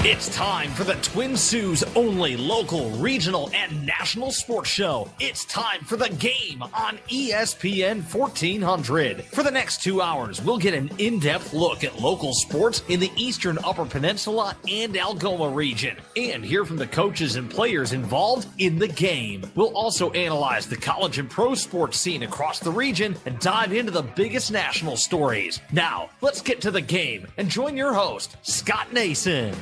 It's time for the Twin Sault's only local, regional, and national sports show. It's time for The Game on ESPN 1400. For the next 2 hours, we'll get an in-depth look at local sports in the Eastern Upper Peninsula and Algoma region, and hear from the coaches and players involved in the game. We'll also analyze the college and pro sports scene across the region and dive into the biggest national stories. Now, let's get to the game and join your host, Scott Nason.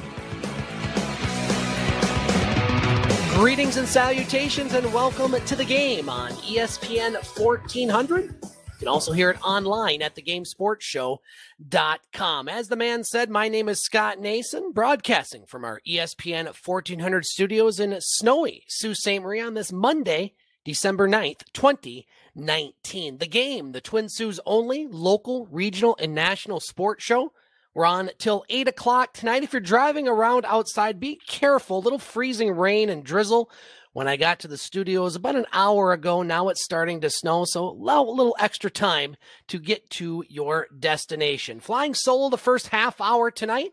Greetings and salutations, and welcome to The Game on ESPN 1400. You can also hear it online at thegamesportshow.com. As the man said, my name is Scott Nason, broadcasting from our ESPN 1400 studios in snowy Sault Ste. Marie on this Monday, December 9th, 2019. The Game, the Twin Sault's only local, regional, and national sports show. We're on till 8 o'clock tonight. If you're driving around outside, be careful. A little freezing rain and drizzle. When I got to the studios about an hour ago, now it's starting to snow, so allow a little extra time to get to your destination. Flying solo the first half hour tonight.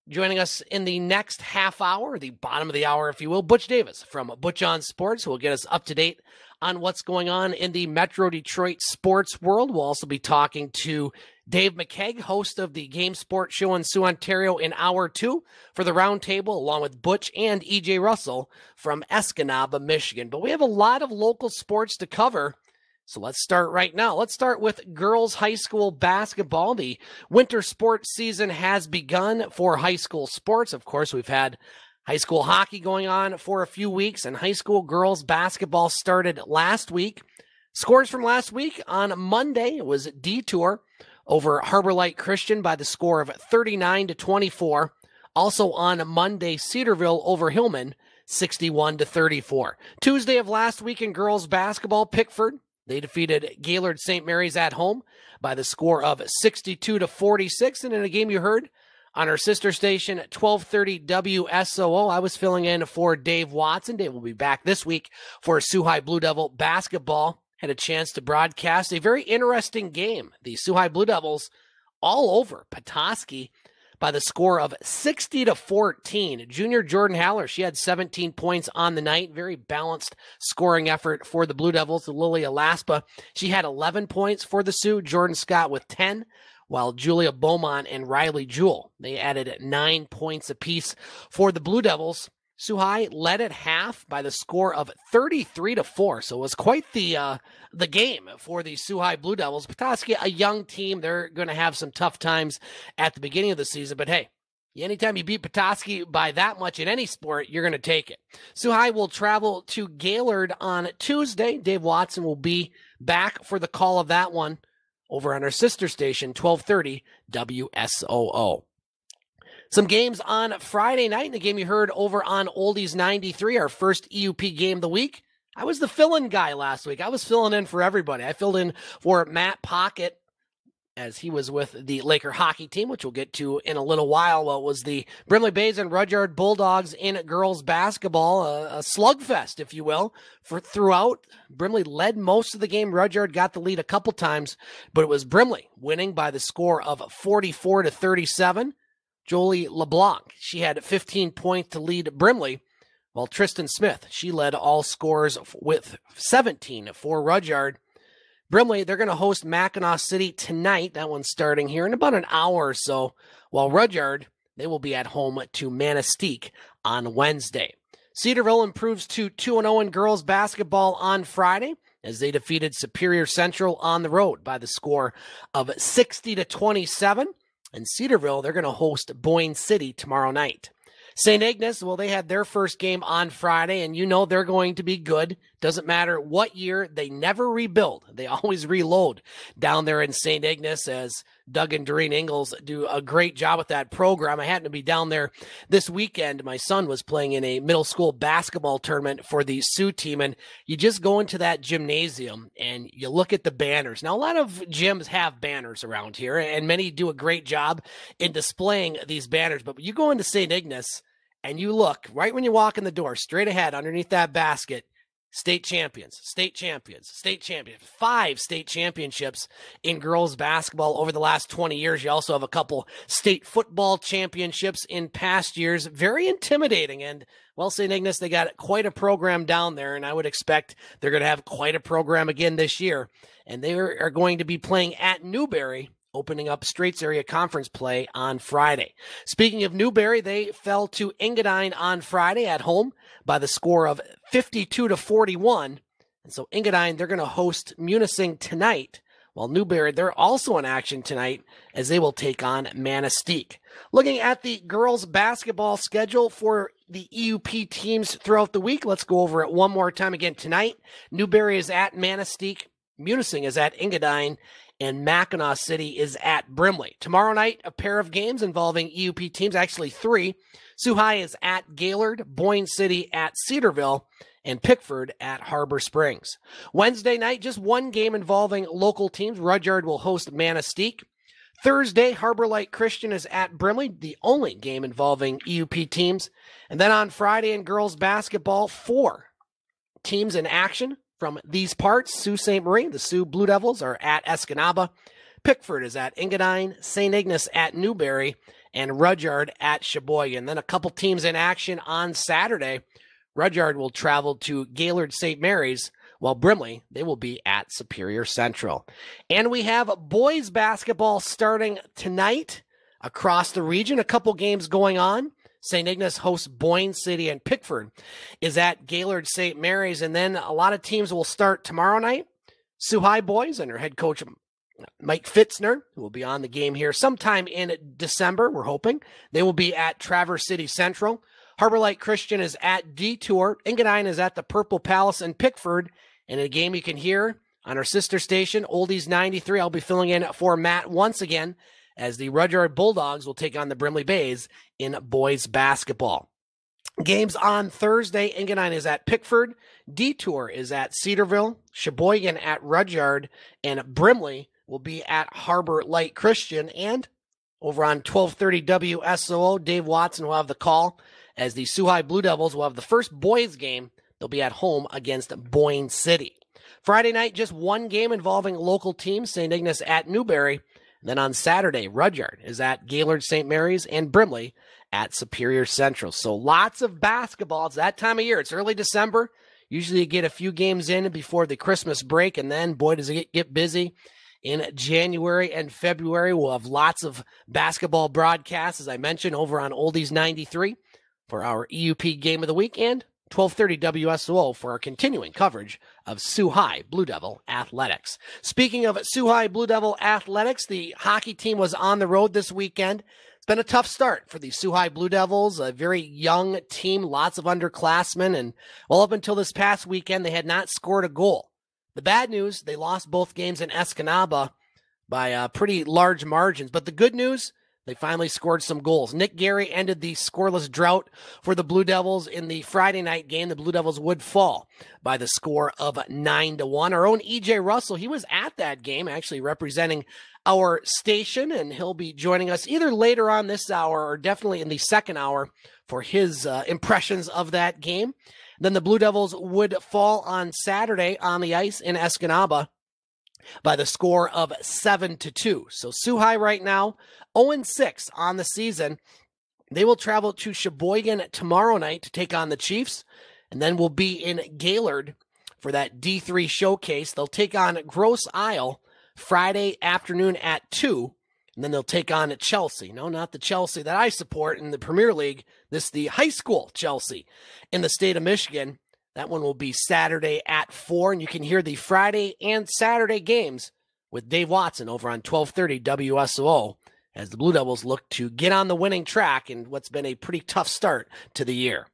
Joining us in the next half hour, the bottom of the hour, if you will, Butch Davis from Butch On Sports, who will get us up to date on what's going on in the Metro Detroit sports world. We'll also be talking to Dave McCaig, host of the Game Sports Show in Sioux, Ontario, in Hour 2 for the roundtable, along with Butch and EJ Russell from Escanaba, Michigan. But we have a lot of local sports to cover, so let's start right now. Let's start with girls high school basketball. The winter sports season has begun for high school sports. Of course, we've had high school hockey going on for a few weeks, and high school girls basketball started last week. Scores from last week: on Monday, it was Detour over Harbor Light Christian by the score of 39-24. Also on Monday, Cedarville over Hillman, 61-34. Tuesday of last week in girls basketball, Pickford, they defeated Gaylord St. Mary's at home by the score of 62-46. And in a game you heard on our sister station, 1230 WSOO, I was filling in for Dave Watson. Dave will be back this week for Soo High Blue Devil basketball. Had a chance to broadcast a very interesting game. The Soo High Blue Devils all over Petoskey by the score of 60-14. Junior Jordan Haller, she had 17 points on the night. Very balanced scoring effort for the Blue Devils. Lily Alaspa, she had 11 points for the Sioux. Jordan Scott with 10, while Julia Beaumont and Riley Jewell, they added 9 points apiece for the Blue Devils. Soo High led at half by the score of 33-4. So it was quite the game for the Soo High Blue Devils. Petoskey, a young team, they're going to have some tough times at the beginning of the season. But hey, anytime you beat Petoskey by that much in any sport, you're going to take it. Soo High will travel to Gaylord on Tuesday. Dave Watson will be back for the call of that one over on our sister station, 1230 WSOO. Some games on Friday night, and a game you heard over on Oldies 93, our first EUP game of the week. I was the fill-in guy last week. I was filling in for everybody. I filled in for Matt Pocket as he was with the Laker hockey team, which we'll get to in a little while. Well, it was the Brimley Bays and Rudyard Bulldogs in girls basketball, a slugfest, if you will, for throughout. Brimley led most of the game. Rudyard got the lead a couple times, but it was Brimley winning by the score of 44-37. Jolie LeBlanc, she had 15 points to lead Brimley, while Tristan Smith, she led all scores with 17 for Rudyard. Brimley, they're going to host Mackinac City tonight. That one's starting here in about an hour or so, while Rudyard, they will be at home to Manistee on Wednesday. Cedarville improves to 2-0 in girls basketball on Friday as they defeated Superior Central on the road by the score of 60-27. And Cedarville, they're going to host Boyne City tomorrow night. St. Ignace, well, they had their first game on Friday, and you know they're going to be good. Doesn't matter what year, they never rebuild. They always reload down there in St. Ignace, as Doug and Doreen Ingalls do a great job with that program. I happened to be down there this weekend. My son was playing in a middle school basketball tournament for the Sioux team, and you just go into that gymnasium and you look at the banners. Now, a lot of gyms have banners around here, and many do a great job in displaying these banners, but you go into St. Ignace and you look right when you walk in the door, straight ahead underneath that basket, State champions, 5 state championships in girls basketball over the last 20 years. You also have a couple state football championships in past years. Very intimidating. And, well, St. Ignace, they got quite a program down there, and I would expect they're going to have quite a program again this year. And they are going to be playing at Newberry, opening up Straits Area Conference play on Friday. Speaking of Newberry, they fell to Engadine on Friday at home by the score of 52-41. And so Engadine, they're going to host Munising tonight, while Newberry, they're also in action tonight as they will take on Manistee. Looking at the girls basketball schedule for the EUP teams throughout the week, let's go over it one more time again tonight. Newberry is at Manistee, Munising is at Engadine, and Mackinac City is at Brimley. Tomorrow night, a pair of games involving EUP teams, actually 3. Sioux High is at Gaylord, Boyne City at Cedarville, and Pickford at Harbor Springs. Wednesday night, just one game involving local teams. Rudyard will host Manistee. Thursday, Harbor Light Christian is at Brimley, the only game involving EUP teams. And then on Friday in girls basketball, 4 teams in action from these parts. Sault Ste. Marie, the Sioux Blue Devils, are at Escanaba. Pickford is at Engadine, St. Ignace at Newberry, and Rudyard at Sheboygan. Then a couple teams in action on Saturday. Rudyard will travel to Gaylord St. Mary's, while Brimley, they will be at Superior Central. And we have boys basketball starting tonight across the region. A couple games going on. St. Ignace hosts Boyne City, and Pickford is at Gaylord St. Mary's. And then a lot of teams will start tomorrow night. Sioux High boys and their head coach, Mike Fitzner, who will be on the game here sometime in December, we're hoping. They will be at Traverse City Central. Harbor Light Christian is at Detour. Engadine is at the Purple Palace in Pickford. And a game you can hear on our sister station, Oldies 93. I'll be filling in for Matt once again, as the Rudyard Bulldogs will take on the Brimley Bays in boys basketball. Games on Thursday, Engadine is at Pickford, Detour is at Cedarville, Sheboygan at Rudyard, and Brimley will be at Harbor Light Christian. And over on 1230 WSOO, Dave Watson will have the call, as the Sioux High Blue Devils will have the first boys game. They'll be at home against Boyne City. Friday night, just one game involving local teams, St. Ignace at Newberry. Then on Saturday, Rudyard is at Gaylord St. Mary's, and Brimley at Superior Central. So lots of basketball. It's that time of year. It's early December. Usually you get a few games in before the Christmas break, and then, boy, does it get busy. In January and February, we'll have lots of basketball broadcasts, as I mentioned, over on Oldies 93 for our EUP Game of the Week, and 1230 WSOO for our continuing coverage of Sioux High Blue Devil Athletics. Speaking of Sioux High Blue Devil Athletics, the hockey team was on the road this weekend. It's been a tough start for the Sioux High Blue Devils, a very young team, lots of underclassmen, and well, up until this past weekend, they had not scored a goal. The bad news, they lost both games in Escanaba by pretty large margins, but the good news, they finally scored some goals. Nick Gary ended the scoreless drought for the Blue Devils in the Friday night game. The Blue Devils would fall by the score of 9-1. Our own EJ Russell, he was at that game, actually representing our station, and he'll be joining us either later on this hour or definitely in the second hour for his impressions of that game. Then the Blue Devils would fall on Saturday on the ice in Escanaba by the score of 7-2. So Sioux High right now, 0-6 on the season. They will travel to Sheboygan tomorrow night to take on the Chiefs, and then will be in Gaylord for that D3 showcase. They'll take on Grosse Isle Friday afternoon at 2, and then they'll take on Chelsea. No, not the Chelsea that I support in the Premier League. This is the high school Chelsea in the state of Michigan. That one will be Saturday at 4, and you can hear the Friday and Saturday games with Dave Watson over on 1230 WSOO as the Blue Devils look to get on the winning track in what's been a pretty tough start to the year.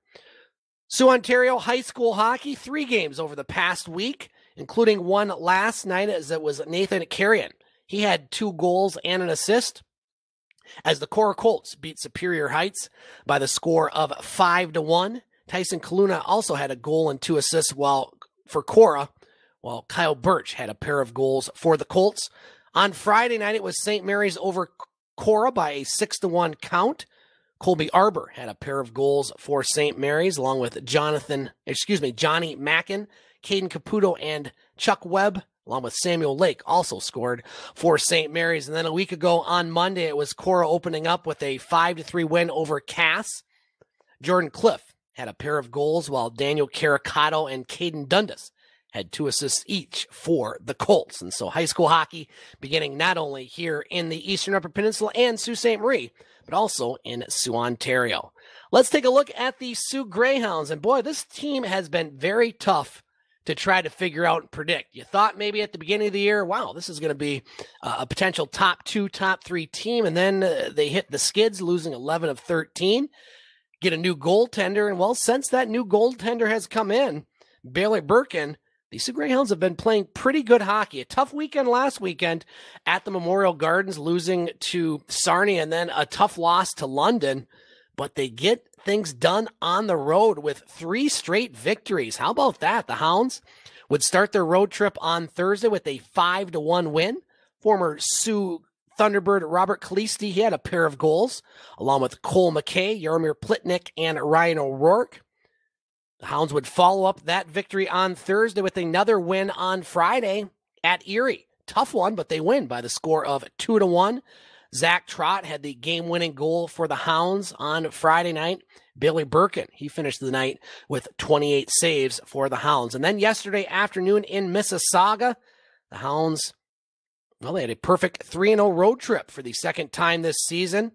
Sioux Ontario high school hockey, 3 games over the past week, including one last night as it was Nathan Carrion. He had 2 goals and an assist as the Cora Colts beat Superior Heights by the score of 5-1. Tyson Kaluna also had a goal and 2 assists for Cora, while Kyle Birch had a pair of goals for the Colts. On Friday night, it was St. Mary's over Cora by a 6-1 count, Colby Arbor had a pair of goals for St. Mary's, along with Johnny Mackin, Caden Caputo, and Chuck Webb, along with Samuel Lake, also scored for St. Mary's. And then a week ago on Monday, it was Cora opening up with a 5-3 win over Cass. Jordan Cliff had a pair of goals, while Daniel Caricato and Caden Dundas had 2 assists each for the Colts. And so high school hockey beginning not only here in the Eastern Upper Peninsula and Sault Ste. Marie, but also in Sioux, Ontario. Let's take a look at the Soo Greyhounds. And boy, this team has been very tough to try to figure out and predict. You thought maybe at the beginning of the year, wow, this is going to be a potential top 2, top 3 team. And then they hit the skids, losing 11 of 13, get a new goaltender. And well, since that new goaltender has come in, Bailey Birkin, the Soo Greyhounds have been playing pretty good hockey. A tough weekend last weekend at the Memorial Gardens, losing to Sarnia, and then a tough loss to London. But they get things done on the road with 3 straight victories. How about that? The Hounds would start their road trip on Thursday with a 5-1 win. Former Sioux Thunderbird Robert Kalisti, he had a pair of goals, along with Cole McKay, Jaromir Plitnik, and Ryan O'Rourke. The Hounds would follow up that victory on Thursday with another win on Friday at Erie. Tough one, but they win by the score of 2-1. Zach Trott had the game-winning goal for the Hounds on Friday night. Billy Birkin, he finished the night with 28 saves for the Hounds. And then yesterday afternoon in Mississauga, the Hounds, well, they had a perfect 3-0 road trip for the second time this season,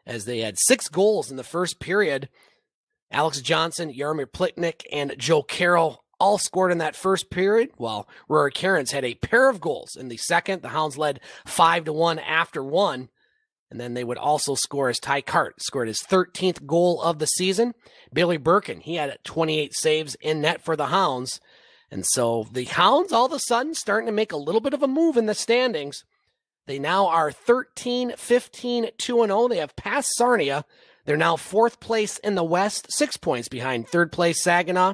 as they had 6 goals in the first period. Alex Johnson, Jaromir Plitnik, and Joe Carroll all scored in that first period, while Rory Cairns had a pair of goals in the second. The Hounds led 5-1 after 1. And then they would also score as Ty Cart scored his 13th goal of the season. Billy Birkin, he had 28 saves in net for the Hounds. And so the Hounds all of a sudden starting to make a little bit of a move in the standings. They now are 13-15-2-0. They have passed Sarnia. They're now 4th place in the West, 6 points behind 3rd place Saginaw,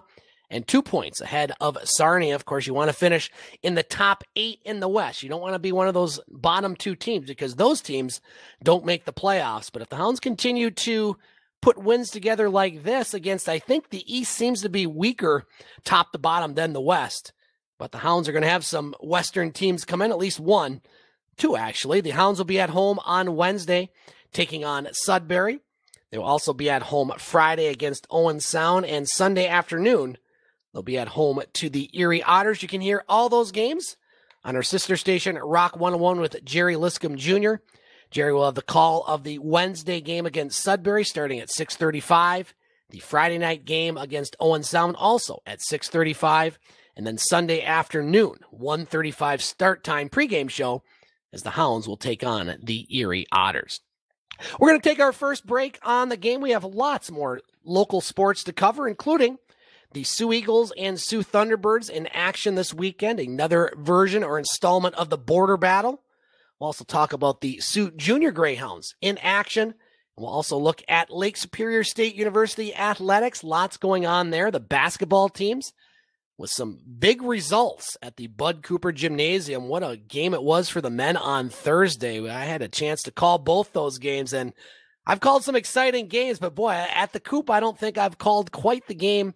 and 2 points ahead of Sarnia. Of course, you want to finish in the top 8 in the West. You don't want to be one of those bottom 2 teams, because those teams don't make the playoffs. But if the Hounds continue to put wins together like this against, I think the East seems to be weaker top to bottom than the West. But the Hounds are going to have some Western teams come in, at least 1, 2 actually. The Hounds will be at home on Wednesday, taking on Sudbury. They will also be at home Friday against Owen Sound, and Sunday afternoon, they'll be at home to the Erie Otters. You can hear all those games on our sister station, Rock 101, with Jerry Liscombe Jr. Jerry will have the call of the Wednesday game against Sudbury starting at 6:35. The Friday night game against Owen Sound also at 6:35. And then Sunday afternoon, 1:35 start time pregame show, as the Hounds will take on the Erie Otters. We're going to take our first break on the game. We have lots more local sports to cover, including the Sioux Eagles and Sioux Thunderbirds in action this weekend, another version or installment of the border battle. We'll also talk about the Sioux Junior Greyhounds in action. We'll also look at Lake Superior State University athletics. Lots going on there. The basketball teams with some big results at the Bud Cooper Gymnasium. What a game it was for the men on Thursday. I had a chance to call both those games, and I've called some exciting games, but boy, at the Coop, I don't think I've called quite the game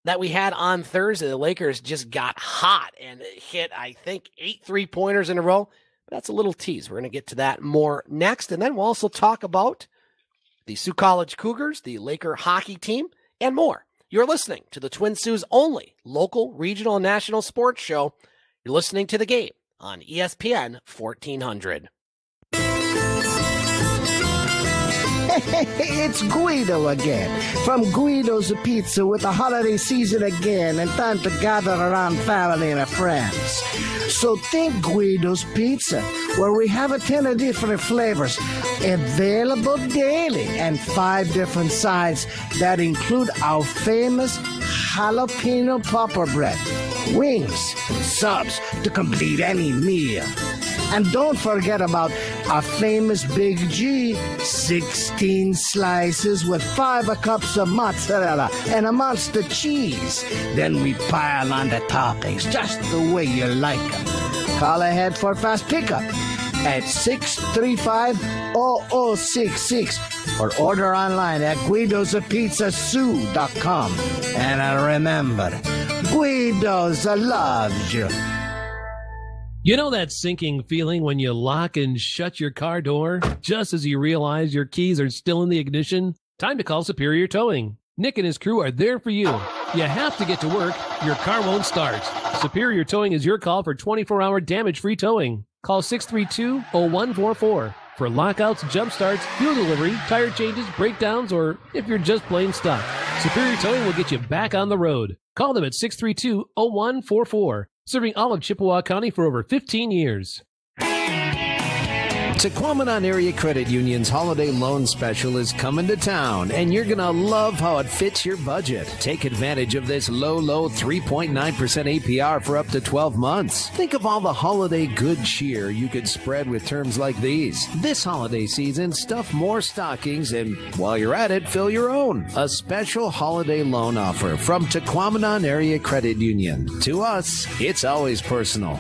that we had on Thursday. The Lakers just got hot and hit, I think, 8 3-pointers in a row. But that's a little tease. We're going to get to that more next, and then we'll also talk about the Sioux College Cougars, the Laker hockey team, and more. You're listening to the Twin Sault's only local, regional, and national sports show. You're listening to The Game on ESPN 1400. It's Guido again from Guido's Pizza, with the holiday season again and time to gather around family and friends. So think Guido's Pizza, where we have 10 different flavors available daily and 5 different sides that include our famous jalapeno popper bread, wings, subs to complete any meal. And don't forget about our famous Big G, 16 slices with 5 cups of mozzarella and a monster cheese. Then we pile on the toppings just the way you like them. Call ahead for fast pickup. at 635-0066 or order online at guidospizzasoo.com. And remember, Guido's loves you. You know that sinking feeling when you lock and shut your car door just as you realize your keys are still in the ignition? Time to call Superior Towing. Nick and his crew are there for you. You have to get to work. Your car won't start. Superior Towing is your call for 24-hour damage-free towing. Call 632-0144 for lockouts, jump starts, fuel delivery, tire changes, breakdowns, or if you're just plain stuck. Superior Towing will get you back on the road. Call them at 632-0144. Serving all of Chippewa County for over 15 years. Tequamanon Area Credit Union's Holiday Loan Special is coming to town, and you're going to love how it fits your budget. Take advantage of this low 3.9% APR for up to 12 months. Think of all the holiday good cheer you could spread with terms like these. This holiday season, stuff more stockings, and while you're at it, fill your own. A special holiday loan offer from Tequamanon Area Credit Union. To us, it's always personal.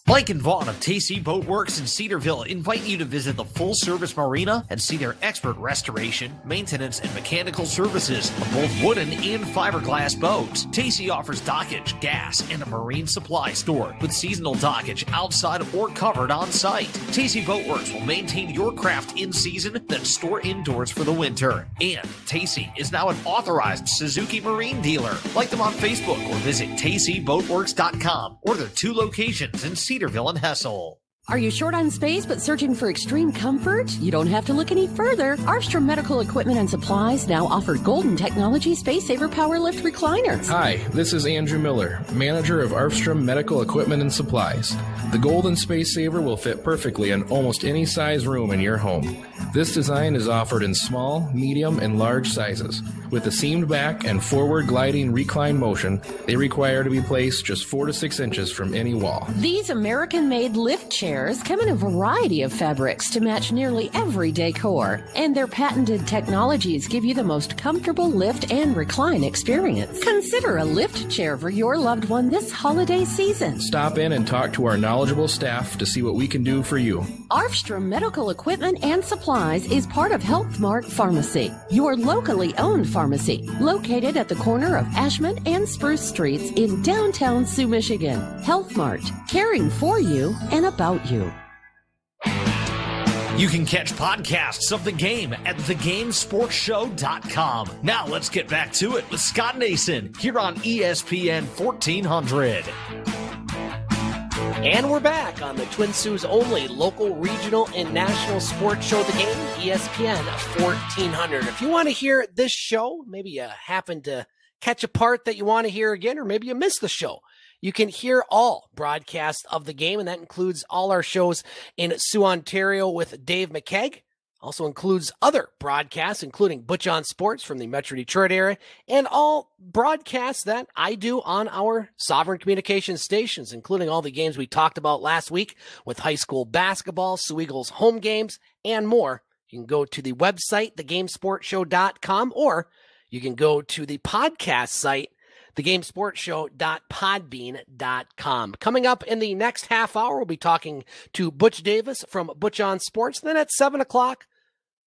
Mike and Vaughn of TC Boat Works in Cedarville invite you to visit the full-service marina and see their expert restoration, maintenance, and mechanical services of both wooden and fiberglass boats. TC offers dockage, gas, and a marine supply store with seasonal dockage outside or covered on site. TC Boat Works will maintain your craft in season, then store indoors for the winter. And TC is now an authorized Suzuki Marine dealer. Like them on Facebook or visit tcboatworks.com or their 2 locations in Cedarville and Hessel. Are you short on space but searching for extreme comfort? You don't have to look any further. Armstrong Medical Equipment and Supplies now offer Golden Technology Space Saver Power Lift recliners. Hi, this is Andrew Miller, manager of Armstrong Medical Equipment and Supplies. The Golden Space Saver will fit perfectly in almost any size room in your home. This design is offered in small, medium, and large sizes. With the seamed back and forward gliding recline motion, they require to be placed just 4 to 6 inches from any wall. These American-made lift chairs come in a variety of fabrics to match nearly every decor, and their patented technologies give you the most comfortable lift and recline experience. Consider a lift chair for your loved one this holiday season. Stop in and talk to our knowledgeable staff to see what we can do for you. Armstrong Medical Equipment and Supplies is part of HealthMart Pharmacy, your locally owned pharmacy, located at the corner of Ashman and Spruce Streets in downtown Sioux, Michigan. HealthMart, caring for you and about you. You can catch podcasts of the game at thegamesportshow.com. Now let's get back to it with Scott Nason here on ESPN 1400. And we're back on the Twin Sault's only local, regional, and national sports show, The Game, ESPN 1400. If you want to hear this show, maybe you happen to catch a part that you want to hear again, or maybe you missed the show, you can hear all broadcasts of The Game, and that includes all our shows in Soo, Ontario with Dave McCaig. Also includes other broadcasts, including Butch On Sports from the Metro Detroit area, and all broadcasts that I do on our Sovereign Communications stations, including all the games we talked about last week with high school basketball, Sioux Eagles home games, and more. You can go to the website, thegamesportshow.com, or you can go to the podcast site, thegamesportshow.podbean.com. Coming up in the next half hour, we'll be talking to Butch Davis from Butch On Sports. Then at 7 o'clock,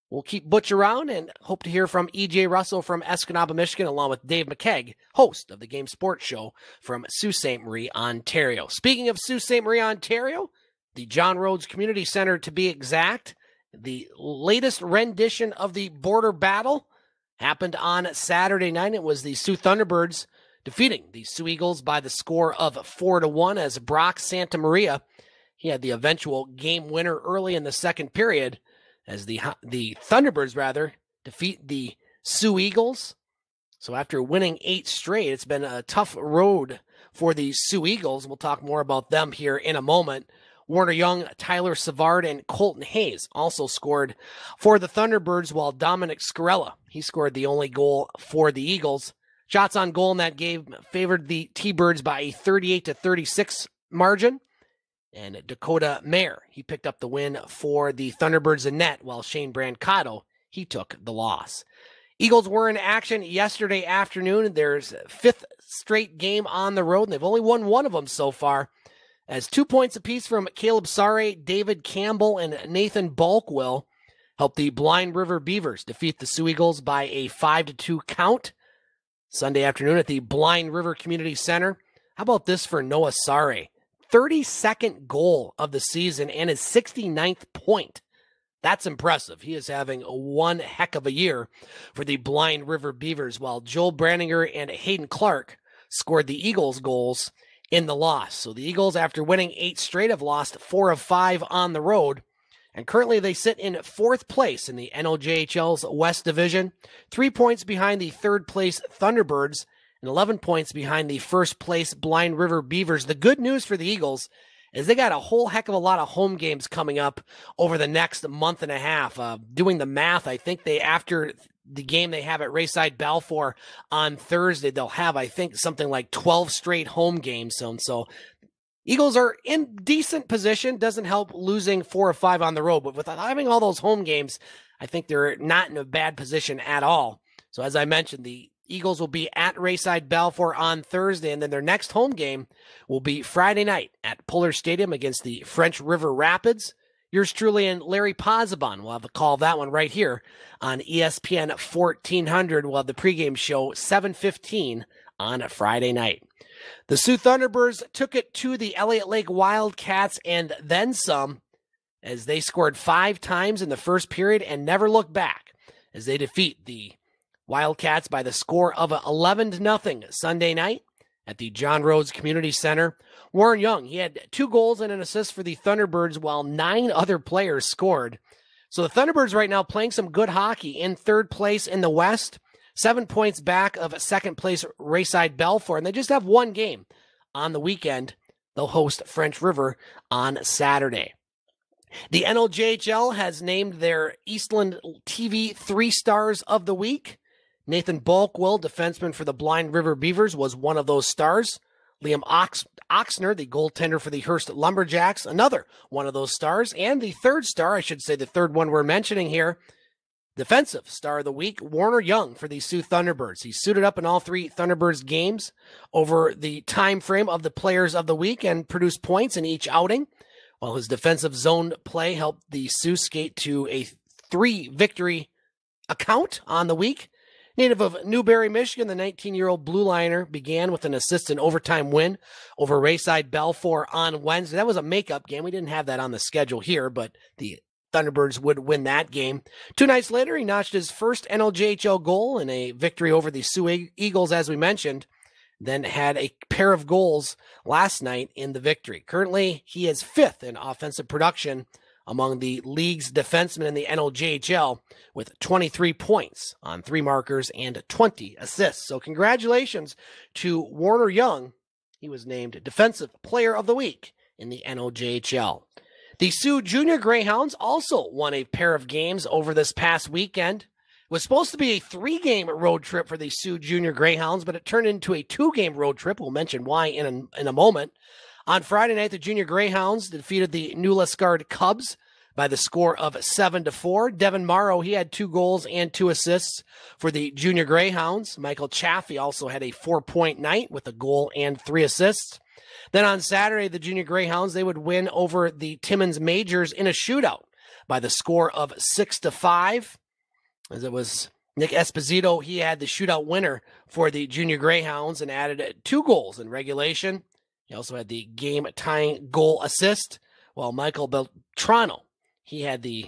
we'll keep Butch around and hope to hear from E.J. Russell from Escanaba, Michigan, along with Dave McCaig, host of the Game Sports Show from Sault Ste. Marie, Ontario. Speaking of Sault Ste. Marie, Ontario, the John Rhodes Community Center, to be exact, the latest rendition of the border battle happened on Saturday night. It was the Sioux Thunderbirds defeating the Sioux Eagles by the score of 4-1 as Brock Santa Maria, he had the eventual game winner early in the second period as the Thunderbirds defeat the Sioux Eagles. So after winning 8 straight, it's been a tough road for the Sioux Eagles. We'll talk more about them here in a moment. Warner Young, Tyler Savard, and Colton Hayes also scored for the Thunderbirds, while Dominic Scarella, he scored the only goal for the Eagles. Shots on goal in that game favored the T-Birds by a 38-36 margin. And Dakota Mayer, he picked up the win for the Thunderbirds in net, while Shane Brancato, he took the loss. Eagles were in action yesterday afternoon. There's 5th straight game on the road, and they've only won one of them so far, as 2 points apiece from Caleb Sare, David Campbell, and Nathan Balkwell helped the Blind River Beavers defeat the Sioux Eagles by a 5-2 count Sunday afternoon at the Blind River Community Center. How about this for Noah Sare? 32nd goal of the season and his 69th point. That's impressive. He is having one heck of a year for the Blind River Beavers, while Joel Brandinger and Hayden Clark scored the Eagles goals in the loss. So the Eagles, after winning 8 straight, have lost 4 of 5 on the road. And currently they sit in 4th place in the NLJHL's West Division, 3 points behind the 3rd place Thunderbirds, and 11 points behind the 1st place Blind River Beavers. The good news for the Eagles is they got a whole heck of a lot of home games coming up over the next month and a half. Doing the math, I think after the game they have at Rayside Balfour on Thursday, they'll have, I think, something like 12 straight home games. So Eagles are in decent position. Doesn't help losing 4 or 5 on the road, but with having all those home games, I think they're not in a bad position at all. So as I mentioned, the Eagles will be at Rayside Balfour on Thursday, and then their next home game will be Friday night at Puller Stadium against the French River Rapids. Yours truly and Larry Pozzabon will have a call of that one right here on ESPN 1400. We'll have the pregame show 7:15 on a Friday night. The Sioux Thunderbirds took it to the Elliott Lake Wildcats and then some, as they scored 5 times in the first period and never looked back as they defeat the Wildcats by the score of 11-0 Sunday night at the John Rhodes Community Center. Warren Young, he had 2 goals and an assist for the Thunderbirds while 9 other players scored. So the Thunderbirds right now playing some good hockey in 3rd place in the West, 7 points back of 2nd place Rayside Balfour, and they just have 1 game on the weekend. They'll host French River on Saturday. The NLJHL has named their Eastland TV 3 Stars of the Week. Nathan Balkwell, defenseman for the Blind River Beavers, was one of those stars. Liam Oxner, the goaltender for the Hearst Lumberjacks, another one of those stars. And the 3rd star, I should say the 3rd one we're mentioning here, defensive star of the week, Warner Young for the Sioux Thunderbirds. He suited up in all 3 Thunderbirds games over the time frame of the players of the week and produced points in each outing, while his defensive zone play helped the Sioux skate to a 3-victory account on the week. Native of Newberry, Michigan, the 19-year-old blue liner began with an assist and overtime win over Rayside Balfour on Wednesday. That was a makeup game. We didn't have that on the schedule here, but the Thunderbirds would win that game. 2 nights later, he notched his first NLJHL goal in a victory over the Sioux Eagles, as we mentioned, then had a pair of goals last night in the victory. Currently, he is 5th in offensive production among the league's defensemen in the NLJHL with 23 points on 3 markers and 20 assists. So congratulations to Warner Young. He was named Defensive Player of the Week in the NLJHL. The Sioux Junior Greyhounds also won a pair of games over this past weekend. It was supposed to be a 3-game road trip for the Sioux Junior Greyhounds, but it turned into a 2-game road trip. We'll mention why in a moment. On Friday night, the Junior Greyhounds defeated the New Lescard Cubs by the score of 7-4. Devin Morrow, he had 2 goals and 2 assists for the Junior Greyhounds. Michael Chaffee also had a 4-point night with a goal and 3 assists. Then on Saturday, the Junior Greyhounds, they would win over the Timmins Majors in a shootout by the score of 6-5. As it was Nick Esposito, he had the shootout winner for the Junior Greyhounds and added 2 goals in regulation. He also had the game-tying goal assist, while Michael Beltrano, he had the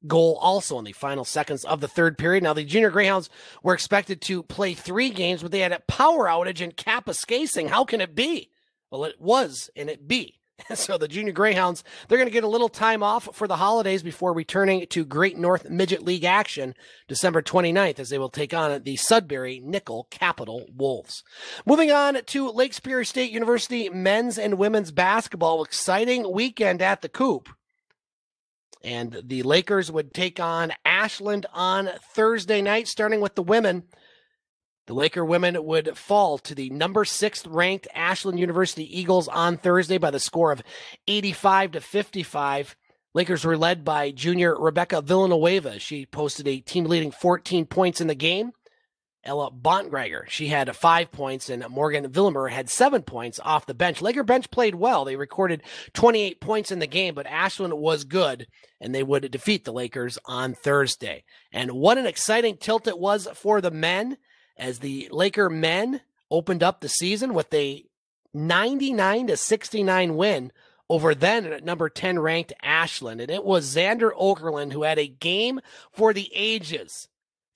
goal also in the final seconds of the 3rd period. Now, the Junior Greyhounds were expected to play 3 games, but they had a power outage in Kapuskasing. How can it be? Well, it was, and it be. So the Junior Greyhounds, they're going to get a little time off for the holidays before returning to Great North Midget League action December 29th, as they will take on the Sudbury Nickel Capital Wolves. Moving on to Lake Superior State University men's and women's basketball. Exciting weekend at the Coop. And the Lakers would take on Ashland on Thursday night, starting with the women. The Laker women would fall to the number 6th ranked Ashland University Eagles on Thursday by the score of 85-55. Lakers were led by junior Rebecca Villanueva. She posted a team-leading 14 points in the game. Ella Bontgreiger, she had 5 points, and Morgan Villemer had 7 points off the bench. Laker bench played well. They recorded 28 points in the game, but Ashland was good, and they would defeat the Lakers on Thursday. And what an exciting tilt it was for the men, as the Laker men opened up the season with a 99-69 win over then at number 10 ranked Ashland. And it was Xander Okerlund who had a game for the ages.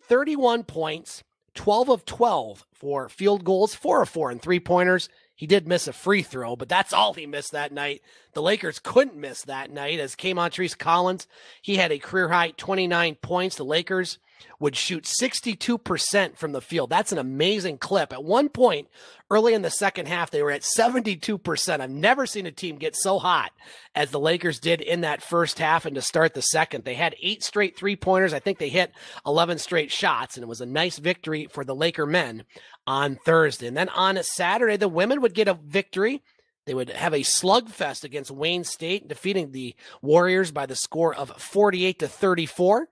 31 points, 12 of 12 for field goals, 4 of 4 in three-pointers. He did miss a free throw, but that's all he missed that night. The Lakers couldn't miss that night, as Kaymontrese Collins, he had a career-high 29 points. The Lakers would shoot 62% from the field. That's an amazing clip. At one point, early in the second half, they were at 72%. I've never seen a team get so hot as the Lakers did in that first half, and to start the second. They had 8 straight three-pointers. I think they hit 11 straight shots, and it was a nice victory for the Laker men on Thursday. And then on Saturday, the women would get a victory. They would have a slugfest against Wayne State, defeating the Warriors by the score of 48-34.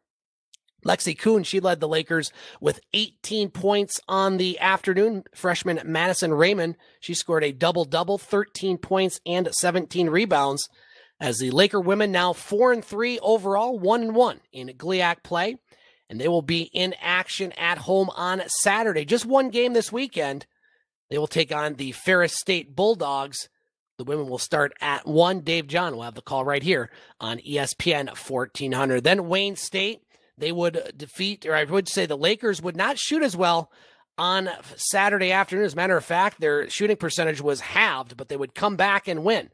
Lexi Kuhn, she led the Lakers with 18 points on the afternoon. Freshman Madison Raymond, she scored a double-double, 13 points and 17 rebounds, as the Laker women now 4-3 overall, 1-1 in GLIAC play, and they will be in action at home on Saturday. Just one game this weekend. They will take on the Ferris State Bulldogs. The women will start at 1. Dave John will have the call right here on ESPN 1400. Then Wayne State, they would defeat, or I would say the Lakers would not shoot as well on Saturday afternoon. As a matter of fact, their shooting percentage was halved, but they would come back and win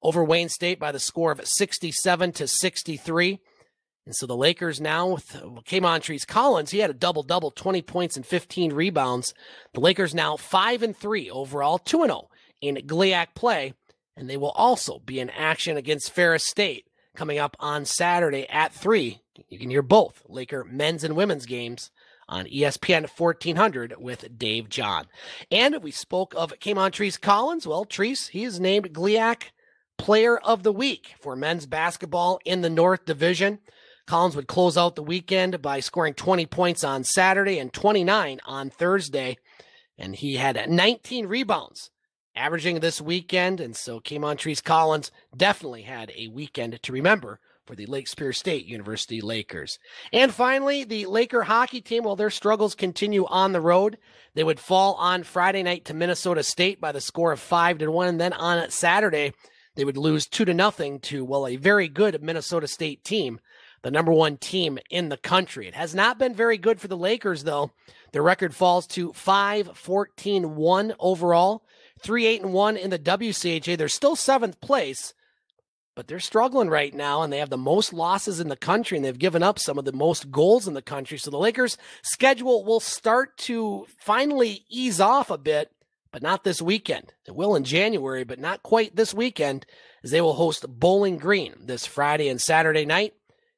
over Wayne State by the score of 67-63. And so the Lakers now, with Kaymontrese Collins, he had a double-double, 20 points and 15 rebounds. The Lakers now 5-3 overall, 2-0 in GLIAC play, and they will also be in action against Ferris State coming up on Saturday at 3. You can hear both Laker men's and women's games on ESPN 1400 with Dave John. And we spoke of Kaymontrese Collins. Well, Treese, he is named GLIAC Player of the Week for men's basketball in the North Division. Collins would close out the weekend by scoring 20 points on Saturday and 29 on Thursday. And he had 19 rebounds averaging this weekend. And so Kaymontrese Collins definitely had a weekend to remember for the Lake Superior State University Lakers. And finally, the Laker hockey team, well, their struggles continue on the road. They would fall on Friday night to Minnesota State by the score of 5-1. And then on Saturday, they would lose 2-0 to, well, a very good Minnesota State team, the number 1 team in the country. It has not been very good for the Lakers, though. Their record falls to 5-14-1 overall, 3-8-1 in the WCHA. They're still 7th place, but they're struggling right now, and they have the most losses in the country, and they've given up some of the most goals in the country. So the Lakers' schedule will start to finally ease off a bit, but not this weekend. It will in January, but not quite this weekend, as they will host Bowling Green this Friday and Saturday night.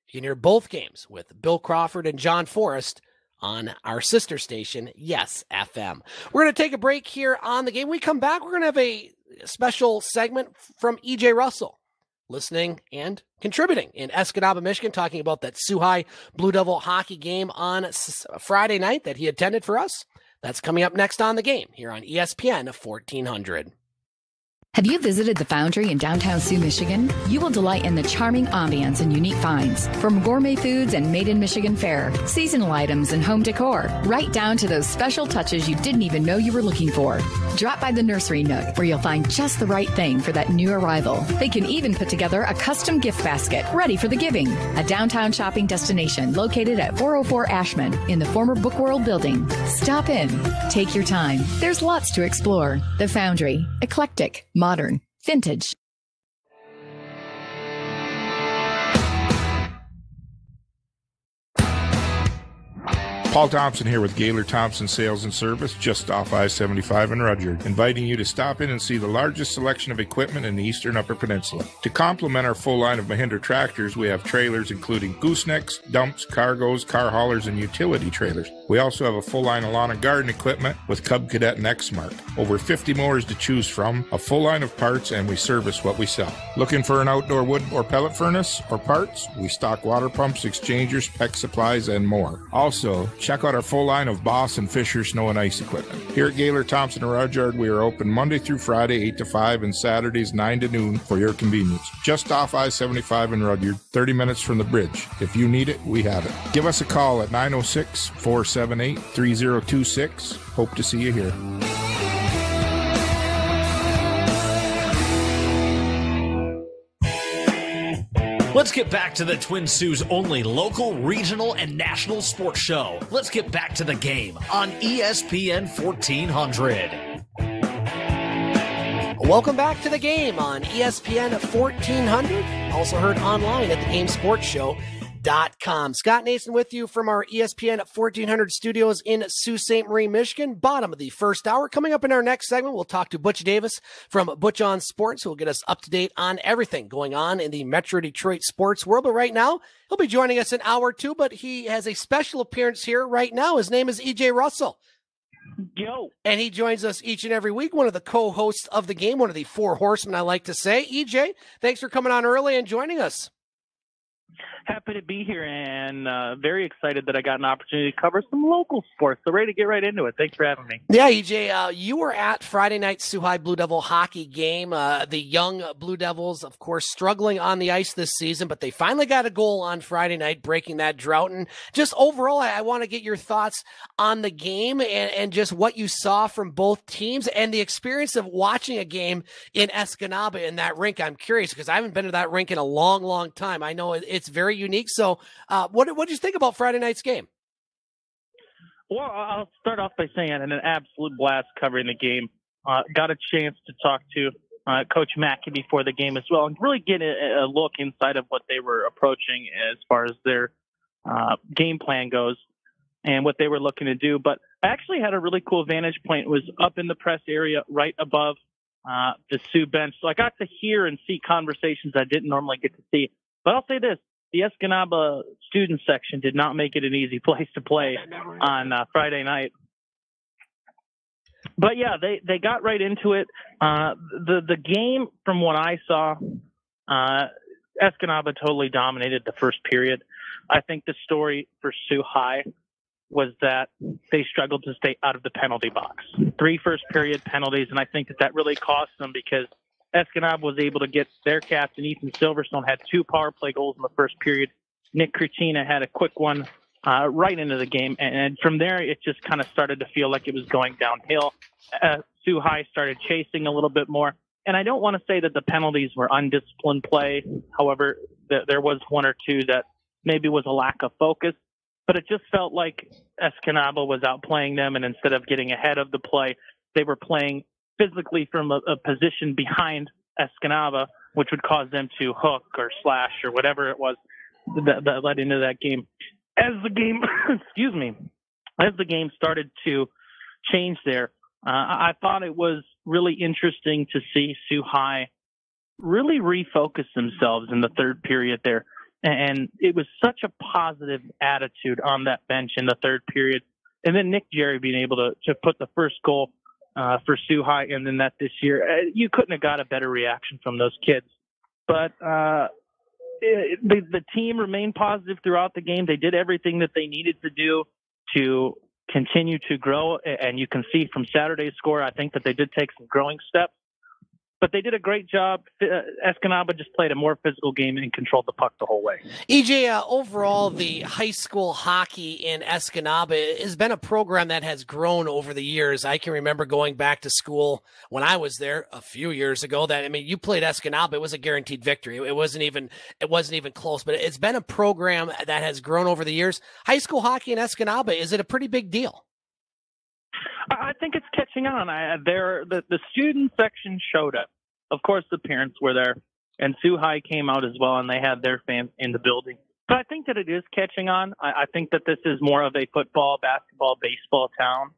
You can hear both games with Bill Crawford and John Forrest on our sister station, Yes FM. We're going to take a break here on the game. When we come back, we're going to have a special segment from E.J. Russell, listening and contributing in Escanaba, Michigan, talking about that Sioux High Blue Devil hockey game on Friday night that he attended for us. That's coming up next on the game here on ESPN 1400. Have you visited the Foundry in downtown Sioux, Michigan? You will delight in the charming ambience and unique finds. From gourmet foods and made-in-Michigan fare, seasonal items and home decor, right down to those special touches you didn't even know you were looking for. Drop by the Nursery Nook, where you'll find just the right thing for that new arrival. They can even put together a custom gift basket ready for the giving. A downtown shopping destination located at 404 Ashman in the former Book World building. Stop in. Take your time. There's lots to explore. The Foundry. Eclectic. Modern. Vintage. Paul Thompson here with Gaylor Thompson Sales and Service, just off I-75 in Rudyard, inviting you to stop in and see the largest selection of equipment in the eastern Upper Peninsula. To complement our full line of Mahindra tractors, we have trailers including goosenecks, dumps, cargoes, car haulers, and utility trailers. We also have a full line of lawn and garden equipment with Cub Cadet and Exmark. Over 50 mowers to choose from, a full line of parts, and we service what we sell. Looking for an outdoor wood or pellet furnace or parts? We stock water pumps, exchangers, PEX supplies, and more. Also, check out our full line of Boss and Fisher snow and ice equipment. Here at Gaylor Thompson and Rudyard, we are open Monday through Friday, 8 to 5, and Saturdays, 9 to noon for your convenience. Just off I-75 in Rudyard, 30 minutes from the bridge. If you need it, we have it. Give us a call at 906-478-3026. Hope to see you here. Let's get back to the Twin Sault's only local, regional, and national sports show. Let's get back to the game on ESPN 1400. Welcome back to the game on ESPN 1400. Also heard online at thegamesportshow.com. Scott Nason with you from our ESPN 1400 studios in Sault Ste. Marie, Michigan. Bottom of the first hour. Coming up in our next segment, we'll talk to Butch Davis from Butch On Sports, who will get us up to date on everything going on in the Metro Detroit sports world. But right now, he'll be joining us in hour two, but he has a special appearance here right now. His name is EJ Russell. Yo. And he joins us each and every week, one of the co-hosts of the game, one of the four horsemen, I like to say. EJ, thanks for coming on early and joining us. Happy to be here and very excited that I got an opportunity to cover some local sports. So ready to get right into it. Thanks for having me. Yeah, EJ, you were at Friday night's Soo High Blue Devil hockey game. The young Blue Devils, of course, struggling on the ice this season, but they finally got a goal on Friday night, breaking that drought. And just overall, I want to get your thoughts on the game and just what you saw from both teams and the experience of watching a game in Escanaba in that rink. I'm curious because I haven't been to that rink in a long, long time. I know it's very unique. So what did you think about Friday night's game? Well, I'll start off by saying I had an absolute blast covering the game. Got a chance to talk to Coach Mackey before the game as well and really get a look inside of what they were approaching as far as their game plan goes and what they were looking to do. But I actually had a really cool vantage point. It was up in the press area right above the Sioux bench. So I got to hear and see conversations I didn't normally get to see. But I'll say this. The Escanaba student section did not make it an easy place to play on Friday night. But yeah, they got right into it. The game, from what I saw, Escanaba totally dominated the first period. I think the story for Soo High was that they struggled to stay out of the penalty box. 3 first period penalties, and I think that really cost them because Escanaba was able to get their captain, Ethan Silverstone, had 2 power play goals in the first period. Nick Crucina had a quick one right into the game. And from there, it just kind of started to feel like it was going downhill. Soo High started chasing a little bit more. And I don't want to say that the penalties were undisciplined play. However, there was 1 or 2 that maybe was a lack of focus. But it just felt like Escanaba was outplaying them. And instead of getting ahead of the play, they were playing physically from a position behind Escanaba, which would cause them to hook or slash or whatever it was that led into that game. As the game, as the game started to change there, I thought it was really interesting to see Soo High really refocus themselves in the third period there. And it was such a positive attitude on that bench in the third period. And then Nick Jerry being able to put the first goal for Soo High, and then that this year, you couldn't have got a better reaction from those kids. But the team remained positive throughout the game. They did everything that they needed to do to continue to grow, and you can see from Saturday's score, I think that they did take some growing steps. But they did a great job. Escanaba just played a more physical game and controlled the puck the whole way. EJ, overall, the high school hockey in Escanaba has been a program that has grown over the years. I can remember going back to school when I was there a few years ago. You played Escanaba; it was a guaranteed victory. It wasn't even close. But it's been a program that has grown over the years. High school hockey in Escanaba, is it a pretty big deal? I think it's catching on. The student section showed up. Of course, the parents were there, and Soo High came out as well, and they had their fans in the building. But I think that it is catching on. I think that this is more of a football, basketball, baseball town,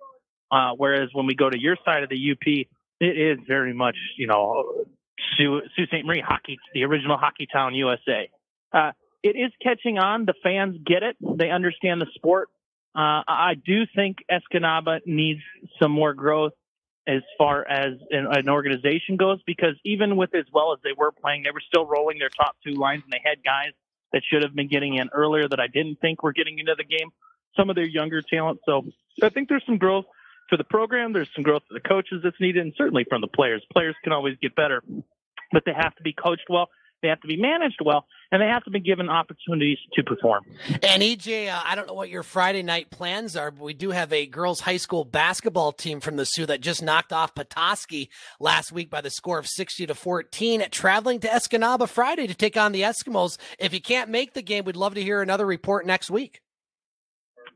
whereas when we go to your side of the UP, it is very much, Sault Ste. Marie hockey, the original hockey town, USA. It is catching on. The fans get it. They understand the sport. I do think Escanaba needs some more growth as far as an organization goes, because even with as well as they were playing, they were still rolling their top 2 lines, and they had guys that should have been getting in earlier that I didn't think were getting into the game. some of their younger talent. So I think there's some growth for the program. There's some growth for the coaches that's needed, and certainly from the players. Players can always get better, but they have to be coached well. They have to be managed well, and they have to be given opportunities to perform. And EJ, I don't know what your Friday night plans are, but we do have a girls' high school basketball team from the Sioux that just knocked off Petoskey last week by the score of 60-14, traveling to Escanaba Friday to take on the Eskimos. If you can't make the game, we'd love to hear another report next week.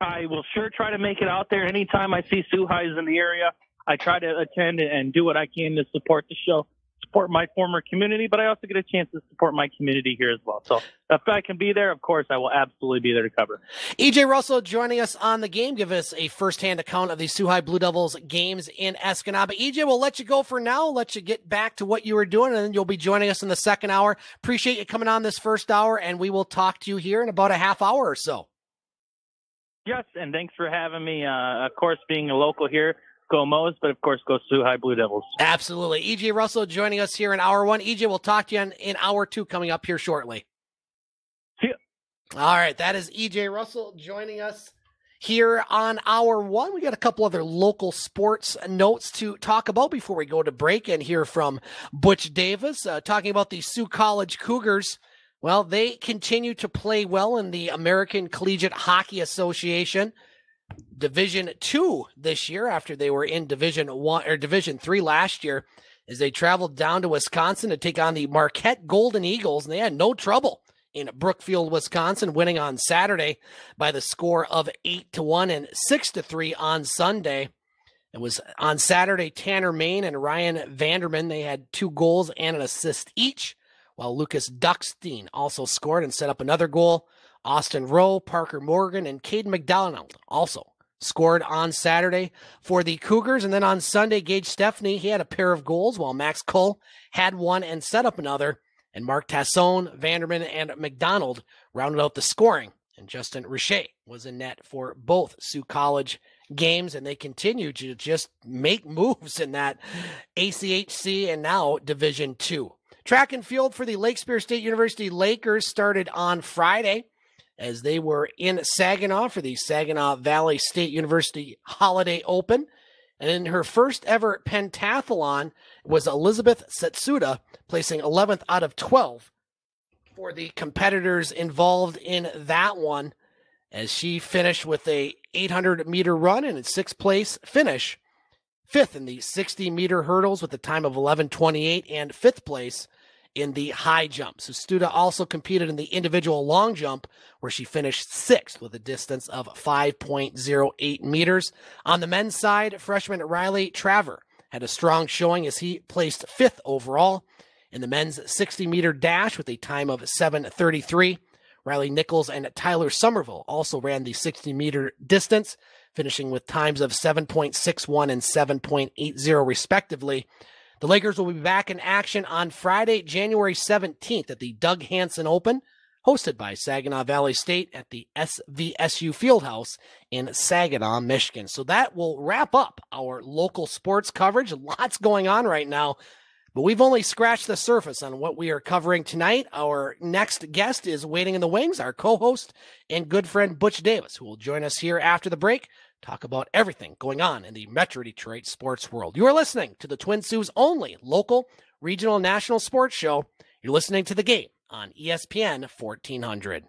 I will sure try to make it out there. Anytime I see Sioux Highs in the area, I try to attend and do what I can to support the show, support my former community, but I also get a chance to support my community here as well. So if I can be there, of course, I will absolutely be there to cover. EJ Russell joining us on the game. Give us a firsthand account of the Sioux High Blue Devils games in Escanaba. EJ, we'll let you go for now. Let you get back to what you were doing, and then you'll be joining us in the second hour. Appreciate you coming on this first hour, and we will talk to you here in about a half hour or so. Yes, and thanks for having me. Of course, being a local here, go Moes, but of course, go Sioux High Blue Devils. Absolutely. EJ Russell joining us here in hour one. EJ, we'll talk to you in hour two coming up here shortly. See ya. All right, that is EJ Russell joining us here on hour one. We got a couple other local sports notes to talk about before we go to break and hear from Butch Davis, talking about the Sioux College Cougars. Well, they continue to play well in the American Collegiate Hockey Association Division II this year, after they were in Division I or Division III last year, as they traveled down to Wisconsin to take on the Marquette Golden Eagles, and they had no trouble in Brookfield, Wisconsin, winning on Saturday by the score of 8-1 and 6-3 on Sunday. It was on Saturday, Tanner Main and Ryan Vanderman. They had 2 goals and an assist each, while Lucas Duckstein also scored and set up another goal. Austin Rowe, Parker Morgan, and Caden McDonald also scored on Saturday for the Cougars. And then on Sunday, Gage Stephanie, he had a pair of goals, while Max Kull had one and set up another. And Mark Tassone, Vanderman, and McDonald rounded out the scoring. And Justin Richet was in net for both Sioux College games, and they continue to just make moves in that ACHC and now Division II. Track and field for the Lake Superior State University Lakers started on Friday as they were in Saginaw for the Saginaw Valley State University Holiday Open. And in her first ever pentathlon was Elizabeth Setsuda, placing 11th out of 12 for the competitors involved in that one, as she finished with a 800-meter run and a 6th place finish. 5th in the 60-meter hurdles with a time of 11:28 and 5th place in the high jump. So Studa also competed in the individual long jump, where she finished 6th with a distance of 5.08 meters. On the men's side, freshman Riley Traver had a strong showing as he placed 5th overall in the men's 60-meter dash with a time of 7:33. Riley Nichols and Tyler Somerville also ran the 60-meter distance, finishing with times of 7.61 and 7.80 respectively. The Lakers will be back in action on Friday, January 17th at the Doug Hansen Open, hosted by Saginaw Valley State at the SVSU Fieldhouse in Saginaw, Michigan. So that will wrap up our local sports coverage. Lots going on right now, but we've only scratched the surface on what we are covering tonight. Our next guest is waiting in the wings, our co-host and good friend Butch Davis, who will join us here after the break. Talk about everything going on in the Metro Detroit sports world. You are listening to the Twin Sioux's only local, regional, national sports show. You're listening to The Game on ESPN 1400.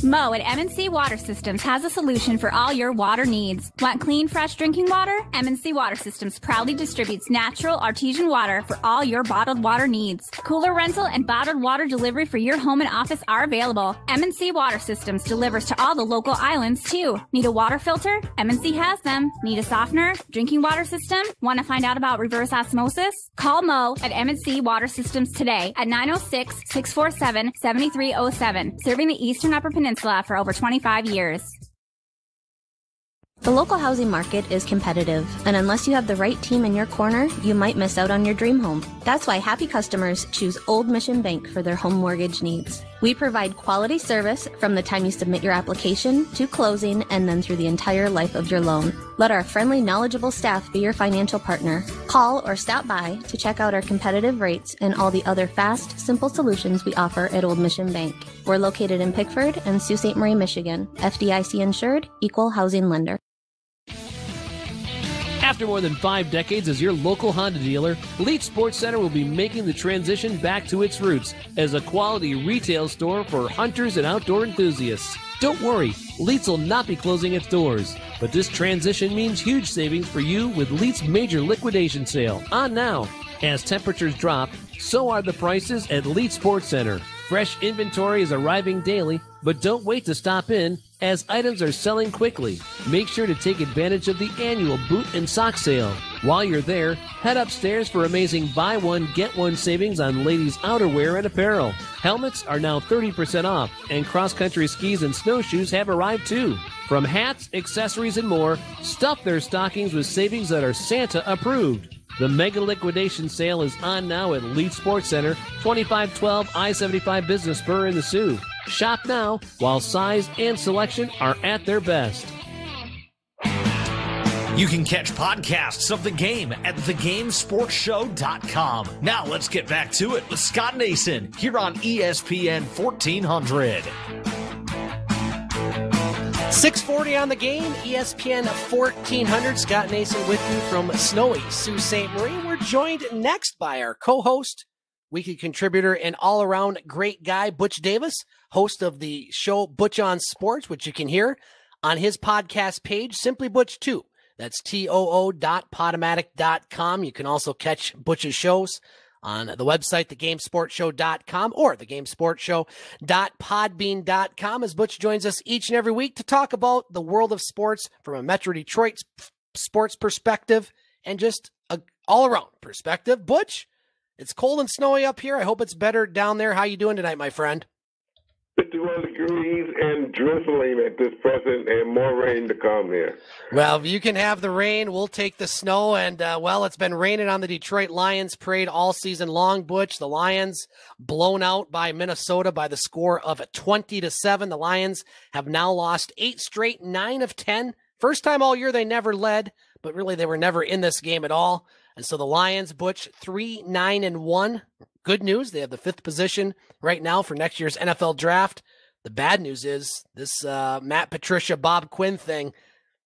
Mo at M&C Water Systems has a solution for all your water needs. Want clean, fresh drinking water? M&C Water Systems proudly distributes natural, artesian water for all your bottled water needs. Cooler rental and bottled water delivery for your home and office are available. M&C Water Systems delivers to all the local islands, too. Need a water filter? M&C has them. Need a softener? Drinking water system? Want to find out about reverse osmosis? Call Mo at M&C Water Systems today at 906-647-7307, serving the Eastern Upper Peninsula for over 25 years. The local housing market is competitive, and unless you have the right team in your corner, you might miss out on your dream home. That's why happy customers choose Old Mission Bank for their home mortgage needs. We provide quality service from the time you submit your application to closing and then through the entire life of your loan. Let our friendly, knowledgeable staff be your financial partner. Call or stop by to check out our competitive rates and all the other fast, simple solutions we offer at Old Mission Bank. We're located in Pickford and Sault Ste. Marie, Michigan. FDIC insured, equal housing lender. After more than 5 decades as your local Honda dealer, Leach Sports Center will be making the transition back to its roots as a quality retail store for hunters and outdoor enthusiasts. Don't worry, Leach will not be closing its doors, but this transition means huge savings for you with Leach's major liquidation sale on now. As temperatures drop, so are the prices at Leach Sports Center. Fresh inventory is arriving daily, but don't wait to stop in as items are selling quickly. Make sure to take advantage of the annual boot and sock sale. While you're there, head upstairs for amazing buy one, get one savings on ladies' outerwear and apparel. Helmets are now 30% off, and cross-country skis and snowshoes have arrived too. From hats, accessories, and more, stuff their stockings with savings that are Santa approved. The mega liquidation sale is on now at Leach Sports Center, 2512 I-75 Business Spur in the Sioux. Shop now while size and selection are at their best. You can catch podcasts of the game at thegamesportshow.com. Now let's get back to it with Scott Nason here on ESPN 1400. 6:40 on the game, ESPN 1400. Scott Nason with you from snowy Sault Ste. Marie. We're joined next by our co-host, weekly contributor, and all-around great guy, Butch Davis, host of the show Butch On Sports, which you can hear on his podcast page, Simply Butch 2. That's TOO.podomatic.com. You can also catch Butch's shows on the website, thegamesportshow.com or thegamesportshow.podbean.com, as Butch joins us each and every week to talk about the world of sports from a Metro Detroit sports perspective and just an all-around perspective. Butch, it's cold and snowy up here. I hope it's better down there. How you doing tonight, my friend? 51 degrees and drizzling at this present, and more rain to come here. Well, you can have the rain. We'll take the snow. And, well, it's been raining on the Detroit Lions parade all season long, Butch. The Lions blown out by Minnesota by the score of 20-7. The Lions have now lost 8 straight, 9 of 10. First time all year they never led, but really they were never in this game at all. And so the Lions, Butch, 3-9-1. Good news, they have the 5th position right now for next year's NFL draft. The bad news is this Matt Patricia, Bob Quinn thing,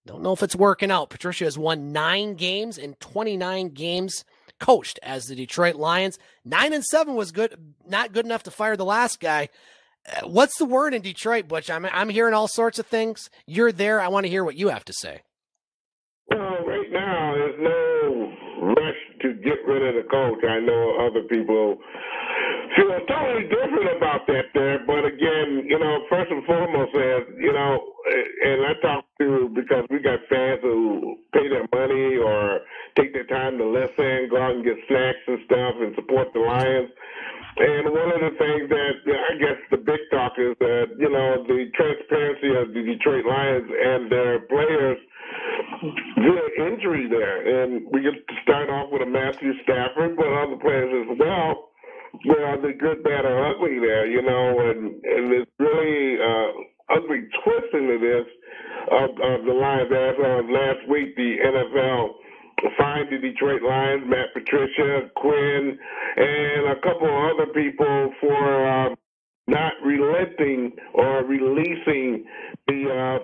don't know if it's working out. Patricia has won 9 games in 29 games coached as the Detroit Lions. 9-7 was good, not good enough to fire the last guy. What's the word in Detroit, Butch? I'm hearing all sorts of things. You're there. I want to hear what you have to say. Well, right now, there's no rush to get rid of the coach. I know other people feel totally different about that there, but again, first and foremost, and I talk to, because we got fans who pay their money or take their time to listen, go out and get snacks and stuff and support the Lions. And one of the things that I guess the big talk is that, the transparency of the Detroit Lions and their players, the injury there. And we get to start off with a Matthew Stafford, but other players as well. Well, the good, bad, or ugly there, and there's really ugly twist into this of the Lions. As of last week, the NFL fined the Detroit Lions, Matt Patricia, Quinn, and a couple of other people for not relenting or releasing the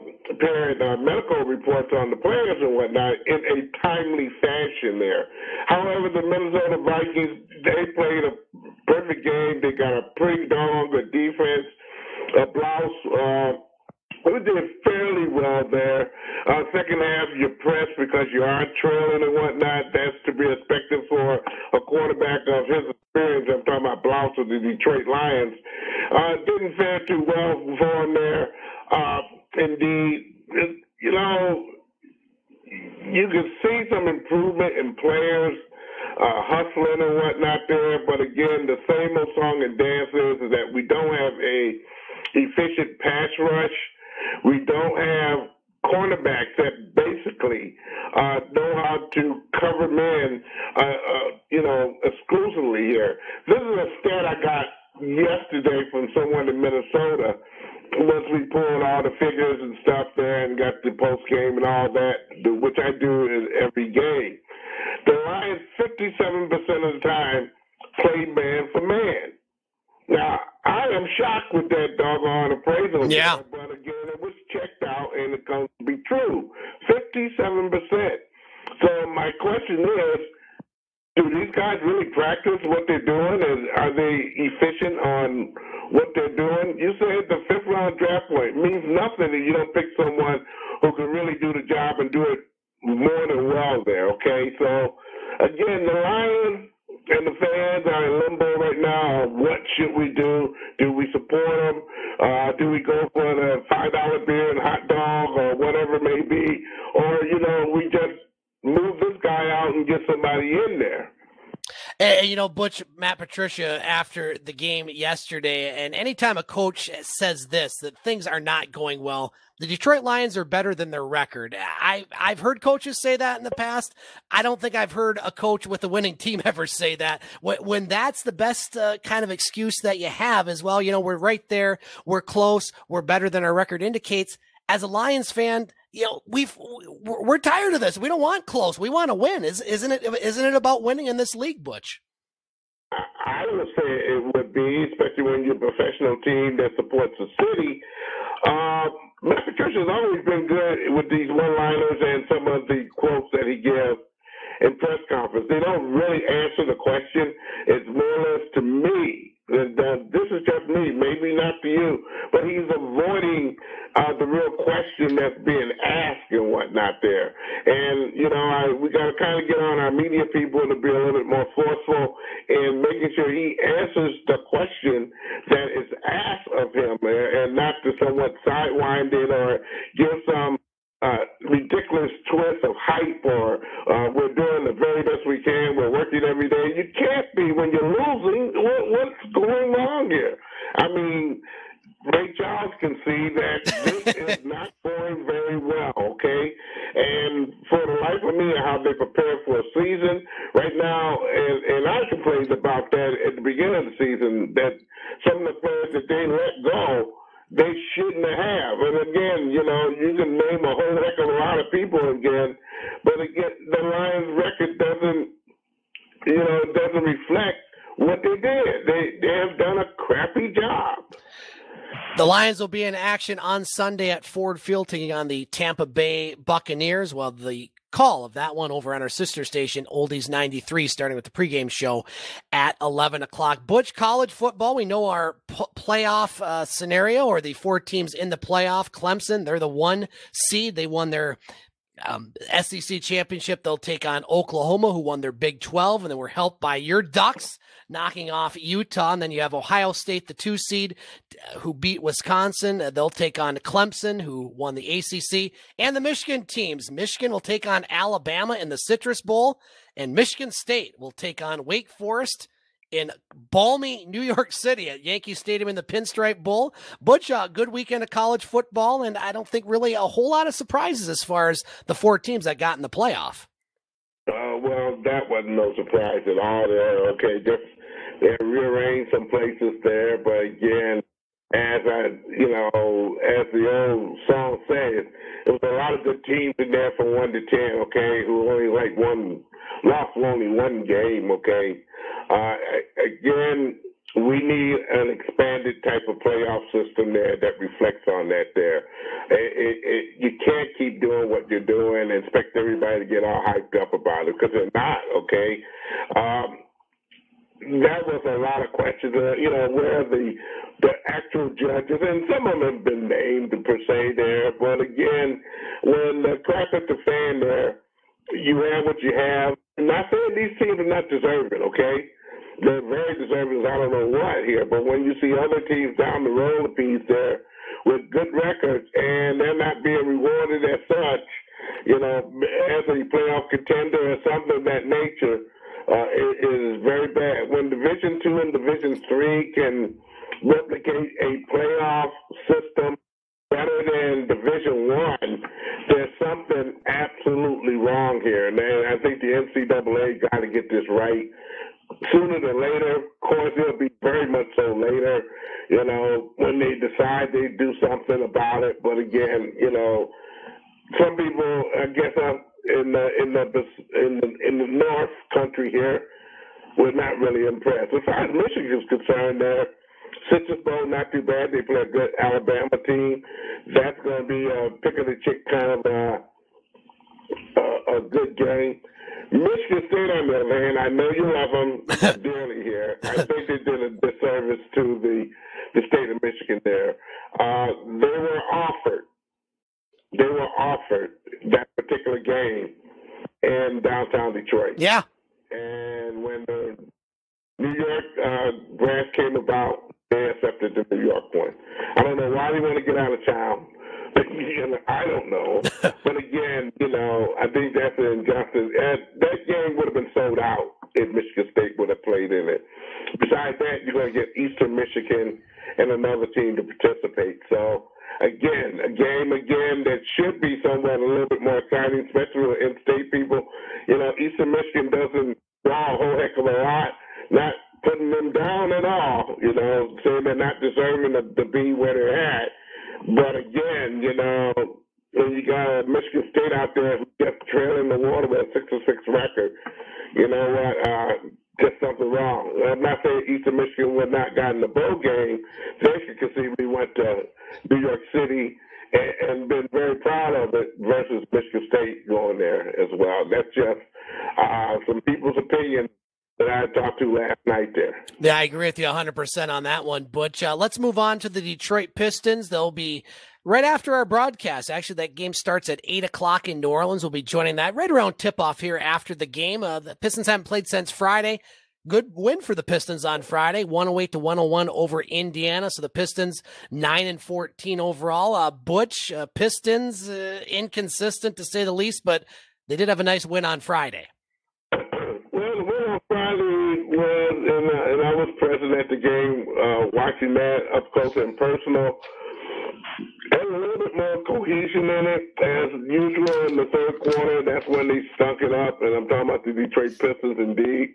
medical reports on the players and whatnot in a timely fashion there. However, the Minnesota Vikings, they played a perfect game. They got a pretty darn good defense. Blouse, we did fairly well there. Second half, you're pressed because you are trailing and whatnot. That's to be expected for a quarterback of his experience. I'm talking about Blouse of the Detroit Lions. Didn't fare too well for him there. Indeed, you can see some improvement in players hustling and whatnot there. But again, the same old song and dance is that we don't have a efficient pass rush. We don't have cornerbacks that basically know how to cover men, exclusively here. This is a stat I got yesterday from someone in Minnesota. Once we pulled all the figures and stuff there and got the post game and all that, which I do in every game, the Lions 57% of the time play man for man. Now, I am shocked with that doggone appraisal. Yeah. There, but again, it was checked out and it comes to be true. 57%. So my question is, do these guys really practice what they're doing, and are they efficient on what they're doing? You said the fifth-round draft point means nothing if you don't pick someone who can really do the job and do it more than well there, okay? So, again, the Lions and the fans are in limbo right now. What should we do? Do we support them? Do we go for the $5 beer and hot dog or whatever it may be? Or, you know, we just move this guy out and get somebody in there. And, you know, Butch, Matt Patricia, after the game yesterday, and anytime a coach says this, that things are not going well, the Detroit Lions are better than their record. I've heard coaches say that in the past. I don't think I've heard a coach with a winning team ever say that. When that's the best kind of excuse that you have is, well, you know, we're right there, we're close, we're better than our record indicates. As a Lions fan, you know, we're tired of this. We don't want close. We want to win. Isn't it about winning in this league, Butch? I would say it would be, especially when you're a professional team that supports the city. Matt Patricia's always been good with these one-liners and some of the quotes that he gives in press conference. They don't really answer the question. It's more or less to me. This is just me, maybe not to you, but he's avoiding the real question that's being asked and whatnot there. And, you know, we got to kind of get on our media people to be a little bit more forceful in making sure he answers the question that is asked of him and not to somewhat sidewind it or give some ridiculous twist of hype or we're doing the very best we can, we're working every day. You can't be when you're losing. What's going on here? I mean, Ray Charles can see that this is not going very well, okay? And for the life of me, how they prepare for a season right now, and I complained about that at the beginning of the season, that some of the players that they let go, they shouldn't have. And again, you know, you can name a whole heck of a lot of people again, but again, the Lions record doesn't reflect what they did. They have done a crappy job. The Lions will be in action on Sunday at Ford Field taking on the Tampa Bay Buccaneers. Well, the call of that one over on our sister station, Oldies 93, starting with the pregame show at 11 o'clock. Butch, college football, we know our playoff scenario, or the four teams in the playoff. Clemson, they're the 1 seed. They won their SEC championship. They'll take on Oklahoma, who won their Big 12, and they were helped by your Ducks knocking off Utah. And then you have Ohio State, the 2 seed, who beat Wisconsin. They'll take on Clemson, who won the ACC, and the Michigan teams. Michigan will take on Alabama in the Citrus Bowl, and Michigan State will take on Wake Forest in balmy New York City at Yankee Stadium in the Pinstripe Bowl. Butch, good weekend of college football, and I don't think really a whole lot of surprises as far as the 4 teams that got in the playoff. Well, that wasn't no surprise at all there. Okay, they rearranged some places there, but again, as the old song says, it was a lot of good teams in there from 1 to 10, okay, who only lost only one game, okay. Again, we need an expanded type of playoff system there that reflects on that there. You can't keep doing what you're doing and expect everybody to get all hyped up about it, because they're not, okay? That was a lot of questions, where the actual judges, and some of them have been named per se there, but again, when the crap hit the fan there, you have what you have. I'm not saying these teams are not deserving, okay? They're very deserving, I don't know what here, but when you see other teams down the road a piece there with good records and they're not being rewarded as such, as a playoff contender or something of that nature, it is very bad. When Division II and Division III can replicate a playoff system better than Division I, there's something absolutely wrong here. And I think the NCAA got to get this right. sooner than later. Of course, it'll be very much so later, when they decide they do something about it. But again, some people, I guess, in the North country here, were not really impressed. As far as Michigan's concerned, there, Citrus Bowl, not too bad. They play a good Alabama team. That's going to be a pick of the chick kind of a good game. Michigan State, on the other hand, I know you love them dearly here. I think they did a disservice to the state of Michigan there. They were offered that particular game in downtown Detroit. Yeah. And when the New York branch came about, they accepted the New York one. I don't know why they want to get out of town. I don't know. But again, I think that's an injustice. And that game would have been sold out if Michigan State would have played in it. Besides that, you're going to get Eastern Michigan and another team to participate. So, again, a game that should be somewhat a little bit more exciting, especially with in-state people. Eastern Michigan doesn't draw a whole heck of a lot. Not putting them down at all, saying they're not deserving to be where they're at. But again, when you got Michigan State out there just trailing the water with a 6-6 record, you know what? Just something wrong. I'm not saying Eastern Michigan would not gotten the bowl game. They could conceivably went to New York City and been very proud of it versus Michigan State going there as well. That's just some people's opinion that I talked to last night there. Yeah, I agree with you 100% on that one, Butch. Let's move on to the Detroit Pistons. They'll be right after our broadcast. Actually, that game starts at 8 o'clock in New Orleans. We'll be joining that right around tip-off here after the game. The Pistons haven't played since Friday. Good win for the Pistons on Friday, 108-101 over Indiana. So the Pistons 9-14 overall. Butch, Pistons, inconsistent to say the least, but they did have a nice win on Friday. Well, the win on Friday was, and I was present at the game, watching that up close and personal. There's a little bit more cohesion in it, as usual in the third quarter. That's when they stunk it up, and I'm talking about the Detroit Pistons indeed.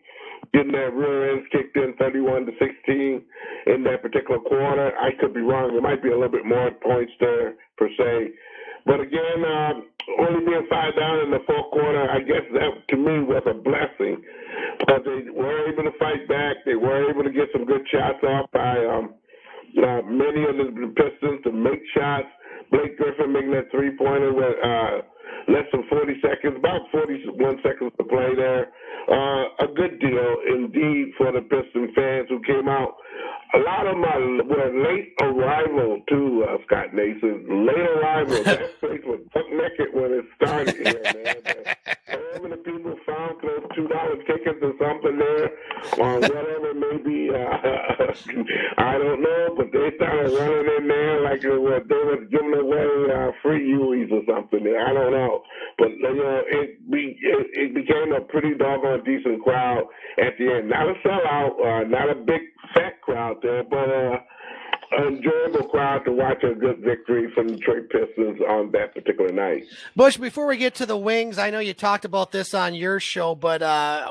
Getting that rear ends kicked in 31-16 in that particular quarter. I could be wrong. There might be a little bit more points there, per se. But again, only being 5 down in the fourth quarter, I guess that, to me, was a blessing. But they were able to fight back. They were able to get some good shots off by many of the Pistons to make shots. Blake Griffin making that three-pointer with less than 40 seconds, about 41 seconds to play there. A good deal indeed for the Piston fans who came out. A lot of them were late arrival too, Scott Nason. Late arrival. That place was buck naked when it started here, man. However the people found close $2 tickets or something there, or whatever it may be, I don't know, but they started running in there like they was giving away free U's or something there. I don't know. But, it became a pretty doggone decent crowd at the end. Not a sellout, not a big fat crowd there, but an enjoyable crowd to watch a good victory from the Detroit Pistons on that particular night. Bush, before we get to the Wings, I know you talked about this on your show, but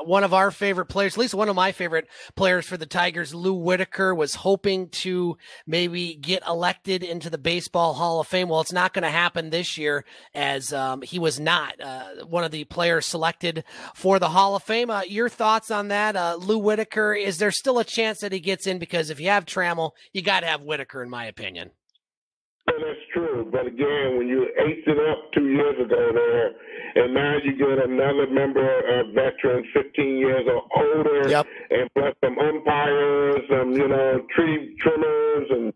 one of our favorite players, at least one of my favorite players for the Tigers, Lou Whitaker, was hoping to maybe get elected into the Baseball Hall of Fame. Well, it's not going to happen this year, as he was not one of the players selected for the Hall of Fame. Your thoughts on that? Lou Whitaker, is there still a chance that he gets in? Because if you have Trammell, you got to have Whitaker, in my opinion. Well, that's true. But again, when you aced it up 2 years ago there, and now you get another member of veterans, 15 years or older, yep. And plus some umpires, some, tree trimmers, and,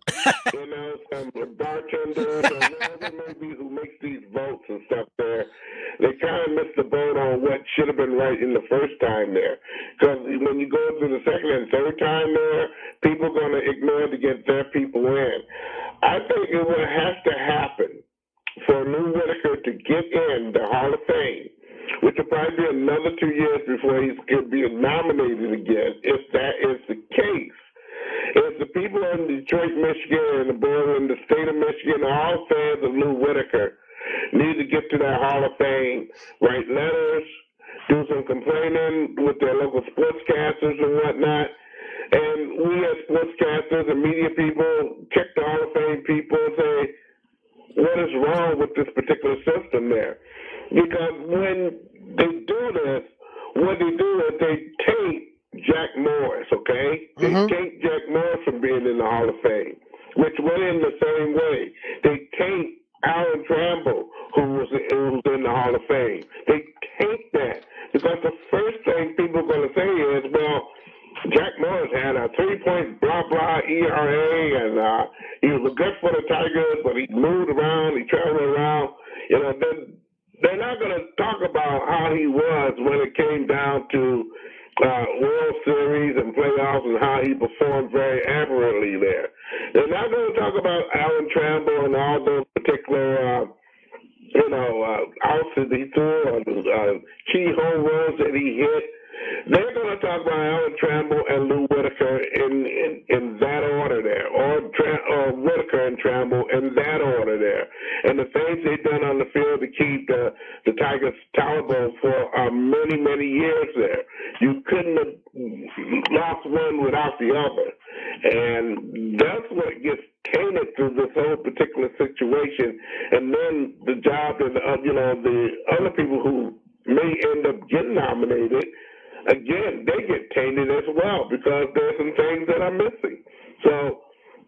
some bartenders, or whoever maybe who makes these votes and stuff there. They kind of missed the boat on what should have been right in the first time there. Because when you go to the second and third time there, people are going to ignore to get their people in. I think it will have to happen for Lou Whitaker to get in the Hall of Fame, which will probably be another 2 years before he's going to be nominated again, if that is the case. If the people in Detroit, Michigan, and the state of Michigan, all fans of Lou Whitaker, need to get to that Hall of Fame, write letters, do some complaining with their local sportscasters and whatnot. And we as sportscasters and media people check the Hall of Fame people and say, what is wrong with this particular system there? Because when they do this, what they do is they taint Jack Morris, okay? They taint Jack Morris from being in the Hall of Fame, which went in the same way. They taint Alan Trammell, who was in the Hall of Fame. They taint that because the first thing people are going to say is, well, Jack Morris had a 3-point blah, blah ERA, and he was good for the Tigers, but he moved around, he traveled around. You know, they're not going to talk about how he was when it came down to World Series and playoffs and how he performed very admirably there. They're not going to talk about Alan Trammell and all those particular, outs that he threw or key home runs that he hit. They're going to talk about Alan Trammell and Lou Whitaker in that order there, or Whitaker and Trammell in that order there. And the things they've done on the field to keep the Tigers tolerable for many, many years there. You couldn't have lost one without the other. And that's what gets tainted through this whole particular situation. And then the job that, the other people who may end up getting nominated, again, they get tainted as well because there's some things that are missing. So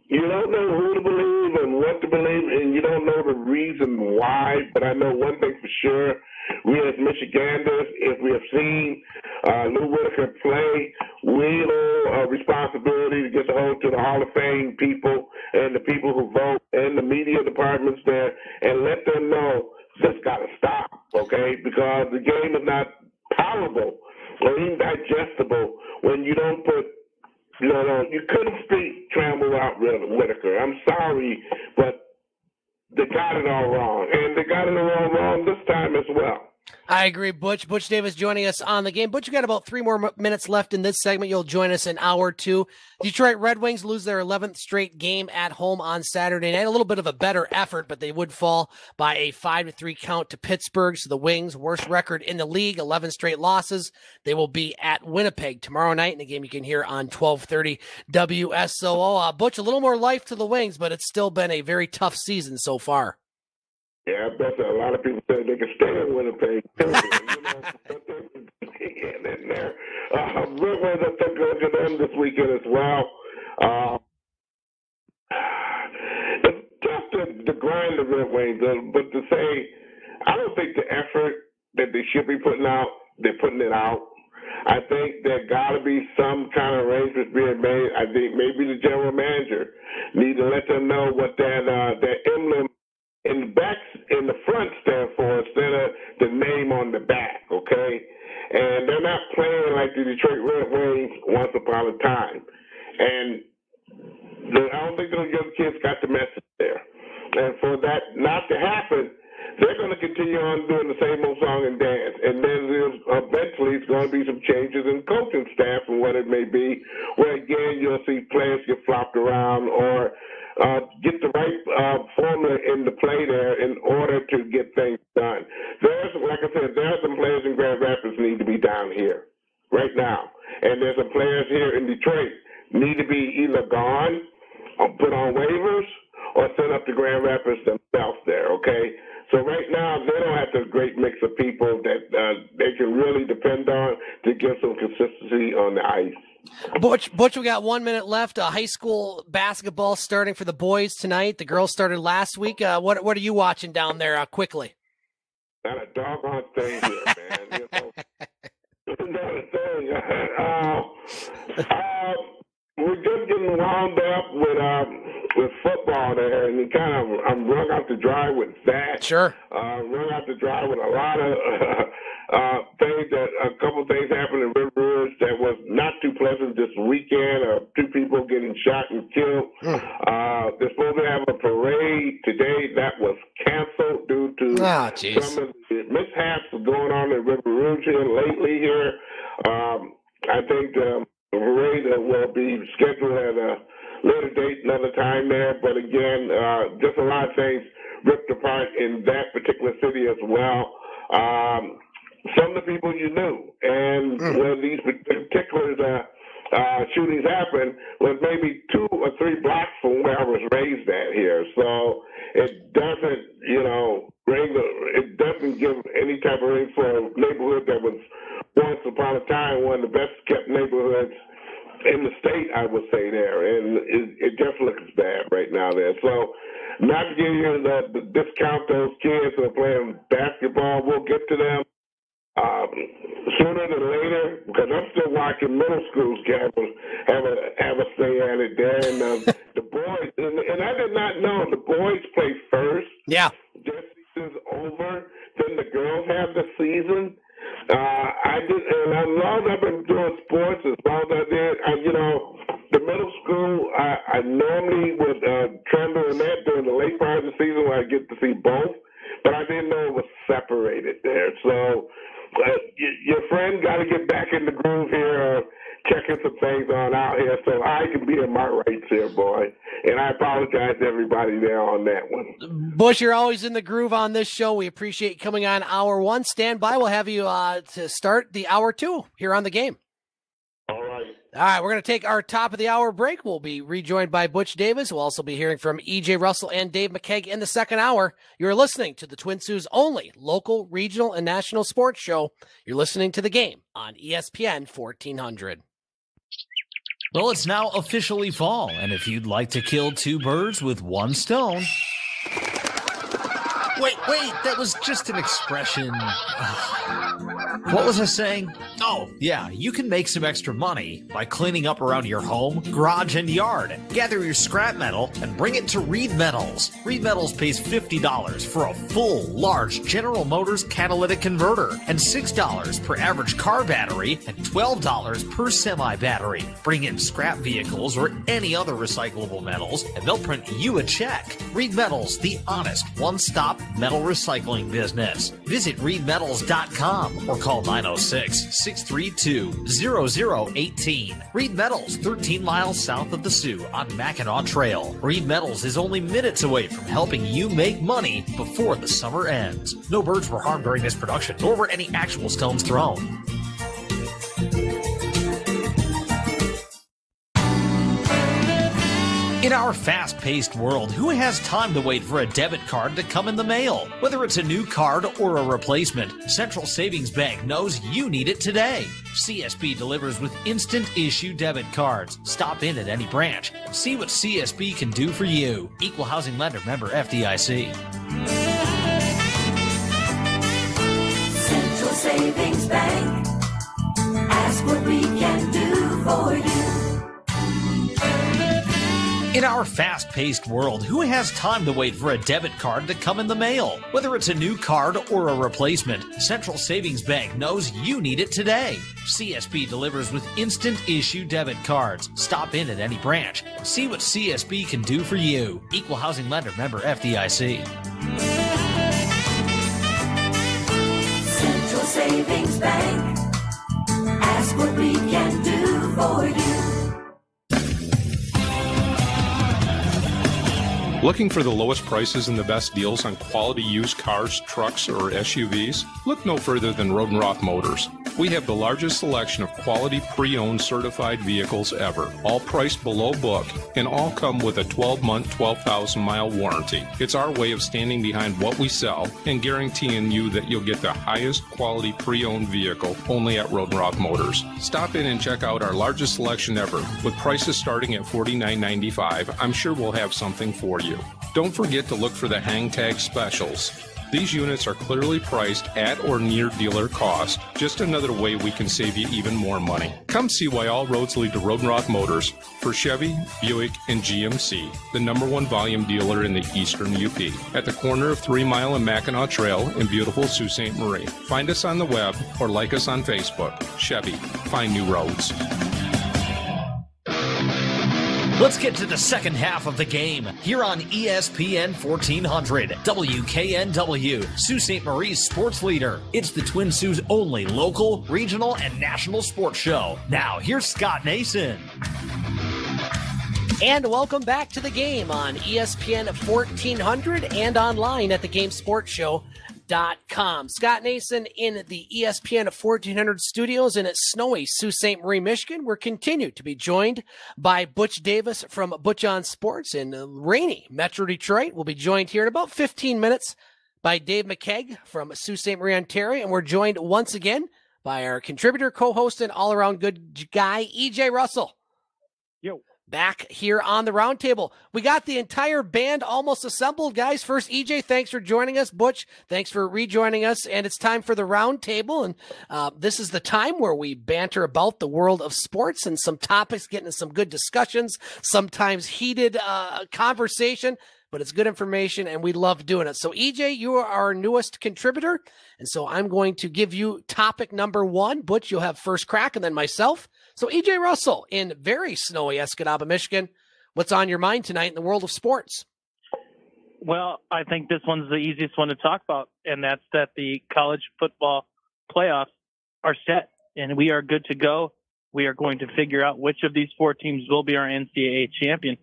you don't know who to believe and what to believe, and you don't know the reason why. But I know one thing for sure. We as Michiganders, if we have seen Lou Whitaker play, we owe a responsibility to get the hold to the Hall of Fame people and the people who vote and the media departments there and let them know this got to stop, okay? Because the game is not palatable or even digestible when you don't put, you couldn't speak Trammell out Whitaker. I'm sorry, but they got it all wrong. And they got it all wrong this time as well. I agree, Butch. Butch Davis joining us on the game. Butch, you got about 3 more minutes left in this segment. You'll join us in hour 2. Detroit Red Wings lose their 11th straight game at home on Saturday night. A little bit of a better effort, but they would fall by a 5-3 count to Pittsburgh. So the Wings, worst record in the league, 11 straight losses. They will be at Winnipeg tomorrow night in a game you can hear on 1230 WSOO. Butch, a little more life to the Wings, but it's still been a very tough season so far. Yeah, I bet a lot of people say they can stay in Winnipeg. Red Wings, I think, going to them this weekend as well. It's just the grind of Red Wings, but to say, I don't think the effort that they should be putting out, they're putting it out. I think there got to be some kind of arrangements being made. I think maybe the general manager need to let them know what that emblem in the front stand for instead of the name on the back, okay? And they're not playing like the Detroit Red Wings once upon a time. And I don't think those young kids got the message there. And for that not to happen, they're going to continue on doing the same old song and dance. And then eventually it's going to be some changes in coaching staff and what it may be, where, again, you'll see players get flopped around or get the right formula in the play there in order to get things done. Like I said, there are some players in Grand Rapids need to be down here right now. And there's some players here in Detroit need to be either gone or put on waivers or sent up to Grand Rapids themselves there, okay? So right now, they don't have the great mix of people that they can really depend on to give some consistency on the ice. Butch, we got 1 minute left. High school basketball starting for the boys tonight. The girls started last week. What are you watching down there quickly? Not a doggone thing here, man. Not a thing. We're just getting wound up with football there, and I'm wrung out to dry with that. Sure. Wrung out to dry with a lot of things a couple things happened in River Rouge that was not too pleasant this weekend. 2 people getting shot and killed. They're supposed to have a parade today that was canceled due to some of the mishaps going on in River Rouge here lately here. I think the parade will be scheduled at a later date, another time there. But again, just a lot of things ripped apart in that particular city as well. some of the people you knew. And when these particular shootings happen, was maybe 2 or 3 blocks from where I was raised at here. So it doesn't, it doesn't give any type of ring for a neighborhood that was once upon a time one of the best kept neighborhoods in the state, I would say there. And it just looks bad right now there. So not to give you the discount those kids who are playing basketball, we'll get to them sooner than later, because I'm still watching middle schools have a say at it there. And the boys, and I did not know the boys play first. Yeah. Their season's over, then the girls have the season. I did, and as long as I've been doing sports, as long as I did, the middle school, I normally would tremble in that during the late part of the season where I get to see both, but I didn't know it was separated there. So your friend got to get back in the groove here, checking some things on out here so I can be in my rights here, boy. And I apologize to everybody there on that one. Bush, you're always in the groove on this show. We appreciate you coming on hour 1. Stand by. We'll have you to start the hour 2 here on the game. All right. All right, we're going to take our top of the hour break. We'll be rejoined by Butch Davis. We'll also be hearing from E.J. Russell and Dave McCaig in the second hour. You're listening to the Twin Sault's only local, regional, and national sports show. You're listening to The Game on ESPN 1400. Well, it's now officially fall, and if you'd like to kill 2 birds with 1 stone... Wait, that was just an expression. What was I saying? Oh, yeah, you can make some extra money by cleaning up around your home, garage, and yard. Gather your scrap metal and bring it to Reed Metals. Reed Metals pays $50 for a full, large General Motors catalytic converter and $6 per average car battery and $12 per semi-battery. Bring in scrap vehicles or any other recyclable metals, and they'll print you a check. Reed Metals, the honest one-stop metal recycling business. Visit reedmetals.com or call 906-632-0018. Reed Metals, 13 miles south of the Soo on Mackinac Trail. Reed Metals is only minutes away from helping you make money before the summer ends. No birds were harmed during this production, nor were any actual stones thrown. In our fast-paced world, who has time to wait for a debit card to come in the mail? Whether it's a new card or a replacement, Central Savings Bank knows you need it today. CSB delivers with instant issue debit cards. Stop in at any branch. See what CSB can do for you. Equal housing lender, member FDIC. Central Savings Bank. Ask what we can do for you. In our fast-paced world, who has time to wait for a debit card to come in the mail? Whether it's a new card or a replacement, Central Savings Bank knows you need it today. CSB delivers with instant issue debit cards. Stop in at any branch. See what CSB can do for you. Equal housing lender, member FDIC. Central Savings Bank. Ask what we can do for you. Looking for the lowest prices and the best deals on quality used cars, trucks, or SUVs? Look no further than Rodenroth Motors. We have the largest selection of quality pre-owned certified vehicles ever, all priced below book, and all come with a 12-month, 12,000-mile warranty. It's our way of standing behind what we sell and guaranteeing you that you'll get the highest quality pre-owned vehicle only at Rodenroth Motors. Stop in and check out our largest selection ever, with prices starting at $49.95. I'm sure we'll have something for you. Don't forget to look for the hang tag specials. These units are clearly priced at or near dealer cost. Just another way we can save you even more money. Come see why all roads lead to Rodenroth Motors for Chevy, Buick, and GMC, the #1 volume dealer in the Eastern UP, at the corner of 3 Mile and Mackinac Trail in beautiful Sault Ste. Marie. Find us on the web or like us on Facebook. Chevy, find new roads. Let's get to the second half of the game here on ESPN 1400, WKNW, Sault Ste. Marie's sports leader. It's the Twin Sault's only local, regional, and national sports show. Now, here's Scott Nason. And welcome back to the game on ESPN 1400 and online at the Game Sports Show. ESPN1400sports.com. Scott Nason in the ESPN 1400 studios in snowy Sault Ste. Marie, Michigan. We're continued to be joined by Butch Davis from Butch On Sports in rainy Metro Detroit. We'll be joined here in about 15 minutes by Dave McCaig from Sault Ste. Marie, Ontario. And we're joined once again by our contributor, co-host, and all-around good guy, EJ Russell. Yo. Back here on the roundtable. We got the entire band almost assembled, guys. First, EJ, thanks for joining us. Butch, thanks for rejoining us. And it's time for the roundtable. And this is the time where we banter about the world of sports and some topics, getting into some good discussions, sometimes heated conversation, but it's good information, and we love doing it. So, EJ, you are our newest contributor, and so I'm going to give you topic number one. Butch, you'll have first crack, and then myself. So, EJ Russell, in very snowy Escanaba, Michigan, what's on your mind tonight in the world of sports? Well, I think this one's the easiest one to talk about, and that's that the college football playoffs are set, and we are good to go. We are going to figure out which of these four teams will be our NCAA champion.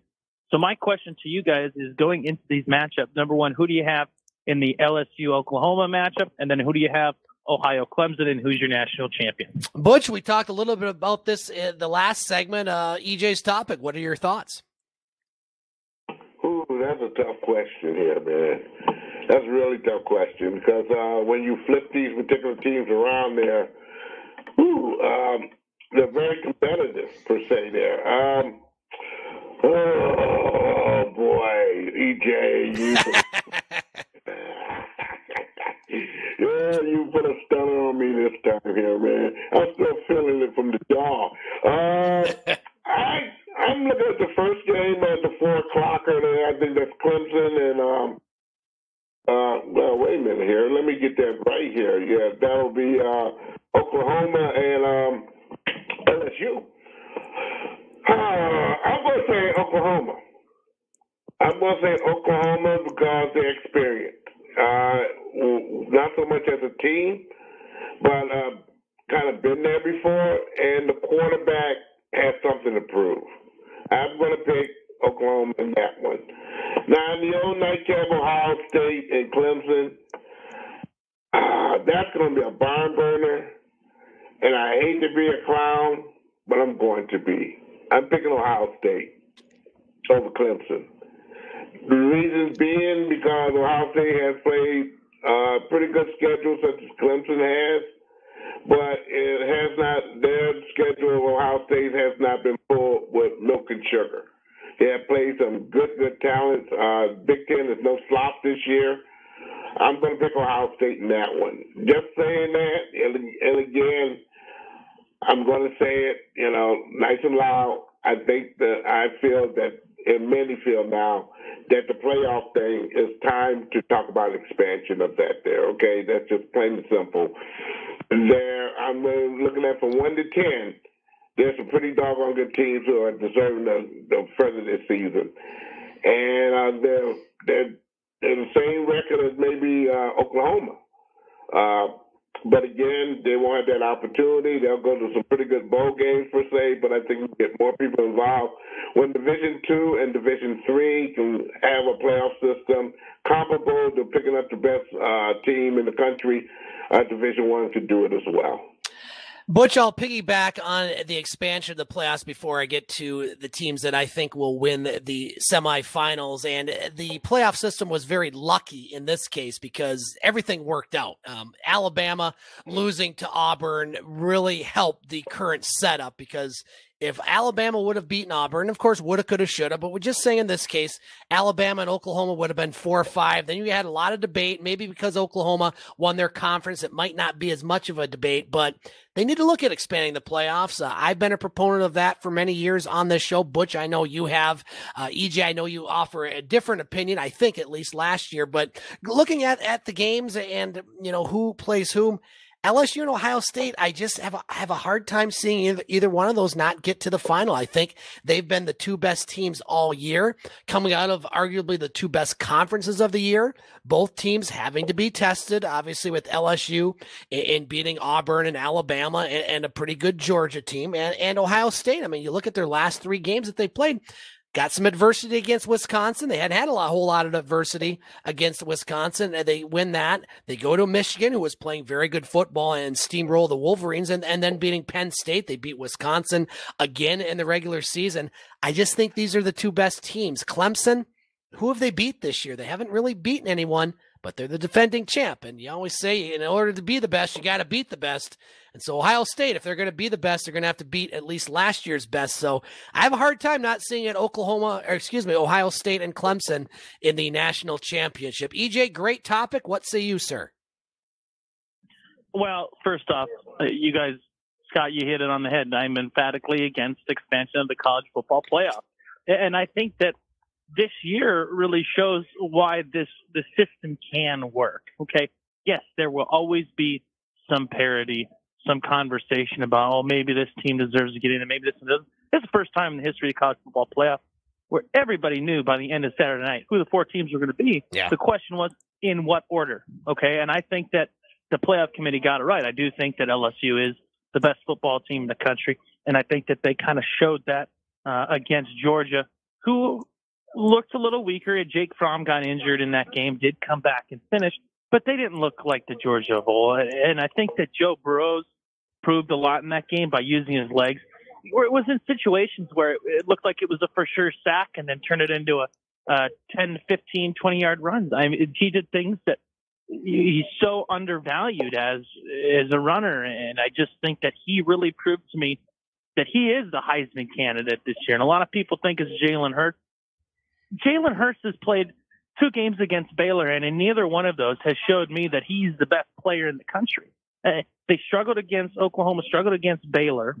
So my question to you guys is, going into these matchups, number one, who do you have in the LSU-Oklahoma matchup? And then who do you have Ohio-Clemson, and who's your national champion? Butch, we talked a little bit about this in the last segment. EJ's topic, what are your thoughts? Ooh, that's a tough question here, man. That's a really tough question because when you flip these particular teams around there, they're very competitive, per se, there. Oh, boy, EJ, you put a stunner on me this time here, man. I'm still feeling it from the jaw. I'm looking at the first game at the 4:00 there. I think that's Clemson and, well, wait a minute here. Let me get that right here. Yeah, that'll be Oklahoma and LSU. I'm going to say Oklahoma. I'm going to say Oklahoma because they're experienced. Not so much as a team, but kind of been there before, and the quarterback has something to prove. I'm going to pick Oklahoma in that one. Now, in the old nightcap, Ohio State and Clemson, that's going to be a barn burner, and I hate to be a clown, but I'm going to be. I'm picking Ohio State over Clemson. The reason being because Ohio State has played a pretty good schedule, such as Clemson has, but it has not. Their schedule of Ohio State has not been full with milk and sugar. They have played some good talents. Big Ten is no slop this year. I'm going to pick Ohio State in that one. Just saying that, and again, I'm going to say it, nice and loud. I feel that, and many feel now, that the playoff thing is time to talk about expansion of that there, okay? That's just plain and simple. I'm looking at from 1 to 10, there's some pretty doggone good teams who are deserving the further this season. And they're the same record as maybe Oklahoma. But again, they won't have that opportunity. They'll go to some pretty good bowl games per se, but I think we get more people involved. When Division II and Division III can have a playoff system comparable to picking up the best team in the country, Division I could do it as well. Butch, I'll piggyback on the expansion of the playoffs before I get to the teams that I think will win the semifinals. And the playoff system was very lucky in this case because everything worked out. Alabama losing to Auburn really helped the current setup because if Alabama would have beaten Auburn, of course, woulda, coulda, shoulda, but we're just saying in this case, Alabama and Oklahoma would have been 4-5. Then you had a lot of debate, maybe because Oklahoma won their conference, it might not be as much of a debate, but they need to look at expanding the playoffs. I've been a proponent of that for many years on this show. Butch, I know you have. EJ, I know you offer a different opinion, I think at least last year, but looking at the games and, who plays whom, LSU and Ohio State, I just have a hard time seeing either one of those not get to the final. I think they've been the two best teams all year, coming out of arguably the two best conferences of the year. Both teams having to be tested, obviously with LSU in beating Auburn and Alabama and a pretty good Georgia team, and Ohio State. I mean, you look at their last three games that they played, got some adversity against Wisconsin. They hadn't had a whole lot of adversity against Wisconsin, and they win that. They go to Michigan, who was playing very good football, and steamroll the Wolverines, and then beating Penn State. They beat Wisconsin again in the regular season. I just think these are the two best teams. Clemson, who have they beat this year? They haven't really beaten anyone, but they're the defending champ. And you always say, in order to be the best, you got to beat the best. And so Ohio State, if they're going to be the best, they're going to have to beat at least last year's best. So I have a hard time not seeing it Ohio State and Clemson in the national championship. EJ, great topic. What say you, sir? Well, first off, you guys, Scott, you hit it on the head. I'm emphatically against expansion of the college football playoff. And I think that this year really shows why the system can work. Okay. Yes, there will always be some parity, some conversation about, oh, maybe this team deserves to get in and maybe this one doesn't. It's the first time in the history of college football playoff where everybody knew by the end of Saturday night who the four teams were going to be. Yeah. The question was in what order. Okay. And I think that the playoff committee got it right. I do think that LSU is the best football team in the country. And I think that they kind of showed that against Georgia, who looked a little weaker. Jake Fromm got injured in that game, did come back and finish, but they didn't look like the Georgia of old. And I think that Joe Burrows proved a lot in that game by using his legs, where it was in situations where it looked like it was a for sure sack and then turn it into a 10, 15, 20-yard runs. I mean, he did things that he's so undervalued as a runner. And I just think that he really proved to me that he is the Heisman candidate this year. And a lot of people think it's Jalen Hurts. Jalen Hurts has played 2 games against Baylor, and in neither one of those has showed me that he's the best player in the country. They struggled against Oklahoma, struggled against Baylor,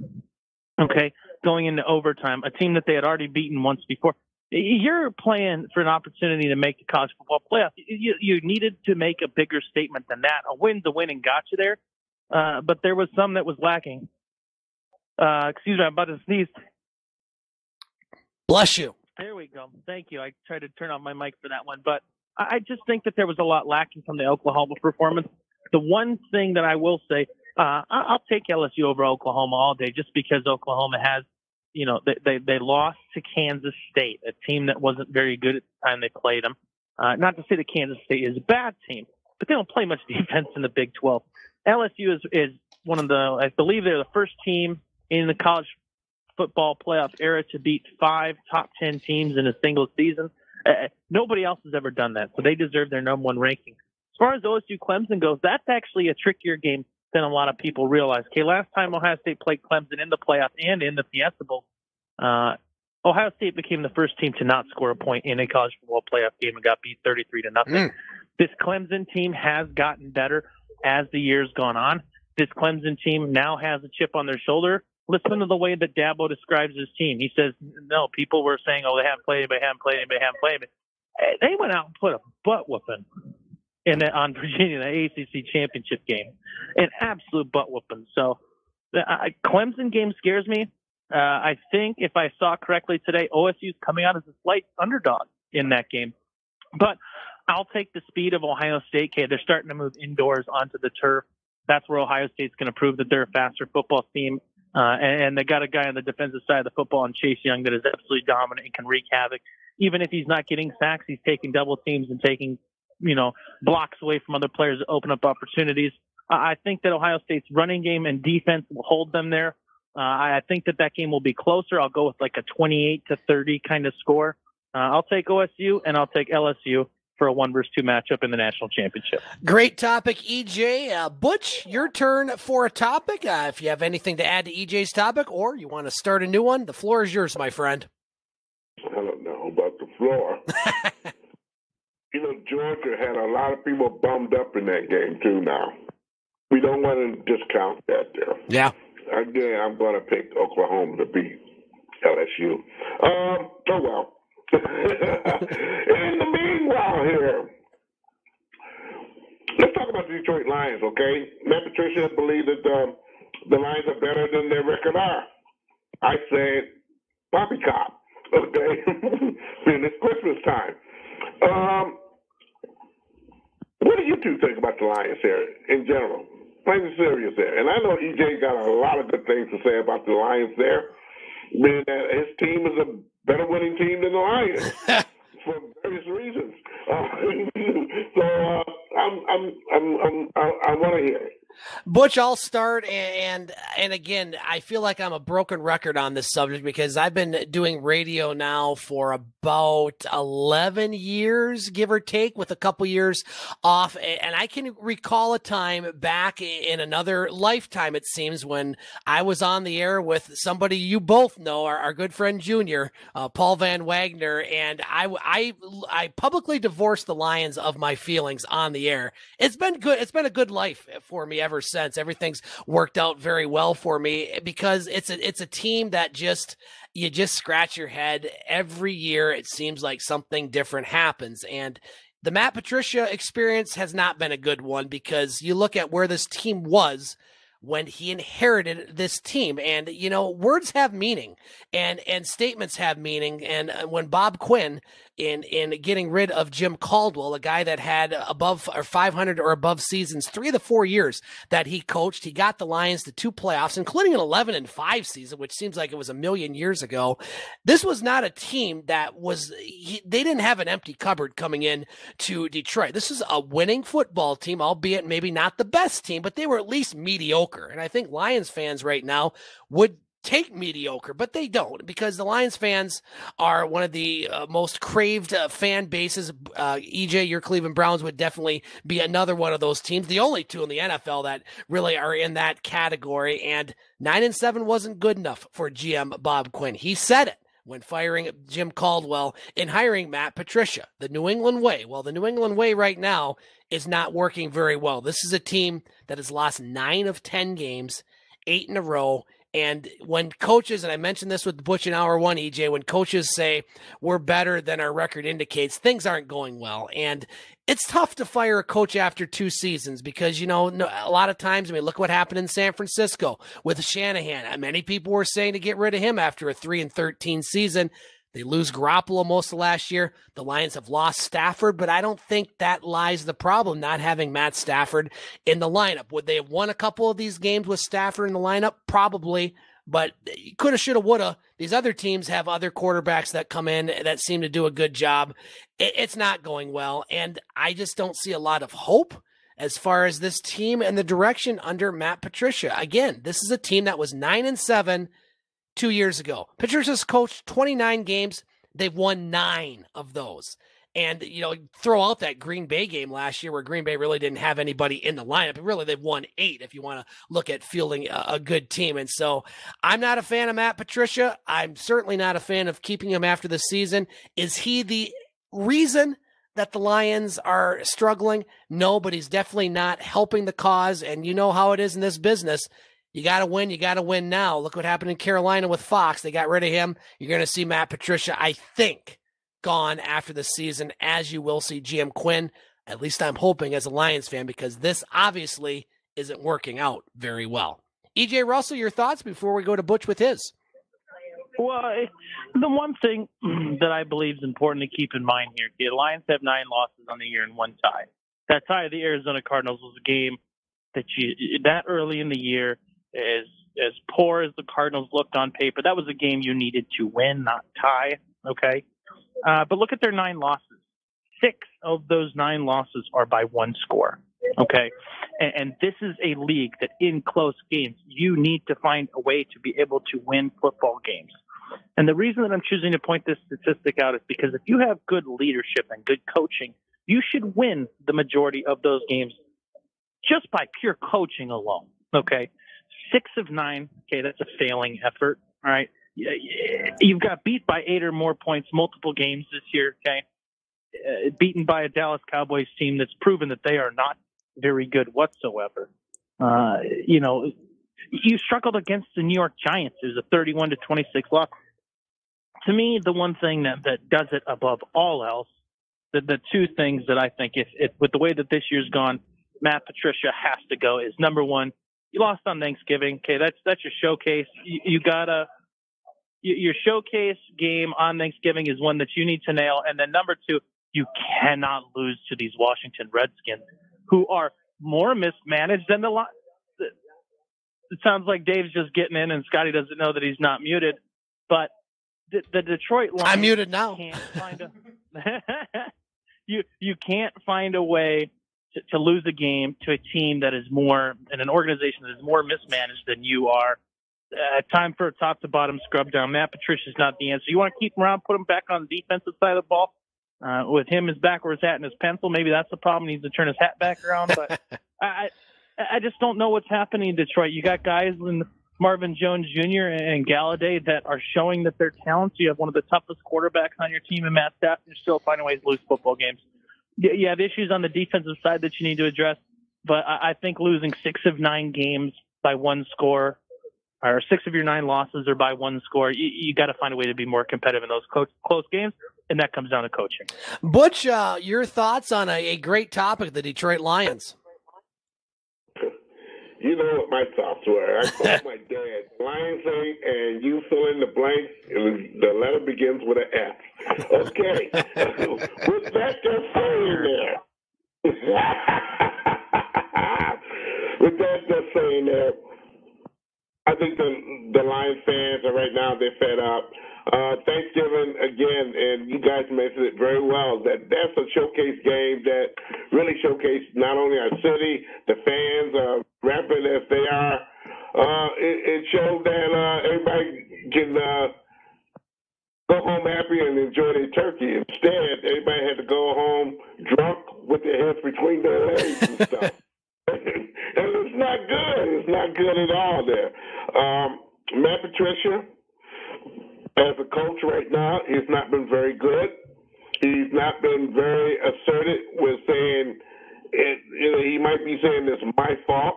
okay, going into overtime, a team that they had already beaten once before. You're playing for an opportunity to make the college football playoff. You needed to make a bigger statement than that. A win's a win and got you there, but there was some that was lacking. Excuse me, I'm about to sneeze. Bless you. There we go. Thank you. I tried to turn on my mic for that one, but I just think that there was a lot lacking from the Oklahoma performance. The one thing that I will say, I'll take LSU over Oklahoma all day, just because Oklahoma has, they lost to Kansas State, a team that wasn't very good at the time they played them. Not to say that Kansas State is a bad team, but they don't play much defense in the Big 12. LSU is one of I believe they're the first team in the college football playoff era to beat 5 top 10 teams in a single season. Nobody else has ever done that, so they deserve their number 1 ranking. As far as OSU Clemson goes, that's actually a trickier game than a lot of people realize. Okay, last time Ohio State played Clemson in the playoff and in the Fiesta Bowl, Ohio State became the first team to not score a point in a college football playoff game and got beat 33-0. This Clemson team has gotten better as the year's gone on. This Clemson team now has a chip on their shoulder. Listen to the way that Dabo describes his team. He says, no, people were saying, oh, they haven't played anybody, They went out and put a butt whooping on Virginia, the ACC championship game. An absolute butt whooping. So the Clemson game scares me. I think if I saw correctly today, OSU's coming out as a slight underdog in that game. But I'll take the speed of Ohio State. Okay, they're starting to move indoors onto the turf. That's where Ohio State's going to prove that they're a faster football team. And they got a guy on the defensive side of the football in Chase Young that is absolutely dominant and can wreak havoc. Even if he's not getting sacks, he's taking double teams and taking, blocks away from other players that open up opportunities. I think that Ohio State's running game and defense will hold them there. I think that game will be closer. I'll go with like a 28-30 kind of score. I'll take OSU and I'll take LSU for a 1-2 matchup in the national championship. Great topic, EJ. Butch, your turn for a topic. If you have anything to add to EJ's topic or you want to start a new one, the floor is yours, my friend. I don't know about the floor. Georgia had a lot of people bummed up in that game, too, now. We don't want to discount that there. Yeah. Again, I'm going to pick Oklahoma to beat LSU. Oh, well. In the meanwhile here, let's talk about the Detroit Lions, okay? Matt Patricia believes that the Lions are better than their record are. I said, poppycock, okay? Being it's Christmas time. What do you two think about the Lions here in general? Plain serious there. And I know EJ got a lot of good things to say about the Lions there. Being that his team is a better winning team than the Lions for various reasons. So I want to hear it. Butch, I'll start, and again, I feel like I'm a broken record on this subject because I've been doing radio now for about 11 years, give or take, with a couple years off, and I can recall a time back in another lifetime, it seems, when I was on the air with somebody you both know, our good friend Junior, Paul Van Wagner, and I publicly divorced the Lions of my feelings on the air. It's been good. It's been a good life for me ever since. Everything's worked out very well for me because it's a team that you just scratch your head every year. It seems like something different happens. And the Matt Patricia experience has not been a good one because you look at where this team was when he inherited this team. And, you know, words have meaning and statements have meaning. And when Bob Quinn, in getting rid of Jim Caldwell, a guy that had above or 500 or above seasons, 3 of the 4 years that he coached, he got the Lions to 2 playoffs, including an 11-5 season, which seems like it was a million years ago. This was not a team that they didn't have an empty cupboard coming in to Detroit. This is a winning football team, albeit maybe not the best team, but they were at least mediocre. And I think Lions fans right now would take mediocre, but they don't, because the Lions fans are one of the most craved fan bases. EJ, your Cleveland Browns would definitely be another one of those teams, the only two in the NFL that really are in that category. And 9-7 wasn't good enough for GM Bob Quinn. He said it when firing Jim Caldwell and hiring Matt Patricia, the New England way. Well, the New England way right now is not working very well. This is a team that has lost 9 of 10 games, 8 in a row. And when coaches, and I mentioned this with Butch in hour one, EJ, when coaches say we're better than our record indicates, things aren't going well. And it's tough to fire a coach after 2 seasons because, you know, a lot of times, I mean, look what happened in San Francisco with Shanahan. Many people were saying to get rid of him after a 3-13 season. They lose Garoppolo most of last year. The Lions have lost Stafford, but I don't think that lies the problem, not having Matt Stafford in the lineup. Would they have won a couple of these games with Stafford in the lineup? Probably, but coulda, shoulda, woulda. These other teams have other quarterbacks that come in that seem to do a good job. It's not going well, and I just don't see a lot of hope as far as this team and the direction under Matt Patricia. Again, this is a team that was 9-7 2 years ago. Patricia's coached 29 games. They've won 9 of those. And, you know, throw out that Green Bay game last year where Green Bay really didn't have anybody in the lineup. But really, they've won 8 if you want to look at fielding a good team. And so I'm not a fan of Matt Patricia. I'm certainly not a fan of keeping him after the season. Is he the reason that the Lions are struggling? No, but he's definitely not helping the cause. And you know how it is in this business. You got to win. You got to win now. Look what happened in Carolina with Fox. They got rid of him. You're going to see Matt Patricia, I think, gone after the season, as you will see GM Quinn. At least I'm hoping as a Lions fan, because this obviously isn't working out very well. EJ Russell, your thoughts before we go to Butch with his? Well, the one thing that I believe is important to keep in mind here, the Lions have 9 losses on the year and 1 tie. That tie of the Arizona Cardinals was a game that early in the year, as poor as the Cardinals looked on paper, that was a game you needed to win, not tie, okay? But look at their 9 losses. 6 of those 9 losses are by 1 score, okay? And this is a league that in close games, you need to find a way to be able to win football games. And the reason that I'm choosing to point this statistic out is because if you have good leadership and good coaching, you should win the majority of those games just by pure coaching alone, okay? 6 of 9, okay, that's a failing effort, all right? You've got beat by 8 or more points multiple games this year, okay? Beaten by a Dallas Cowboys team that's proven that they are not very good whatsoever. You know, you struggled against the New York Giants. It was a 31-26 loss. To me, the one thing that does it above all else, the 2 things that I think, if with the way that this year's gone, Matt Patricia has to go, is number 1, you lost on Thanksgiving. Okay, that's your showcase. You gotta your showcase game on Thanksgiving is one that you need to nail. And then number 2, you cannot lose to these Washington Redskins, who are more mismanaged than the Lions. It sounds like Dave's just getting in and Scotty doesn't know that he's not muted, but the Detroit Lions. I'm muted now. Can't find you can't find a way to lose a game to a team that is more, and an organization that is more mismanaged than you are. Time for a top-to-bottom scrub down. Matt Patricia's not the answer. You want to keep him around, put him back on the defensive side of the ball. With him, his back or his hat and his pencil, maybe that's the problem. He needs to turn his hat back around. But I just don't know what's happening in Detroit. You got guys in Marvin Jones Jr. and Galladay that are showing that they're talented. You have one of the toughest quarterbacks on your team in Matt Stafford. You're still finding ways to lose football games. You have issues on the defensive side that you need to address. But I think losing 6 of 9 games by 1 score, or 6 of your 9 losses are by 1 score, you got to find a way to be more competitive in those close games, and that comes down to coaching. Butch, your thoughts on a great topic, the Detroit Lions? You know what my thoughts were. I called my dad Lions thing, and you fill in the blanks. The letter begins with an F. Okay. With that just saying there. With that just saying there, I think the Lions fans are right now, they're fed up. Thanksgiving, again, and you guys mentioned it very well, that's a showcase game that really showcased not only our city, the fans, rampant as they are. It showed that everybody can go home happy and enjoy their turkey. Instead, everybody had to go home drunk with their heads between their legs and stuff. And it's not good. It's not good at all there. Matt Patricia, as a coach right now, he's not been very good. He's not been very assertive with saying, he might be saying it's my fault.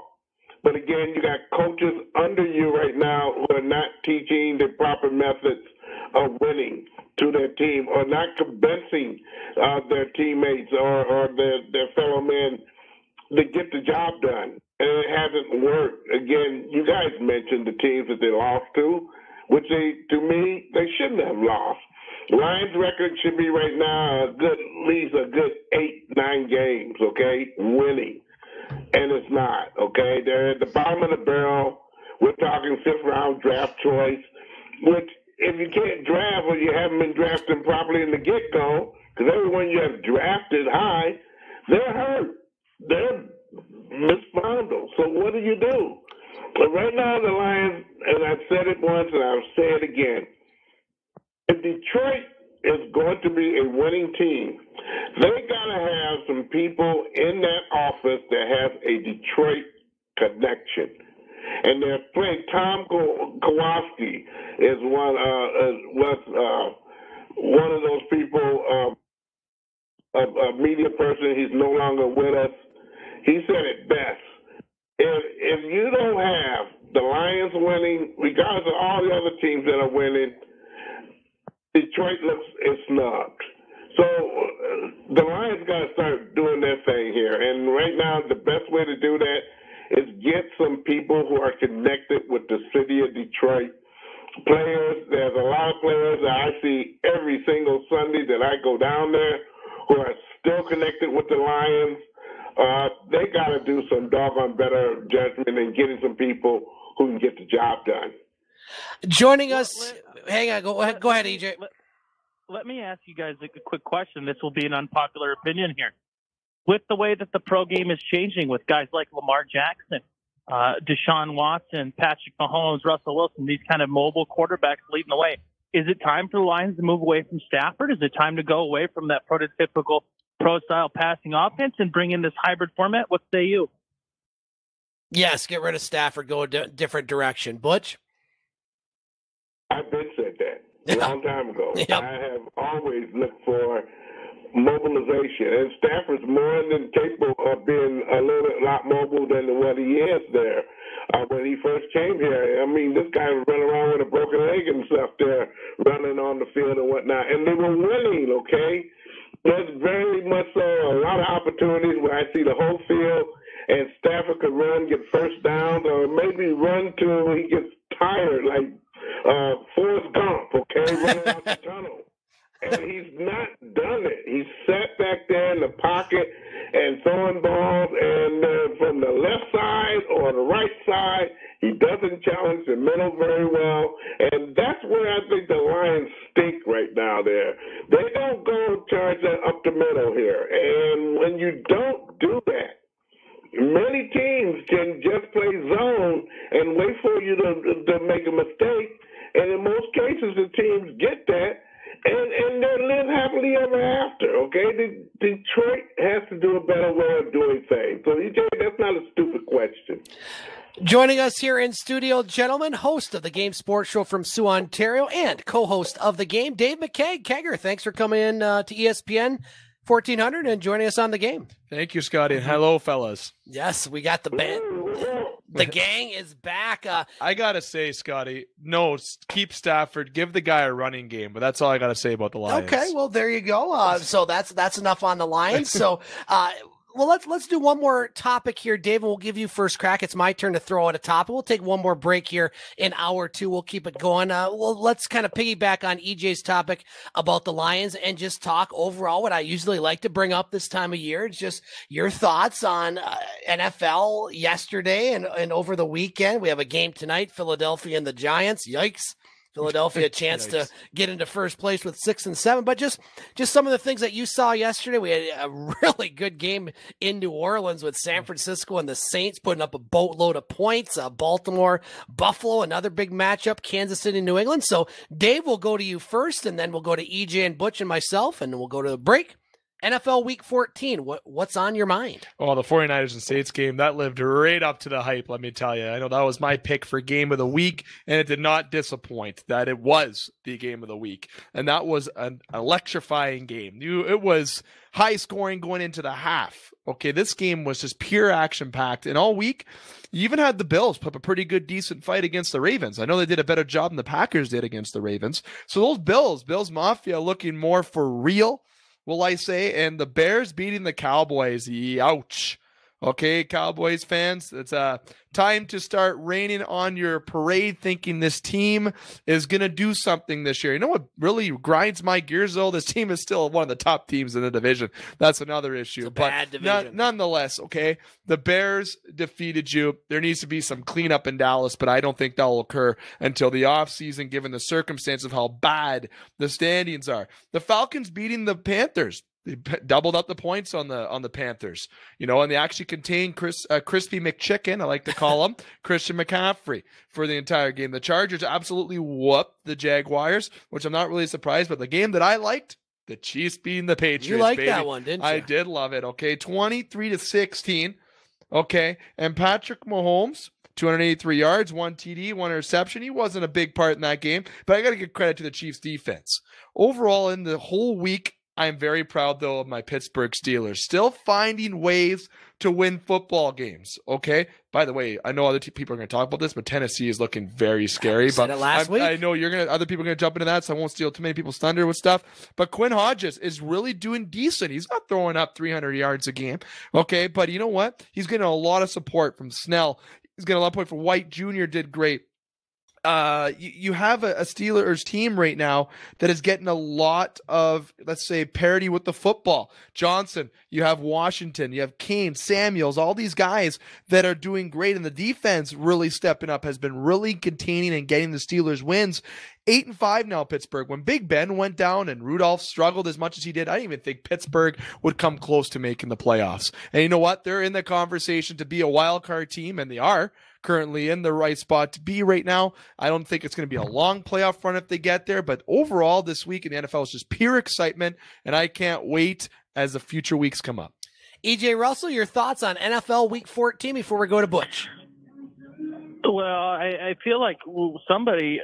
But again, you got coaches under you right now who are not teaching the proper methods of winning to their team, or not convincing their teammates or their fellow men to get the job done. And it hasn't worked. Again, you guys mentioned the teams that they lost to, which to me, they shouldn't have lost. Lions' record should be right now at least a good 8-9 games, okay, winning. And it's not, okay? They're at the bottom of the barrel. We're talking 5th-round draft choice, which if you can't draft or you haven't been drafted properly in the get-go, because everyone you have drafted high, they're hurt. They're mishandled. So what do you do? But right now, the Lions, and I've said it once and I'll say it again, if Detroit is going to be a winning team, they got to have some people in that office that have a Detroit connection. And they're playing. Tom Kowalski is one of those people, a media person. He's no longer with us. He said it best. If you don't have the Lions winning, regardless of all the other teams that are winning, Detroit is snubbed. So the Lions got to start doing their thing here. And right now, the best way to do that is get some people who are connected with the city of Detroit. Players, there's a lot of players that I see every single Sunday that I go down there who are still connected with the Lions. They got to do some doggone better judgment and getting some people who can get the job done. Joining us, hang on, go ahead, EJ. Let me ask you guys a quick question. This will be an unpopular opinion here. With the way that the pro game is changing with guys like Lamar Jackson, Deshaun Watson, Patrick Mahomes, Russell Wilson, these kind of mobile quarterbacks leading the way, is it time for the Lions to move away from Stafford? Is it time to go away from that prototypical pro-style passing offense and bring in this hybrid format? What say you? Yes, get rid of Stafford, go a different direction. Butch? I've been said that a long time ago. Yep. I have always looked for mobilization, and Stafford's more than capable of being a lot mobile than what he is there. When he first came here, I mean, this guy was running around with a broken leg and stuff there, running on the field and whatnot, and they were winning, okay? There's very much so a lot of opportunities where I see the whole field, and Stafford could run, get first downs, or maybe run till he gets tired, like Forrest Gump, okay, running out the tunnel. And he's not done it. He's sat back there in the pocket and throwing balls, and from the left side or the right outside. He doesn't challenge the middle very well. And that's where I think the Lions stink right now there. They don't go charge that up the middle here. And when you don't do that, many teams can just play zone and wait for you to make a mistake. And in most cases, the teams get that. And they live happily ever after, okay? Detroit has to do a better way of doing things. So, EJ, that's not a stupid question. Joining us here in studio, gentlemen, host of the Game Sports Show from Soo, Ontario, and co-host of the game, Dave McCaig. Kegger, thanks for coming in to ESPN 1400 and joining us on the game. Thank you, Scotty. Hello, fellas. Yes, we got the band. The gang is back. I got to say, Scotty, no, keep Stafford. Give the guy a running game, but that's all I got to say about the Lions. Okay, well, there you go. So that's enough on the Lions. So, well, let's do one more topic here, Dave, and we'll give you first crack. It's my turn to throw out a topic. We'll take one more break here in hour two. We'll keep it going. Well, let's kind of piggyback on EJ's topic about the Lions and just talk overall what I usually like to bring up this time of year. It's just your thoughts on NFL yesterday and over the weekend. We have a game tonight, Philadelphia and the Giants. Yikes. Philadelphia a chance to get into first place with 6 and 7, but just some of the things that you saw yesterday. We had a really good game in New Orleans with San Francisco and the Saints putting up a boatload of points. Baltimore, Buffalo, another big matchup. Kansas City, New England. So Dave, we'll go to you first, and then we'll go to EJ and Butch and myself, and we'll go to the break. NFL Week 14, what's on your mind? Oh, the 49ers and Saints game, that lived right up to the hype, let me tell you. I know that was my pick for game of the week, and it did not disappoint that it was the game of the week. And that was an electrifying game. It was high scoring going into the half. Okay, this game was just pure action-packed. And all week, you even had the Bills put up a pretty good, decent fight against the Ravens. I know they did a better job than the Packers did against the Ravens. So those Bills Mafia looking more for real, will I say, and the Bears beating the Cowboys. Ouch. Okay, Cowboys fans, it's time to start raining on your parade thinking this team is going to do something this year. You know what really grinds my gears, though? This team is still one of the top teams in the division. That's another issue. Bad division. Nonetheless, okay, the Bears defeated you. There needs to be some cleanup in Dallas, but I don't think that will occur until the offseason, given the circumstance of how bad the standings are. The Falcons beating the Panthers. They doubled up the points on the Panthers, and they actually contained Crispy McChicken, I like to call him, Christian McCaffrey for the entire game. The Chargers absolutely whooped the Jaguars, which I'm not really surprised, but the game that I liked, the Chiefs beating the Patriots. You liked baby. that one, didn't you? I did love it. Okay, 23-16. Okay, and Patrick Mahomes, 283 yards, 1 TD, 1 interception. He wasn't a big part in that game, but I got to give credit to the Chiefs defense. Overall, in the whole week, I'm very proud, though, of my Pittsburgh Steelers. Still finding ways to win football games, okay? By the way, I know other people are going to talk about this, but Tennessee is looking very scary. But I know other people are going to jump into that, so I won't steal too many people's thunder with stuff. But Quinn Hodges is really doing decent. He's not throwing up 300 yards a game, okay? But you know what? He's getting a lot of support from Snell. He's getting a lot of support from White Jr. did great. You have a Steelers team right now that is getting a lot of, let's say, parity with the football. Johnson, you have Washington, you have Kane, Samuels, all these guys that are doing great, and the defense really stepping up, has been really containing and getting the Steelers wins. 8-5 now, Pittsburgh. When Big Ben went down and Rudolph struggled as much as he did, I didn't even think Pittsburgh would come close to making the playoffs. And you know what? They're in the conversation to be a wild card team, and they are currently in the right spot to be right now. I don't think it's going to be a long playoff run if they get there, but overall this week in the NFL is just pure excitement, and I can't wait as the future weeks come up. EJ Russell, your thoughts on NFL Week 14 before we go to Butch? Well, I feel like somebody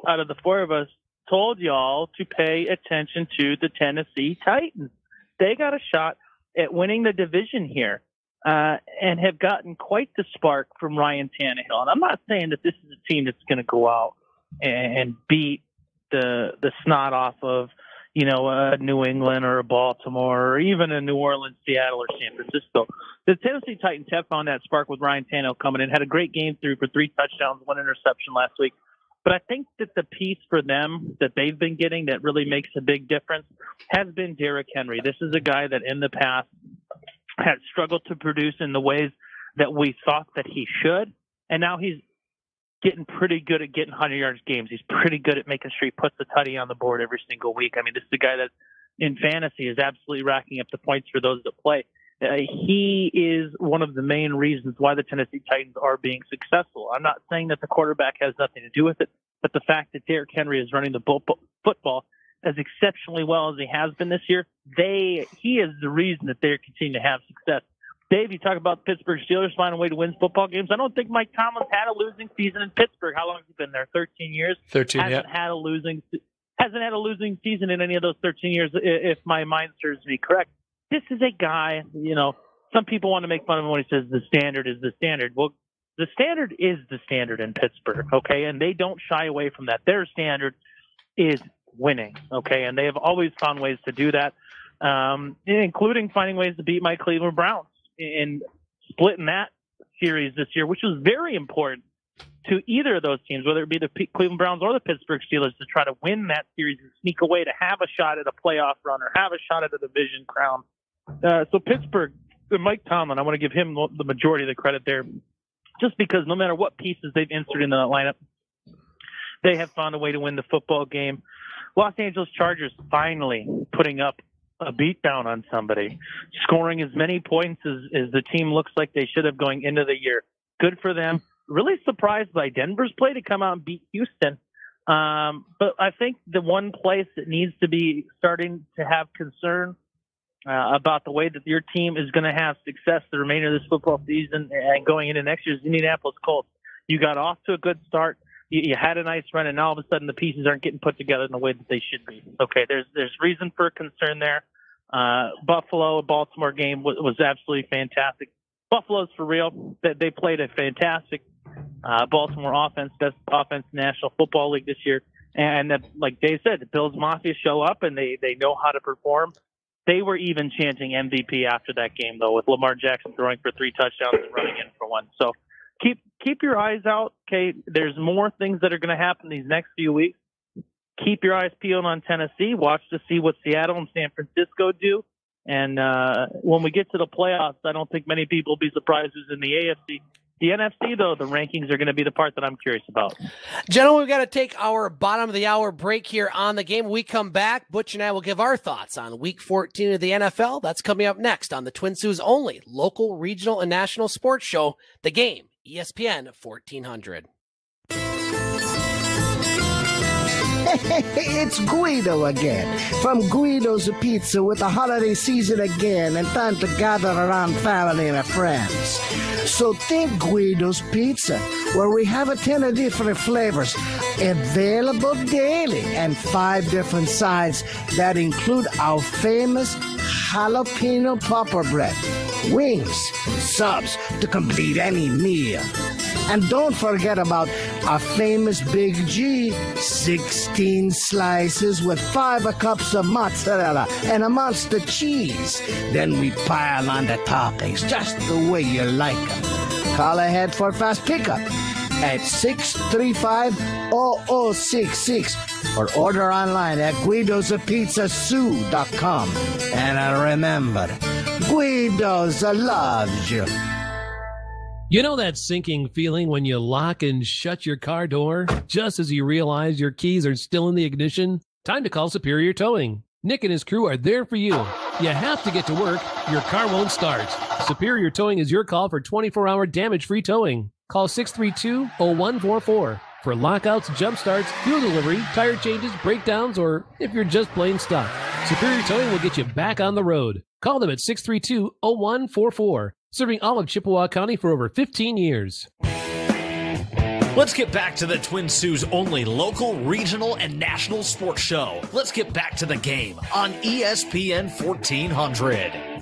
out of the four of us told y'all to pay attention to the Tennessee Titans. They got a shot at winning the division here. And have gotten quite the spark from Ryan Tannehill. And I'm not saying that this is a team that's going to go out and beat the snot off of, a New England or a Baltimore or even a New Orleans, Seattle, or San Francisco. The Tennessee Titans have found that spark with Ryan Tannehill coming in. Had a great game through for 3 touchdowns, 1 interception last week. But I think that the piece for them that they've been getting that really makes a big difference has been Derrick Henry. This is a guy that in the past had struggled to produce in the ways that we thought that he should. And now he's getting pretty good at getting 100-yard games. He's pretty good at making sure he puts the tutty on the board every single week. I mean, this is a guy that in fantasy is absolutely racking up the points for those that play. He is one of the main reasons why the Tennessee Titans are being successful. I'm not saying that the quarterback has nothing to do with it, but the fact that Derrick Henry is running the football as exceptionally well as he has been this year, he is the reason that they're continuing to have success. Dave, you talk about the Pittsburgh Steelers finding a way to win football games. I don't think Mike Tomlin's had a losing season in Pittsburgh. How long has he been there? 13 years? 13, hasn't had a losing season in any of those 13 years, if my mind serves me correct. This is a guy, some people want to make fun of him when he says the standard is the standard. Well, the standard is the standard in Pittsburgh, okay? And they don't shy away from that. Their standard is winning, okay? And they have always found ways to do that, including finding ways to beat my Cleveland Browns and splitting that series this year, which was very important to either of those teams, whether it be the Cleveland Browns or the Pittsburgh Steelers, to try to win that series and sneak away to have a shot at a playoff run or have a shot at a division crown. So Pittsburgh, Mike Tomlin, I want to give him the majority of the credit there, just because no matter what pieces they've inserted into that lineup, they have found a way to win the football game. Los Angeles Chargers finally putting up a beatdown on somebody, scoring as many points as the team looks like they should have going into the year. Good for them. Really surprised by Denver's play to come out and beat Houston. But I think the one place that needs to be starting to have concern about the way that your team is going to have success the remainder of this football season and going into next year's Indianapolis Colts. You got off to a good start. You had a nice run, and now all of a sudden the pieces aren't getting put together in the way that they should be. Okay, there's reason for concern there. Buffalo-Baltimore game was absolutely fantastic. Buffalo's for real. They played a fantastic Baltimore offense, best offense in the National Football League this year. And that, like Dave said, the Bills Mafia show up, and they know how to perform. They were even chanting MVP after that game, though, with Lamar Jackson throwing for 3 touchdowns and running in for 1. So keep your eyes out. Okay, there's more things that are going to happen these next few weeks. Keep your eyes peeled on Tennessee. Watch to see what Seattle and San Francisco do. And when we get to the playoffs, I don't think many people will be surprised who's in the AFC. The NFC, though, the rankings are going to be the part that I'm curious about. Gentlemen, we've got to take our bottom of the hour break here on the game. When we come back, Butch and I will give our thoughts on Week 14 of the NFL. That's coming up next on the Twin Sault's only local, regional, and national sports show, The Game, ESPN 1400. It's Guido again from Guido's Pizza with the holiday season again and time to gather around family and friends. So think Guido's Pizza, where we have 10 different flavors available daily and 5 different sides that include our famous jalapeno popper bread, wings, subs to complete any meal. And don't forget about our famous Big G, 16 slices with 5 cups of mozzarella and a monster cheese. Then we pile on the toppings just the way you like them. Call ahead for fast pickup at 635-0066 or order online at guidosapizzasoo.com. And remember, Guido's loves you. You know that sinking feeling when you lock and shut your car door just as you realize your keys are still in the ignition? Time to call Superior Towing. Nick and his crew are there for you. You have to get to work. Your car won't start. Superior Towing is your call for 24-hour damage-free towing. Call 632-0144 for lockouts, jump starts, fuel delivery, tire changes, breakdowns, or if you're just plain stuck. Superior Towing will get you back on the road. Call them at 632-0144. Serving all of Chippewa County for over 15 years. Let's get back to the Twin Sault's only local, regional, and national sports show. Let's get back to the game on ESPN 1400.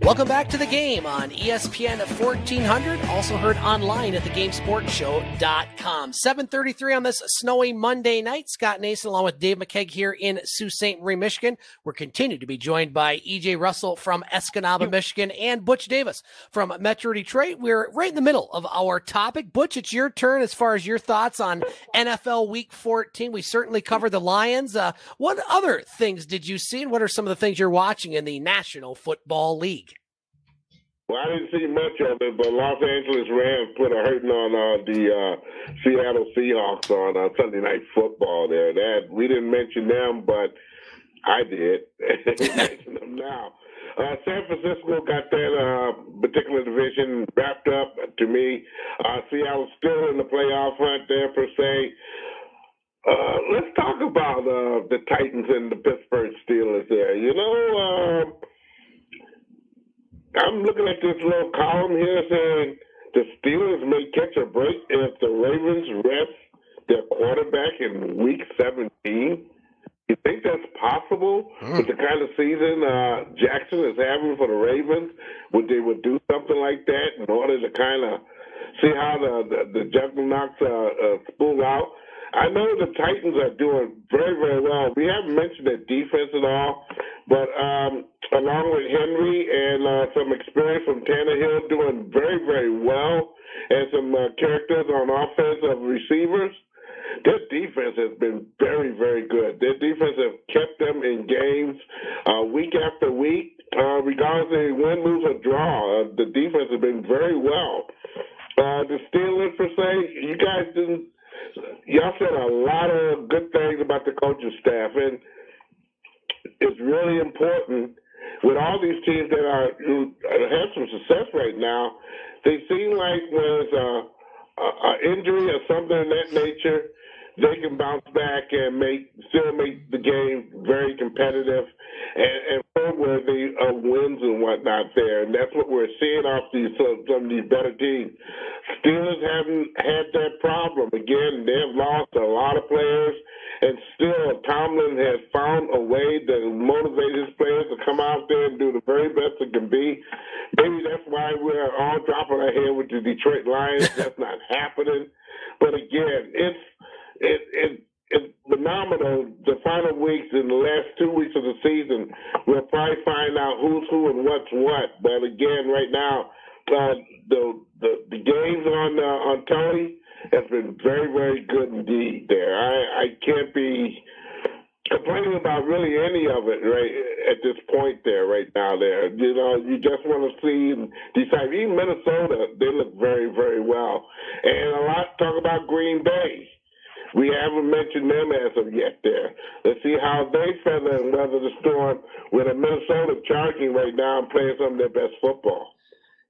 Welcome back to the game on ESPN 1400, also heard online at thegamesportshow.com. 7:33 on this snowy Monday night. Scott Nason along with Dave McCaig here in Sault Ste. Marie, Michigan. We're continued to be joined by EJ Russell from Escanaba, Michigan, and Butch Davis from Metro Detroit. We're right in the middle of our topic. Butch, it's your turn as far as your thoughts on NFL Week 14. We certainly covered the Lions. What other things did you see, and what are some of the things you're watching in the National Football League? Well, I didn't see much of it, but Los Angeles Rams put a hurting on the Seattle Seahawks on Sunday Night Football there. That we didn't mention them, but I did. Mention them now. San Francisco got that particular division wrapped up. To me, Seattle's still in the playoff hunt there per se. Let's talk about the Titans and the Pittsburgh Steelers there. You know, I'm looking at this little column here saying the Steelers may catch a break if the Ravens rest their quarterback in Week 17. You think that's possible with the kind of season Jackson is having for the Ravens? Would they do something like that in order to kind of see how the juggernauts spool out? I know the Titans are doing very, very well. We haven't mentioned their defense at all, but along with Henry and some experience from Tannehill doing very, very well, and some characters on offense of receivers, their defense has been very, very good. Their defense has kept them in games week after week, regardless of win, lose, or draw. The defense has been very well. The Steelers, per se, you guys didn't. Y'all said a lot of good things about the coaching staff, and it's really important with all these teams that have some success right now. They seem like when it's an injury or something of that nature, they can bounce back and still make the game very competitive and worthy of wins and whatnot there. And that's what we're seeing off some of these better teams. Steelers haven't had that problem. Again, they've lost a lot of players, and still Tomlin has found a way to motivate his players to come out there and do the very best it can be. Maybe that's why we're all dropping our head with the Detroit Lions. That's not happening. But again, it's phenomenal. The final weeks and the last 2 weeks of the season, we'll probably find out who's who and what's what. But again, right now, the games on Tony has been very, very good indeed. There, I can't be complaining about really any of it right at this point there right now. There, you know, you just want to see and decide. Even Minnesota, they look very, very well, and a lot talk about Green Bay. We haven't mentioned them as of yet there. Let's see how they feather and weather the storm with a Minnesota charging right now and playing some of their best football.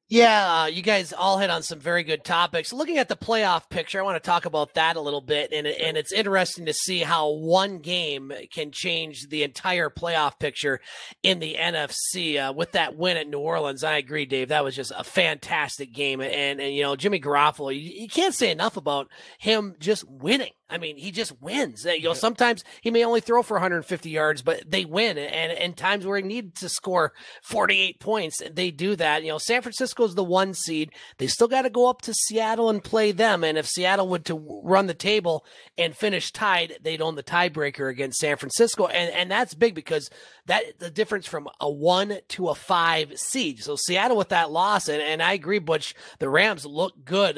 Yeah, you guys all hit on some very good topics. Looking at the playoff picture, I want to talk about that a little bit, and it's interesting to see how one game can change the entire playoff picture in the NFC. With that win at New Orleans, I agree, Dave. That was just a fantastic game, and you know, Jimmy Garoppolo, you can't say enough about him just winning. I mean, he just wins. You know, sometimes he may only throw for 150 yards, but they win. And times where he needed to score 48 points, they do that. You know, San Francisco's the 1 seed. They still got to go up to Seattle and play them. And if Seattle would to run the table and finish tied, they'd own the tiebreaker against San Francisco. And that's big because that the difference from a 1 to a 5 seed. So Seattle with that loss, and I agree, Butch, the Rams look good.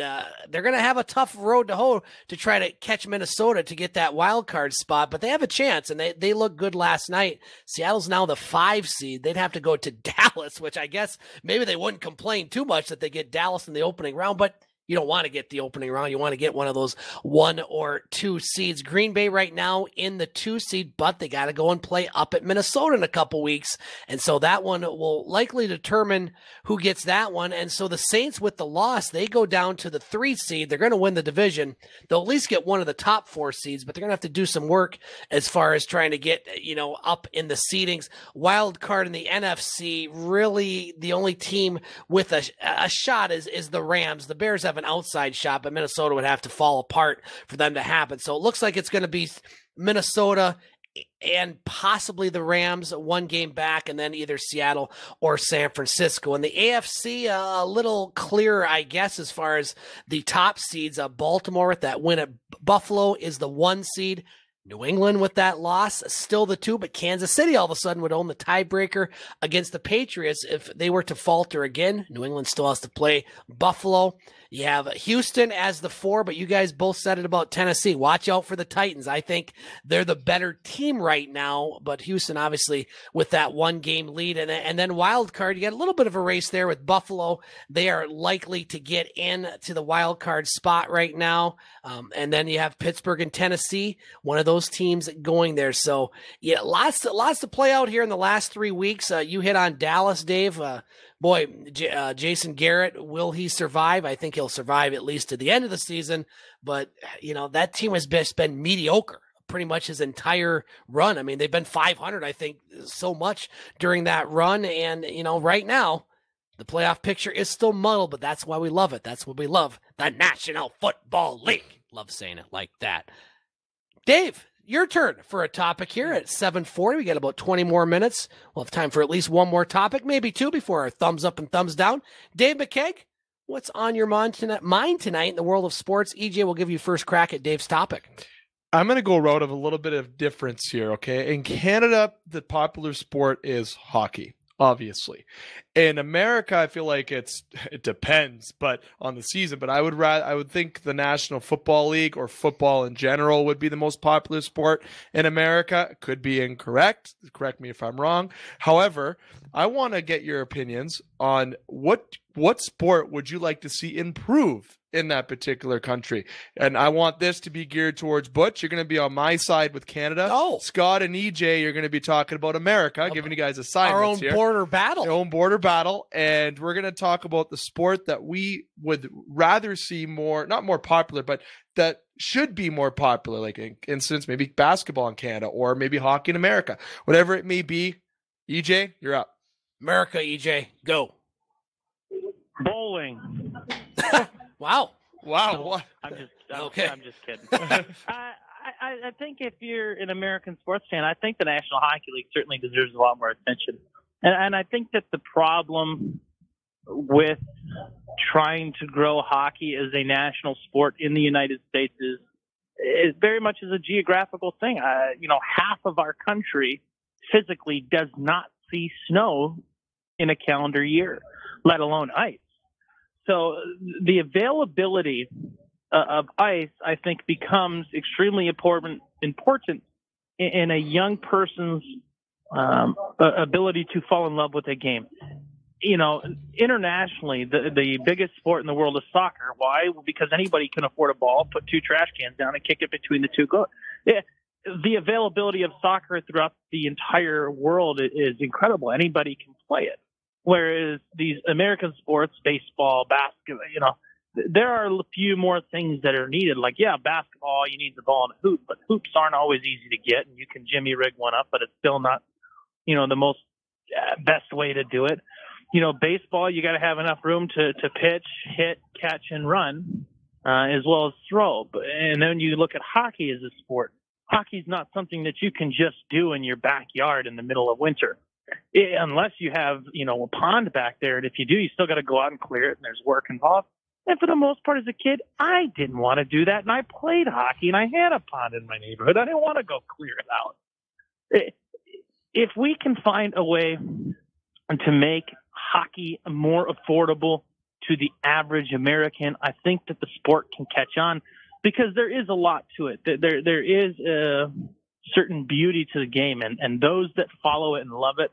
They're going to have a tough road to hoe to try to catch Minnesota to get that wild card spot, but they have a chance, and they look good last night. Seattle's now the 5 seed. They'd have to go to Dallas, which I guess maybe they wouldn't complain too much that they get Dallas in the opening round, but you don't want to get the opening round. You want to get one of those 1 or 2 seeds. Green Bay right now in the 2 seed, but they got to go and play up at Minnesota in a couple weeks. And so that one will likely determine who gets that one. And so the Saints with the loss, they go down to the 3 seed. They're going to win the division. They'll at least get one of the top 4 seeds, but they're going to have to do some work as far as trying to get, you know, up in the seedings. Wild card in the NFC, really the only team with a shot is the Rams. The Bears have an outside shot, but Minnesota would have to fall apart for them to happen. So it looks like it's going to be Minnesota and possibly the Rams 1 game back, and then either Seattle or San Francisco. And the AFC, a little clearer, I guess, as far as the top seeds. Baltimore with that win at Buffalo is the 1 seed. New England with that loss, still the 2, but Kansas City all of a sudden would own the tiebreaker against the Patriots if they were to falter again. New England still has to play Buffalo. You have Houston as the 4, but you guys both said it about Tennessee. Watch out for the Titans. I think they're the better team right now, but Houston obviously with that 1-game lead. And then wild card, you got a little bit of a race there with Buffalo. They are likely to get into the wild card spot right now. And then you have Pittsburgh and Tennessee, one of those teams going there. So yeah, lots to play out here in the last 3 weeks. You hit on Dallas, Dave. Jason Garrett, will he survive? I think he'll survive at least to the end of the season. But, that team has been mediocre pretty much his entire run. I mean, they've been 500, I think, so much during that run. And, right now, the playoff picture is still muddled, but that's why we love it. That's what we love. The National Football League. Love saying it like that. Dave, your turn for a topic here at 7:40. We got about 20 more minutes. We'll have time for at least one more topic, maybe two, before our thumbs up and thumbs down. Dave McCaig, what's on your mind tonight in the world of sports? EJ will give you first crack at Dave's topic. I'm going to go route of a little bit of difference here, okay? In Canada, the popular sport is hockey, obviously. In America, I feel like it depends, but on the season. But I would think the National Football League or football in general would be the most popular sport in America. Could be incorrect. Correct me if I'm wrong. However, I want to get your opinions on what sport would you like to see improve in that particular country. And I want this to be geared towards Butch. You're going to be on my side with Canada. Oh. Scott and EJ, you're going to be talking about America, giving you guys assignments Our own here. border battle. Our own border battle. And we're going to talk about the sport that we would rather see more, not more popular, but that should be more popular. Like, in instance, maybe basketball in Canada or maybe hockey in America. Whatever it may be. EJ, you're up. America, EJ, go. Bowling. Wow. What? I'm just kidding. I think if you're an American sports fan, I think the National Hockey League certainly deserves a lot more attention. And I think that the problem with trying to grow hockey as a national sport in the United States is very much as a geographical thing. Half of our country physically does not see snow in a calendar year, let alone ice. So the availability of ice, I think, becomes extremely important in a young person's ability to fall in love with a game. Internationally, the biggest sport in the world is soccer. Why? Because anybody can afford a ball, put 2 trash cans down, and kick it between the two goals. The availability of soccer throughout the entire world is incredible. Anybody can play it. Whereas these American sports, baseball, basketball, there are a few more things that are needed. Like, basketball, you need the ball and a hoop, but hoops aren't always easy to get, and you can jimmy rig one up, but it's still not, the most best way to do it. Baseball, you got to have enough room to pitch, hit, catch, and run, as well as throw. And then you look at hockey as a sport. Hockey's not something that you can just do in your backyard in the middle of winter. Unless you have, a pond back there. And if you do, you still got to go out and clear it, and there's work involved. And for the most part, as a kid, I didn't want to do that. And I played hockey, and I had a pond in my neighborhood. I didn't want to go clear it out. If we can find a way to make hockey more affordable to the average American, I think that the sport can catch on, because there is a lot to it. There is a certain beauty to the game, and those that follow it and love it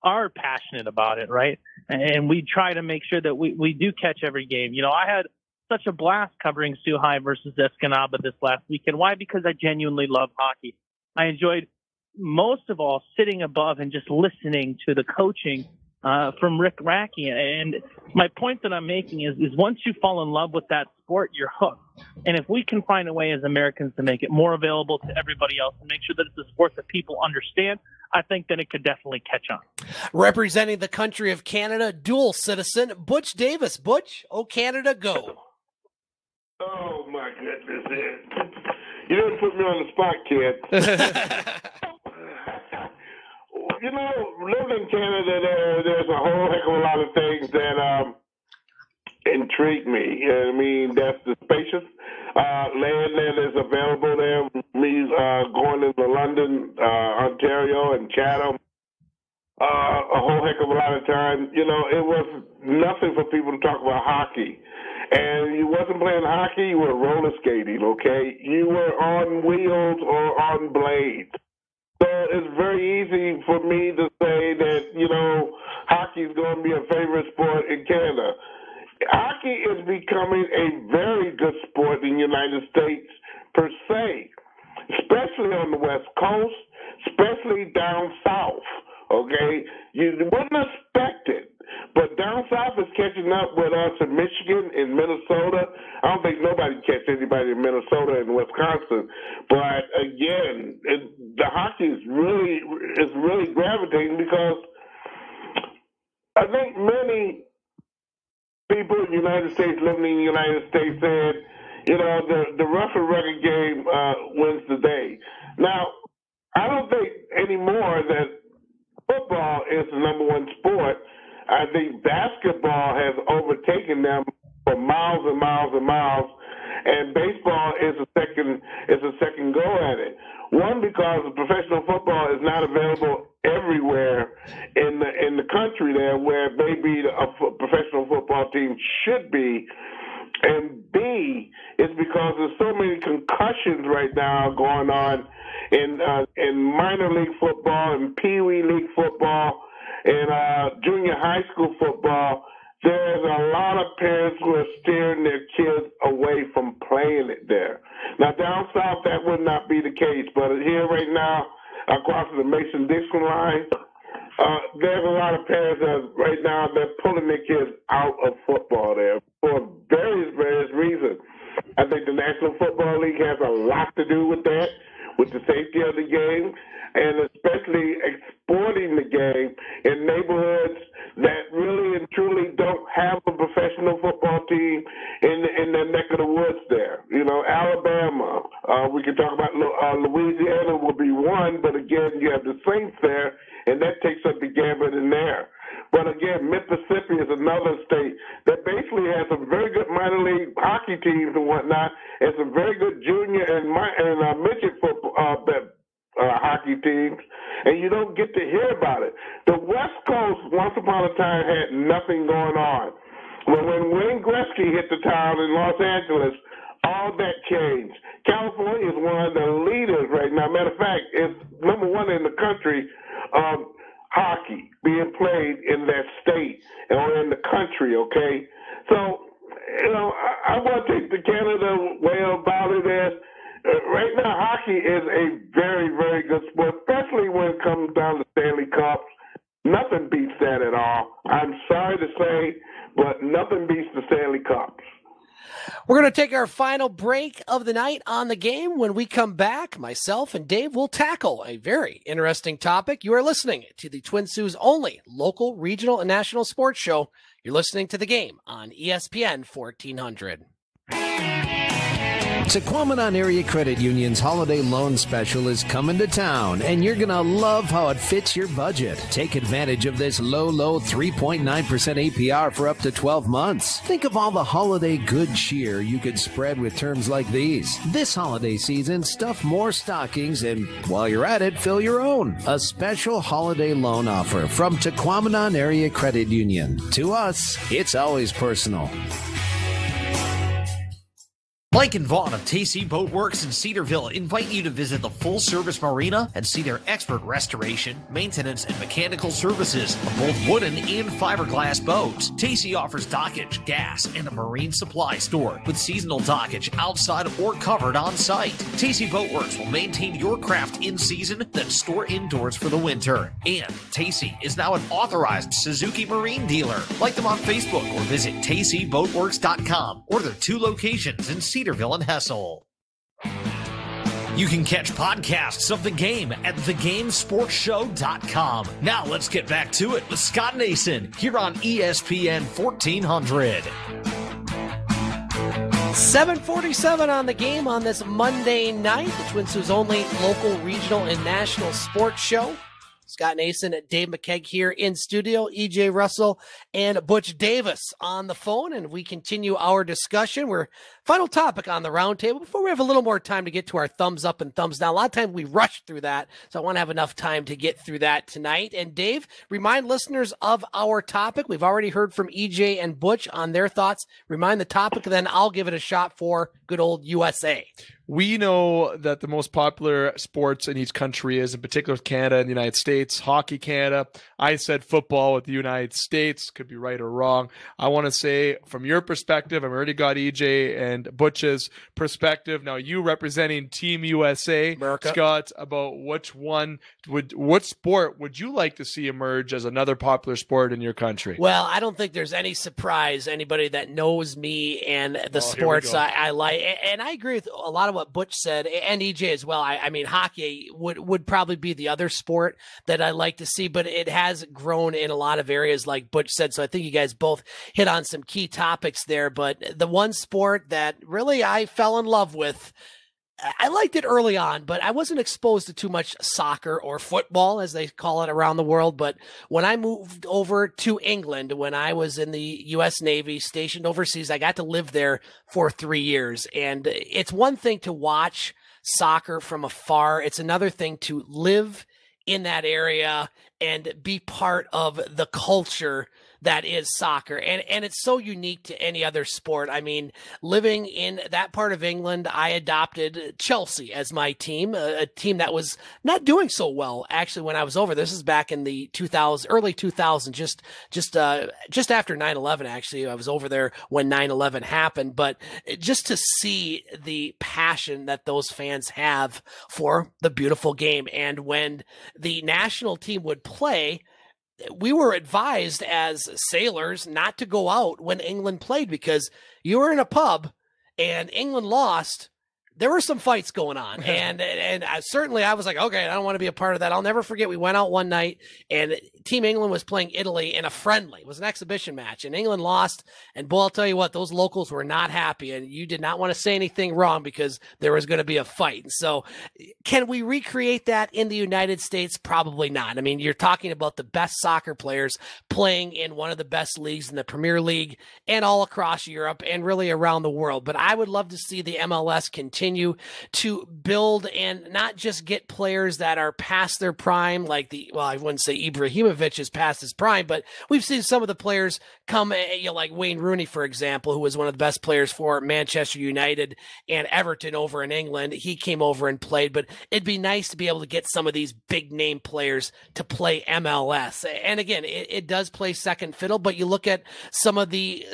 are passionate about it, right? And we try to make sure that we do catch every game. I had such a blast covering Soo High versus Escanaba this last weekend. Why? Because I genuinely love hockey. I enjoyed most of all sitting above and just listening to the coaching from Rick Racky. And my point that I'm making is once you fall in love with that sport, you're hooked. And if we can find a way as Americans to make it more available to everybody else and make sure that it's a sport that people understand, I think that it could definitely catch on. Representing the country of Canada, dual citizen, Butch Davis. Butch, Canada, go. Oh, my goodness. You didn't put me on the spot, kid. Living in Canada, there's a whole heck of a lot of things that intrigue me. I mean, that's the spacious land that is available there. Me going into London, Ontario, and Chatham, a whole heck of a lot of time. It was nothing for people to talk about hockey. And you wasn't playing hockey, you were roller skating, okay? You were on wheels or on blades. So it's very easy for me to say that, hockey is going to be a favorite sport in Canada. Hockey is becoming a very good sport in the United States per se, especially on the West Coast, especially down south, okay? You wouldn't expect it, but down south is catching up with us in Michigan, in Minnesota. I don't think nobody catch anybody in Minnesota and Wisconsin, but again, the hockey is really gravitating because I think many people in the United States, living in the United States, said, the rougher rugged game wins the day. Now, I don't think anymore that football is the number one sport. I think basketball has overtaken them for miles and miles and miles, and baseball is a second go at it. One, because professional football is not available everywhere in the country there where maybe a professional football team should be. And B, is because there's so many concussions right now going on in minor league football and Pee Wee League football and junior high school football. There's a lot of parents who are steering their kids away from playing it there. Now, down south, that would not be the case, but here right now, across the Mason-Dixon line, there's a lot of parents that right now they're pulling their kids out of football there for various reasons. I think the National Football League has a lot to do with that, with the safety of the game, and especially exporting the game in neighborhoods that really and truly don't have a professional football team in their neck of the woods there. Alabama, we can talk about Louisiana will be one, but again, you have the Saints there, and that takes up the gambit in there. But again, Mississippi is another state that basically has some very good minor league hockey teams and whatnot, and some very good junior and midget football hockey teams, and you don't get to hear about it. The West Coast, once upon a time, had nothing going on. But when Wayne Gretzky hit the town in Los Angeles, all that changed. California is one of the leaders right now. Matter of fact, it's number one in the country of hockey being played in that state or in the country, okay? So, I want to take the Canada way about it as right now hockey is a very, very good sport, especially when it comes down to Stanley Cups. Nothing beats that at all. I'm sorry to say, but nothing beats the Stanley Cups. We're going to take our final break of the night on the game. When we come back, myself and Dave will tackle a very interesting topic. You are listening to the Twin Sault's only local, regional, and national sports show. You're listening to The Game on ESPN 1400. Tequamanon Area Credit Union's Holiday Loan Special is coming to town, and you're going to love how it fits your budget. Take advantage of this low 3.9% APR for up to 12 months. Think of all the holiday good cheer you could spread with terms like these. This holiday season, stuff more stockings, and while you're at it, fill your own. A special holiday loan offer from Tequamanon Area Credit Union. To us, it's always personal. Mike and Vaughn of TC Boat Works in Cedarville invite you to visit the full-service marina and see their expert restoration, maintenance, and mechanical services of both wooden and fiberglass boats. TC offers dockage, gas, and a marine supply store with seasonal dockage outside or covered on site. TC Boat Works will maintain your craft in season, then store indoors for the winter. And TC is now an authorized Suzuki Marine dealer. Like them on Facebook or visit tcboatworks.com or their 2 locations in Cedarville and Hessel. You can catch podcasts of The Game at thegamesportshow.com. Now let's get back to it with Scott Nason here on ESPN 1400. 7:47 on The Game on this Monday night, the Twin Sault's only local, regional, and national sports show. Scott Nason, Dave McCaig here in studio, EJ Russell and Butch Davis on the phone, and we continue our discussion. We're final topic on the roundtable before we have a little more time to get to our thumbs up and thumbs down. A lot of times we rush through that, so I want to have enough time to get through that tonight. And Dave, remind listeners of our topic. We've already heard from EJ and Butch on their thoughts. Remind the topic, then I'll give it a shot for good old USA. We know that the most popular sports in each country is, in particular, Canada and the United States. Hockey, Canada. I said football with the United States. Could be right or wrong. I want to say, from your perspective, I've already got EJ and Butch's perspective. Now, you representing Team USA, America. Scott, about what sport would you like to see emerge as another popular sport in your country? Well, I don't think there's any surprise. Anybody that knows me and the sports I like, and I agree with a lot of what Butch said, and EJ as well. I mean, hockey would probably be the other sport that I like to see, but it has grown in a lot of areas, like Butch said. So I think you guys both hit on some key topics there. But the one sport that really I fell in love with, I liked it early on, but I wasn't exposed to too much soccer or football, as they call it around the world. But when I moved over to England, when I was in the U.S. Navy stationed overseas, I got to live there for 3 years. And it's one thing to watch soccer from afar. It's another thing to live in that area and be part of the culture that is soccer. And it's so unique to any other sport. I mean, living in that part of England, I adopted Chelsea as my team, a team that was not doing so well, actually, when I was over. This is back in the early 2000s, just after 9/11, actually. I was over there when 9/11 happened. But just to see the passion that those fans have for the beautiful game. And when the national team would play, we were advised as sailors not to go out when England played, because you were in a pub and England lost. There were some fights going on, and I was like, okay, I don't want to be a part of that. I'll never forget, we went out one night, and Team England was playing Italy in a friendly. It was an exhibition match, and England lost, and boy, I'll tell you what, those locals were not happy, and you did not want to say anything wrong because there was going to be a fight. And so can we recreate that in the United States? Probably not. I mean, you're talking about the best soccer players playing in one of the best leagues in the Premier League and all across Europe and really around the world. But I would love to see the MLS continue to build and not just get players that are past their prime, like I wouldn't say Ibrahimovic is past his prime, but we've seen some of the players come, like Wayne Rooney, for example, who was one of the best players for Manchester United and Everton over in England. He came over and played, but it'd be nice to be able to get some of these big name players to play MLS. And again, it does play second fiddle, but you look at some of the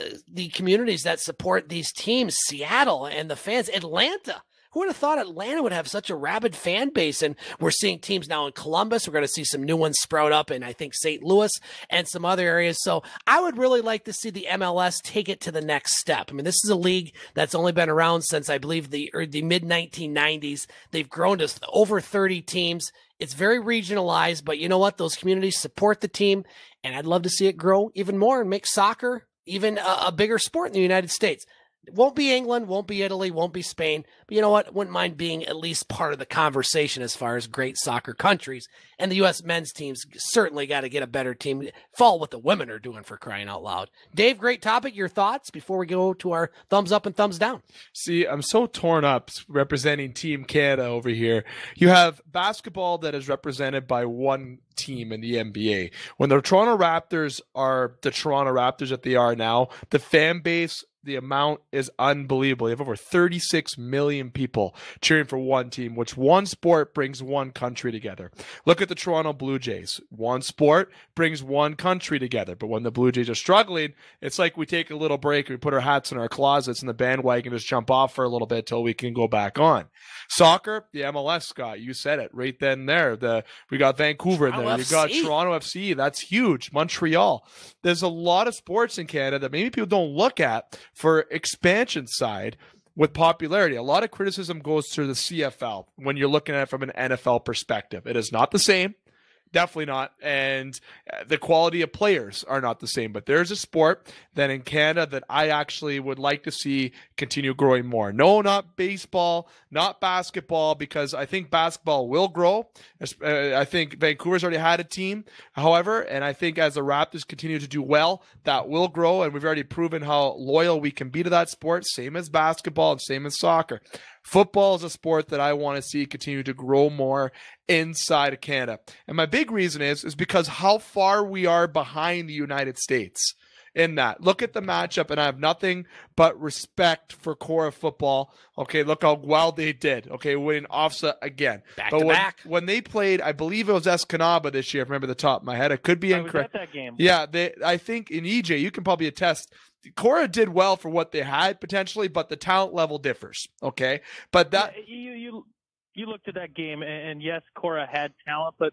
communities that support these teams, Seattle and the fans, Atlanta. Who would have thought Atlanta would have such a rabid fan base? And we're seeing teams now in Columbus. We're going to see some new ones sprout up in, I think, St. Louis and some other areas. So I would really like to see the MLS take it to the next step. I mean, this is a league that's only been around since, I believe, the mid-1990s. They've grown to over 30 teams. It's very regionalized, but you know what? Those communities support the team, and I'd love to see it grow even more and make soccer even a bigger sport in the United States. It won't be England, won't be Italy, won't be Spain. But you know what? Wouldn't mind being at least part of the conversation as far as great soccer countries. And the U.S. men's teams certainly got to get a better team. Follow what the women are doing, for crying out loud. Dave, great topic. Your thoughts before we go to our thumbs up and thumbs down? See, I'm so torn up representing Team Canada over here. You have basketball that is represented by one team in the NBA. When the Toronto Raptors are the Toronto Raptors that they are now, the fan base, the amount is unbelievable. You have over 36 million people cheering for one team, which one sport brings one country together. Look at the Toronto Blue Jays. One sport brings one country together. But when the Blue Jays are struggling, it's like we take a little break, we put our hats in our closets and the bandwagon just jump off for a little bit till we can go back on. Soccer, the MLS, Scott, you said it right then and there. We got Vancouver in there. You got Toronto FC. That's huge. Montreal. There's a lot of sports in Canada that maybe people don't look at for expansion side with popularity. A lot of criticism goes to the CFL when you're looking at it from an NFL perspective. It is not the same. Definitely not. And the quality of players are not the same. But there's a sport that in Canada that I actually would like to see continue growing more. No, not baseball, not basketball, because I think basketball will grow. I think Vancouver's already had a team, however, and I think as the Raptors continue to do well, that will grow. And we've already proven how loyal we can be to that sport, same as basketball and same as soccer. Football is a sport that I want to see continue to grow more inside of Canada. And my big reason is because how far we are behind the United States in that. Look at the matchup, and I have nothing but respect for Cora football. Okay, look how well they did. Okay, winning offset again. Back to back. When they played, I believe it was Escanaba this year, if I remember the top of my head. I could be incorrect. I was at that game. Yeah, I think in EJ, you can probably attest, Cora did well for what they had potentially, but the talent level differs. Okay, but that you looked at that game, and yes, Cora had talent, but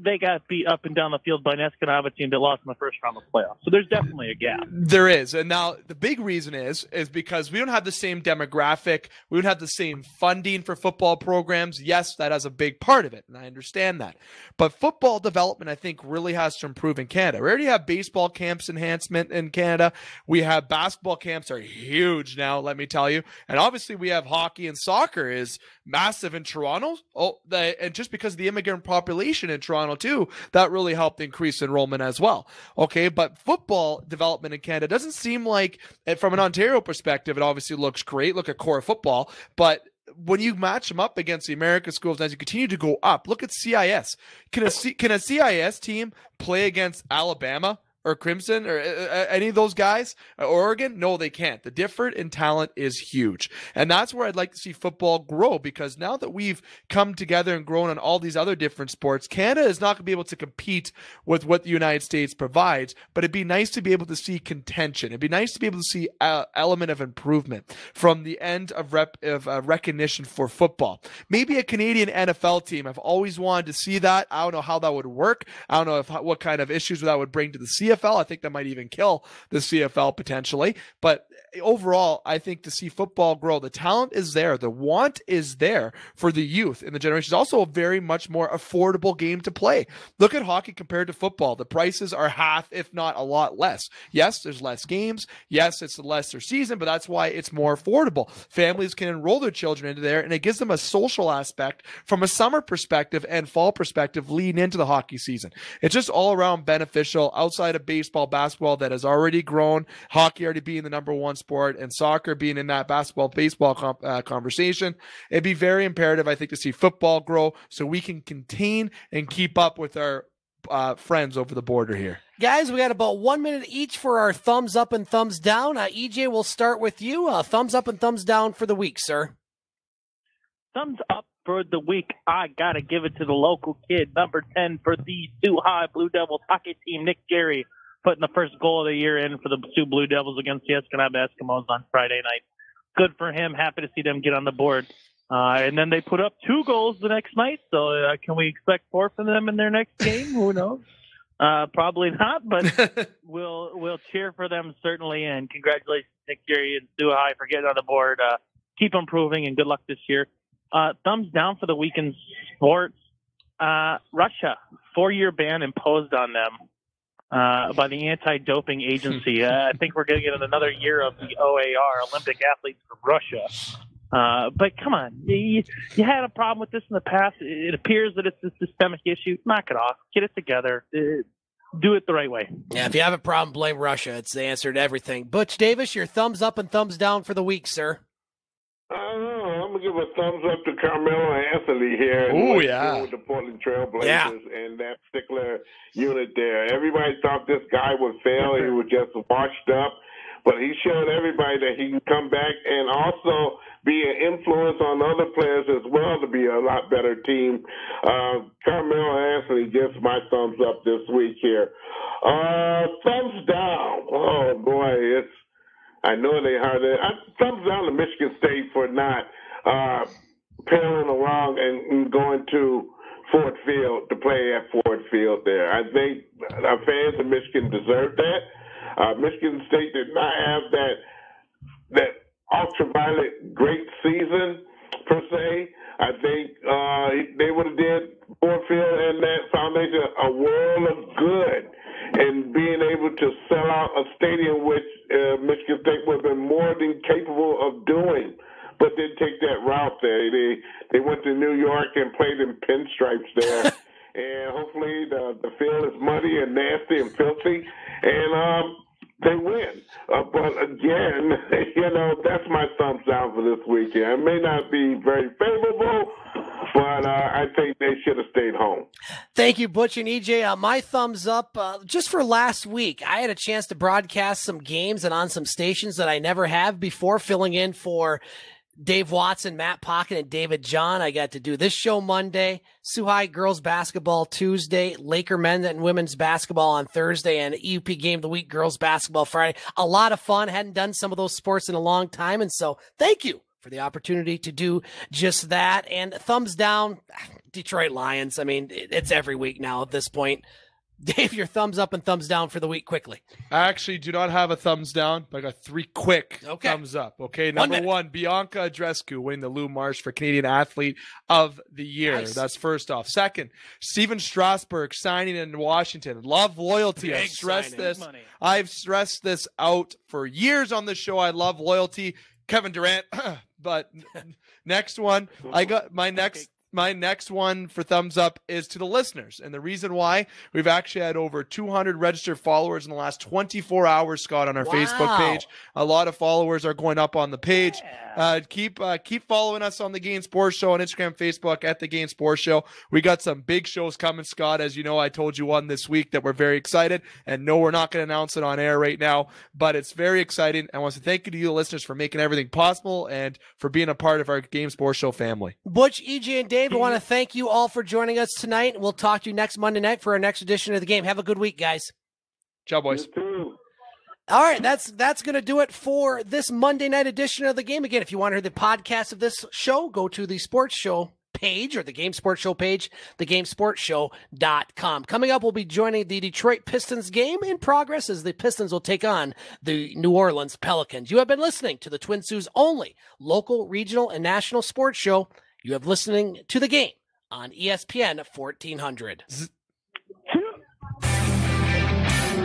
they got beat up and down the field by an Escanaba team that lost in the first round of the playoffs. So there's definitely a gap. There is. And now the big reason is because we don't have the same demographic. We don't have the same funding for football programs. Yes, that has a big part of it, and I understand that. But football development, I think, really has to improve in Canada. We already have baseball camps enhancement in Canada. We have basketball camps are huge now, let me tell you. And obviously we have hockey and soccer is massive in Toronto. And just because of the immigrant population in Toronto too, that really helped increase enrollment as well. Okay, but football development in Canada doesn't seem like, from an Ontario perspective, it obviously looks great. Look at Cora football, but when you match them up against the American schools, as you continue to go up, look at CIS. Can a CIS team play against Alabama or Crimson or any of those guys? Oregon? No, they can't. The difference in talent is huge. And that's where I'd like to see football grow, because now that we've come together and grown on all these other different sports, Canada is not going to be able to compete with what the United States provides, but it'd be nice to be able to see contention. It'd be nice to be able to see an element of improvement from the end of recognition for football. Maybe a Canadian NFL team. I've always wanted to see that. I don't know how that would work. I don't know what kind of issues that would bring to the CFL. I think that might even kill the CFL potentially. But overall, I think to see football grow, the talent is there. The want is there for the youth in the generation. It's also a very much more affordable game to play. Look at hockey compared to football. The prices are half, if not a lot less. Yes, there's less games. Yes, it's a lesser season, but that's why it's more affordable. Families can enroll their children into there, and it gives them a social aspect from a summer perspective and fall perspective leading into the hockey season. It's just all around beneficial outside of baseball, basketball that has already grown, hockey already being the number one sport, and soccer being in that baseball conversation. It'd be very imperative, I think, to see football grow so we can contain and keep up with our friends over the border here. Guys, we got about 1 minute each for our thumbs up and thumbs down. EJ, we'll start with you. Thumbs up and thumbs down for the week, sir. Thumbs up for the week. I got to give it to the local kid, number 10 for the Soo High Blue Devils hockey team, Nick Gary, putting the first goal of the year in for the Soo Blue Devils against the Escanaba Eskimos on Friday night. Good for him. Happy to see them get on the board. And then they put up 2 goals the next night. So can we expect 4 from them in their next game? Who knows? Probably not, but we'll cheer for them certainly. And congratulations, Nick Gary and Soo High, for getting on the board. Keep improving and good luck this year. Thumbs down for the week in sports. Russia, 4-year ban imposed on them by the anti-doping agency. I think we're going to get another year of the OAR, Olympic athletes from Russia. But come on, you had a problem with this in the past. It appears that it's a systemic issue. Knock it off. Get it together. Do it the right way. Yeah, if you have a problem, blame Russia. It's the answer to everything. Butch Davis, your thumbs up and thumbs down for the week, sir. I'm going to give a thumbs up to Carmelo Anthony here. Oh, yeah. With the Portland Trail Blazers and that particular unit there. Everybody thought this guy would fail. He was just washed up. But he showed everybody that he can come back and also be an influence on other players as well to be a lot better team. Carmelo Anthony gets my thumbs up this week here. Thumbs down. Oh, boy, I know they hard. Thumbs down to Michigan State for not pairing around and going to Ford Field to play at Ford Field there. I think our fans of Michigan deserve that. Michigan State did not have that ultraviolet great season per se, I think they would have did Moorfield and that foundation a world of good in being able to sell out a stadium which Michigan State would have been more than capable of doing, but didn't take that route there. They went to New York and played in pinstripes there. And hopefully the field is muddy and nasty and filthy, and they win. But again, that's my thumbs down for this weekend. It may not be very favorable, but I think they should have stayed home. Thank you, Butch and EJ. My thumbs up just for last week. I had a chance to broadcast some games and on some stations that I never have before, filling in for Dave Watson, Matt Pocket, and David John. I got to do this show Monday, Soo High girls basketball Tuesday, Laker men's and women's basketball on Thursday, and EUP Game of the Week girls basketball Friday. A lot of fun. Hadn't done some of those sports in a long time, and so thank you for the opportunity to do just that. And thumbs down, Detroit Lions. I mean, it's every week now at this point. Dave, your thumbs up and thumbs down for the week quickly. I actually do not have a thumbs down, but I got 3 quick thumbs up. Okay, number 1, Bianca Andreescu winning the Lou Marsh for Canadian Athlete of the Year. Nice. That's first off. Second, Steven Strasburg signing in Washington. Love loyalty. I've stressed this out for years on the show. I love loyalty. Kevin Durant, but next one, I got my next one for thumbs up is to the listeners. And the reason why, we've actually had over 200 registered followers in the last 24 hours, Scott, on our Facebook page. A lot of followers are going up on the page. Keep following us on the Game Sports Show on Instagram, Facebook at the Game Sports Show. We got some big shows coming, Scott. As you know, I told you one this week that we're very excited. And no, we're not going to announce it on air right now, but it's very exciting. I want to thank you to you listeners for making everything possible and for being a part of our Game Sports Show family. Butch, EJ, and Dave, I want to thank you all for joining us tonight. We'll talk to you next Monday night for our next edition of the game. Have a good week, guys. Ciao, boys. All right, that's going to do it for this Monday night edition of the game. Again, if you want to hear the podcast of this show, go to the Sports Show page or the Game Sports Show page, thegamesportshow.com. Coming up, we'll be joining the Detroit Pistons game in progress as the Pistons will take on the New Orleans Pelicans. You have been listening to the Twin Sault's only local, regional, and national sports show. You have listening to the game on ESPN 1400.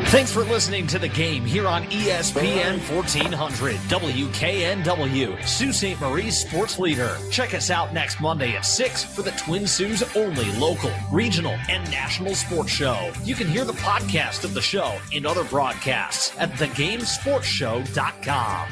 Thanks for listening to the game here on ESPN 1400 WKNW, Sault Ste. Marie's sports leader. Check us out next Monday at 6 for the Twin Sault's only local, regional, and national sports show. You can hear the podcast of the show and other broadcasts at thegamesportshow.com.